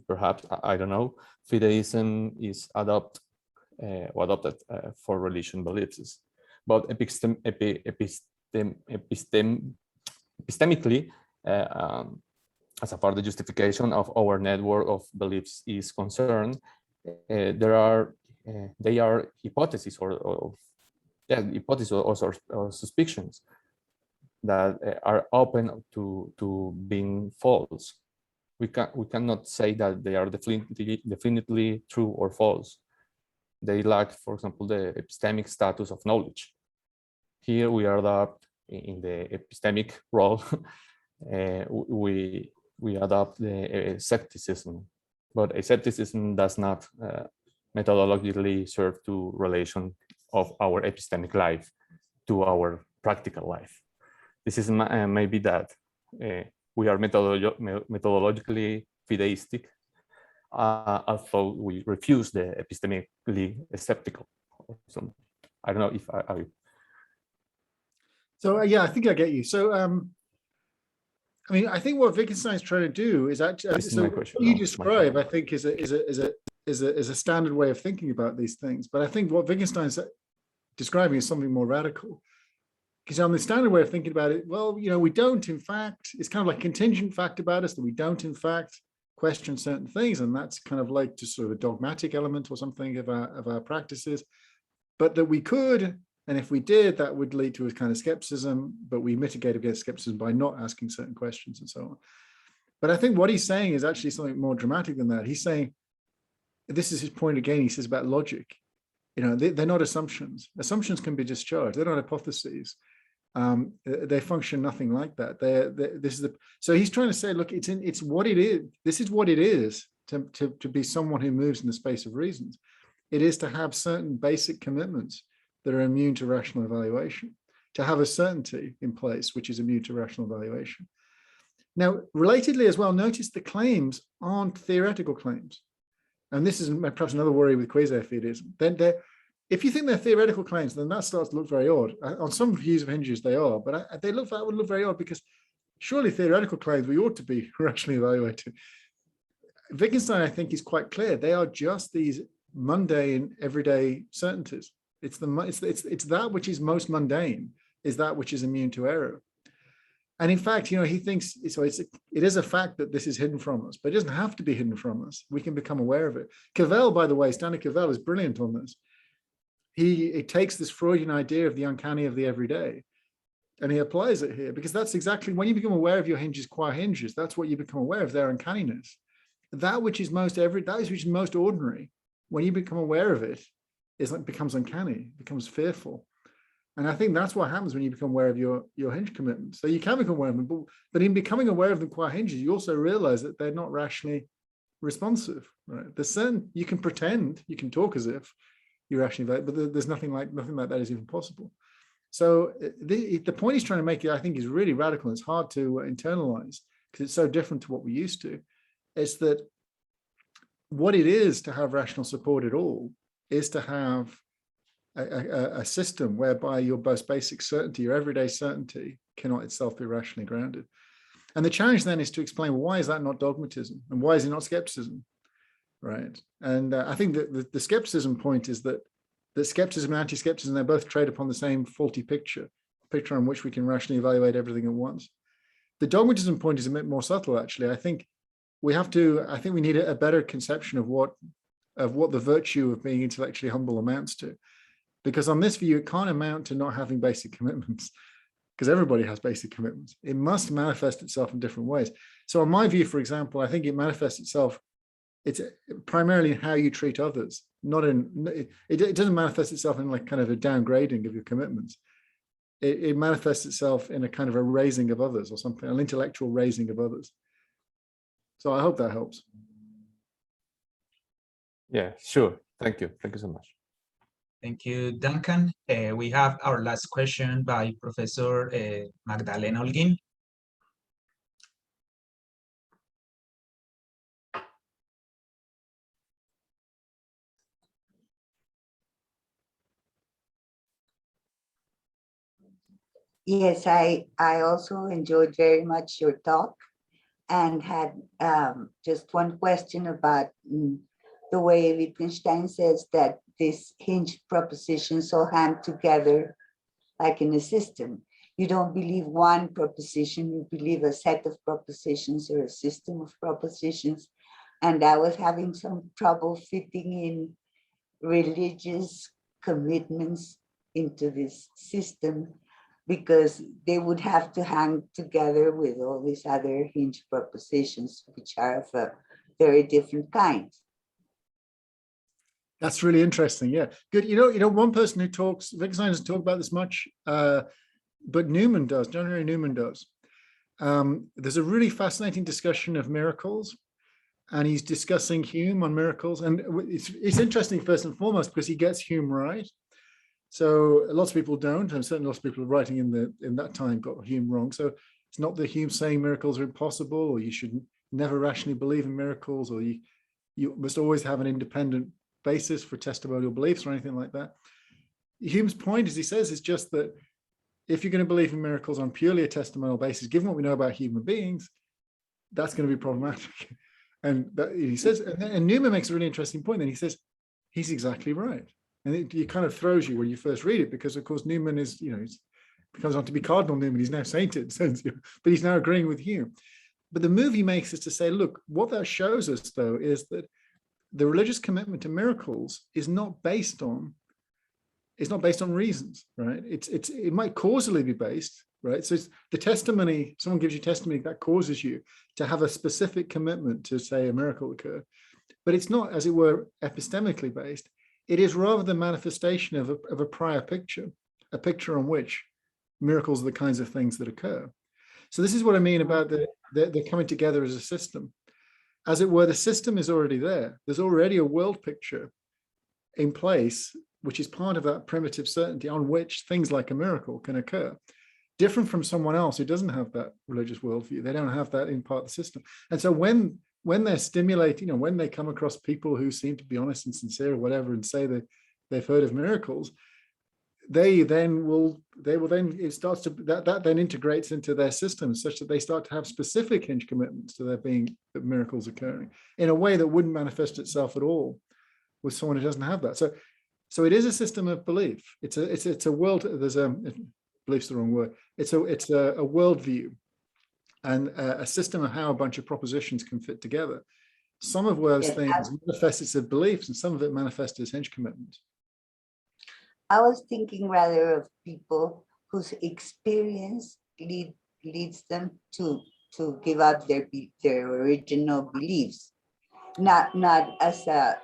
perhaps, I don't know, fideism is adopted for religion beliefs. But epistemically, as far as the justification of our network of beliefs is concerned, they are hypotheses or suspicions that are open to being false. We cannot say that they are definitely true or false. They lack, for example, the epistemic status of knowledge. Here we are adopt in the epistemic role. We adopt the skepticism, but skepticism does not methodologically serve to relation of our epistemic life to our practical life. This is maybe that we are methodologically fideistic, although we refuse the epistemically skeptical. So I don't know if I So yeah, I think I get you. So I mean, I think what Wittgenstein is trying to do is actually, so what you describe, I think, is a standard way of thinking about these things. But I think what Wittgenstein's describing is something more radical. Because on the standard way of thinking about it, well, you know, we don't, in fact, it's kind of like contingent fact about us that we don't, in fact, question certain things, and that's kind of like just sort of a dogmatic element or something of our practices. But that we could. And if we did, that would lead to a kind of skepticism, but we mitigate against skepticism by not asking certain questions and so on. But I think what he's saying is actually something more dramatic than that. He's saying, this is his point again, he says about logic. You know, they're not assumptions. Assumptions can be discharged. They're not hypotheses. They function nothing like that. So he's trying to say, look, it's what it is. This is what it is to be someone who moves in the space of reasons. It is to have certain basic commitments that are immune to rational evaluation, to have a certainty in place which is immune to rational evaluation. Now, relatedly as well, notice the claims aren't theoretical claims. And this is perhaps another worry with Quasi-Fideism. If you think they're theoretical claims, then that starts to look very odd. On some views of hinges, they are, but that would look very odd, because surely theoretical claims, we ought to be rationally evaluated. Wittgenstein, I think, is quite clear. They are just these mundane, everyday certainties. It's that which is most mundane, is that which is immune to error. And in fact, you know, he thinks so. It is a fact that this is hidden from us, but it doesn't have to be hidden from us. We can become aware of it. Cavell, by the way, Stanley Cavell is brilliant on this. He takes this Freudian idea of the uncanny of the everyday, and he applies it here, because that's exactly when you become aware of your hinges qua hinges. That's what you become aware of, their uncanniness. That which is most ordinary, when you become aware of it, becomes uncanny, becomes fearful. And I think that's what happens when you become aware of your hinge commitments. So you can become aware of them, but in becoming aware of them qua hinges, you also realize that they're not rationally responsive. Right? There's certain, you can pretend, you can talk as if you're rationally, but there's nothing like that is even possible. So the point he's trying to make, I think, is really radical. It's hard to internalize because it's so different to what we're used to. It's that what it is to have rational support at all is to have a system whereby your most basic certainty, your everyday certainty, cannot itself be rationally grounded. And the challenge then is to explain, well, why is that not dogmatism? And why is it not skepticism? Right. And I think that the skepticism point is that skepticism and anti-skepticism, they both trade upon the same faulty picture on which we can rationally evaluate everything at once. The dogmatism point is a bit more subtle, actually. I think we need a better conception of what the virtue of being intellectually humble amounts to. Because on this view, it can't amount to not having basic commitments. because everybody has basic commitments. It must manifest itself in different ways. So in my view, for example, I think it manifests itself, it's primarily in how you treat others, not in, it doesn't manifest itself in like kind of a downgrading of your commitments. It manifests itself in a kind of a raising of others or something, an intellectual raising of others. So I hope that helps. Yeah, sure. Thank you. Thank you so much. Thank you, Duncan. We have our last question by Professor Magdalena Holguín. Yes, I also enjoyed very much your talk and had just one question about the way Wittgenstein says that these hinged propositions all hang together like in a system. You don't believe one proposition, you believe a set of propositions or a system of propositions. And I was having some trouble fitting in religious commitments into this system, because they would have to hang together with all these other hinged propositions, which are of a very different kind. That's really interesting. Yeah, good. You know, one person who talks, Wittgenstein doesn't talk about this much, but Newman does. John Henry Newman does. There's a really fascinating discussion of miracles, and he's discussing Hume on miracles, and it's interesting first and foremost because he gets Hume right. So lots of people don't, and certainly lots of people writing in that time got Hume wrong. So it's not that Hume saying miracles are impossible, or you should never rationally believe in miracles, or you must always have an independent basis for testimonial beliefs or anything like that. Hume's point, as he says, is just that if you're going to believe in miracles on purely a testimonial basis, given what we know about human beings, that's going to be problematic. And he says, and Newman makes a really interesting point. Then he says, he's exactly right. And it kind of throws you when you first read it, because of course Newman is, you know, he comes on to be Cardinal Newman. He's now sainted, but he's now agreeing with Hume. But the move he makes is to say, look, what that shows us though is that the religious commitment to miracles is not based on reasons, right? It might causally be based, right? So it's the testimony, someone gives you testimony that causes you to have a specific commitment to say a miracle occurred, but it's not, as it were, epistemically based. It is rather the manifestation of a prior picture, a picture on which miracles are the kinds of things that occur. So this is what I mean about the coming together as a system. As it were, the system is already there. There's already a world picture in place, which is part of that primitive certainty on which things like a miracle can occur, different from someone else who doesn't have that religious worldview. They don't have that in part of the system. And so when they're stimulating, when they come across people who seem to be honest and sincere or whatever, and say that they've heard of miracles, it starts to, that then integrates into their system such that they start to have specific hinge commitments to there being miracles occurring in a way that wouldn't manifest itself at all with someone who doesn't have that. So it is a system of belief. It's a world. Belief's the wrong word. It's a worldview, and a system of how a bunch of propositions can fit together. Some of those things manifest as beliefs, and some of it manifests as hinge commitments. I was thinking rather of people whose experience leads them to give up their original beliefs, not as a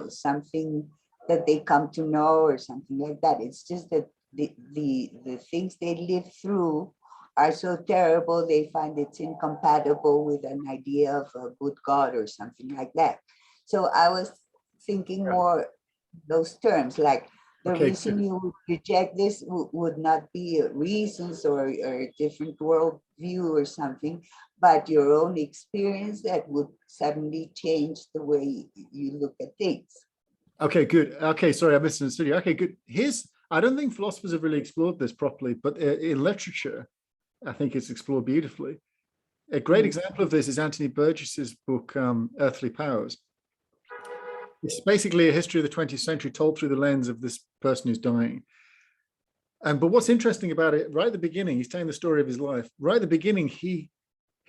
something that they come to know or something like that. It's just that the things they live through are so terrible they find it's incompatible with an idea of a good God or something like that. So I was thinking more those terms, like the reason you would reject this would not be reasons or a different worldview or something, but your own experience that would suddenly change the way you look at things. Okay, good. Okay, sorry, I misunderstood you. Okay, good. I don't think philosophers have really explored this properly, but in literature, I think it's explored beautifully. A great example of this is Anthony Burgess's book, Earthly Powers. It's basically a history of the 20th century told through the lens of this person who's dying. But what's interesting about it, right at the beginning, he's telling the story of his life. Right at the beginning, he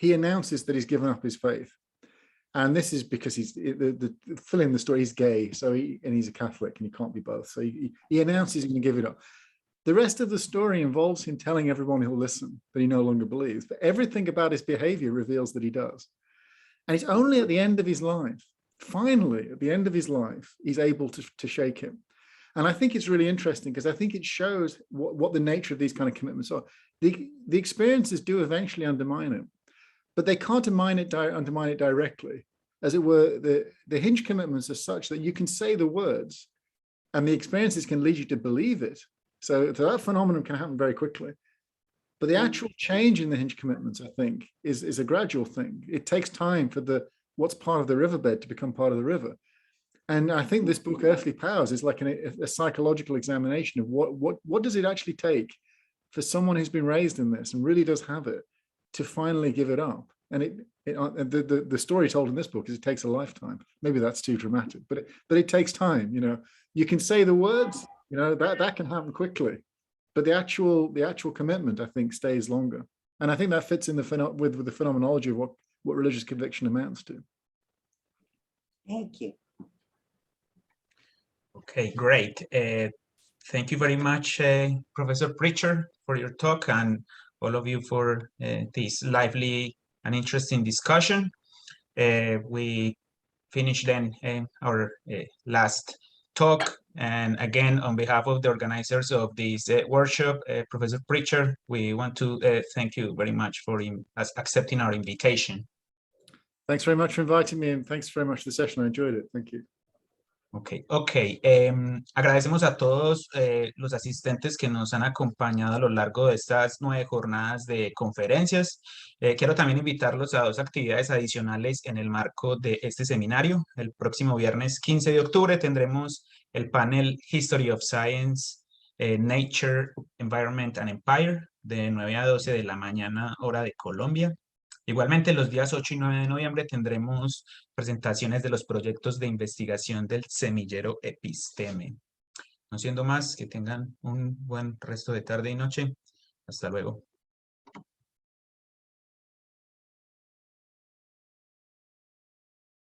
announces that he's given up his faith. And this is because he's filling the story, he's gay, so he's a Catholic and he can't be both. So he announces he's going to give it up. The rest of the story involves him telling everyone who'll listen that he no longer believes, but everything about his behavior reveals that he does. And it's only at the end of his life, finally, at the end of his life, he's able to shake him. And I think it's really interesting because I think it shows what the nature of these kind of commitments are. The experiences do eventually undermine it, but they can't undermine it directly. As it were, the hinge commitments are such that you can say the words and the experiences can lead you to believe it. So that phenomenon can happen very quickly. But the actual change in the hinge commitments, I think, is a gradual thing. It takes time for what's part of the riverbed to become part of the river. And I think this book, Earthly Powers, is like a psychological examination of what does it actually take for someone who's been raised in this and really does have it to finally give it up. And the story told in this book is it takes a lifetime. Maybe that's too dramatic, but it takes time. You can say the words, that can happen quickly, but the actual commitment, I think, stays longer. And I think that fits in with the phenomenology of what religious conviction amounts to. Thank you. Okay, great. Thank you very much, Professor Pritchard, for your talk, and all of you for this lively and interesting discussion. We finished then our last talk. And again, on behalf of the organizers of this workshop, Professor Pritchard, we want to thank you very much for accepting our invitation. Thanks very much for inviting me, and thanks very much for the session. I enjoyed it. Thank you. Ok. Agradecemos a todos los asistentes que nos han acompañado a lo largo de estas 9 jornadas de conferencias. Quiero también invitarlos a 2 actividades adicionales en el marco de este seminario. El próximo viernes 15 de octubre tendremos el panel History of Science, Nature, Environment and Empire, de 9 a 12 de la mañana, hora de Colombia. Igualmente, los días 8 y 9 de noviembre tendremos presentaciones de los proyectos de investigación del semillero Episteme. No siendo más, que tengan un buen resto de tarde y noche. Hasta luego.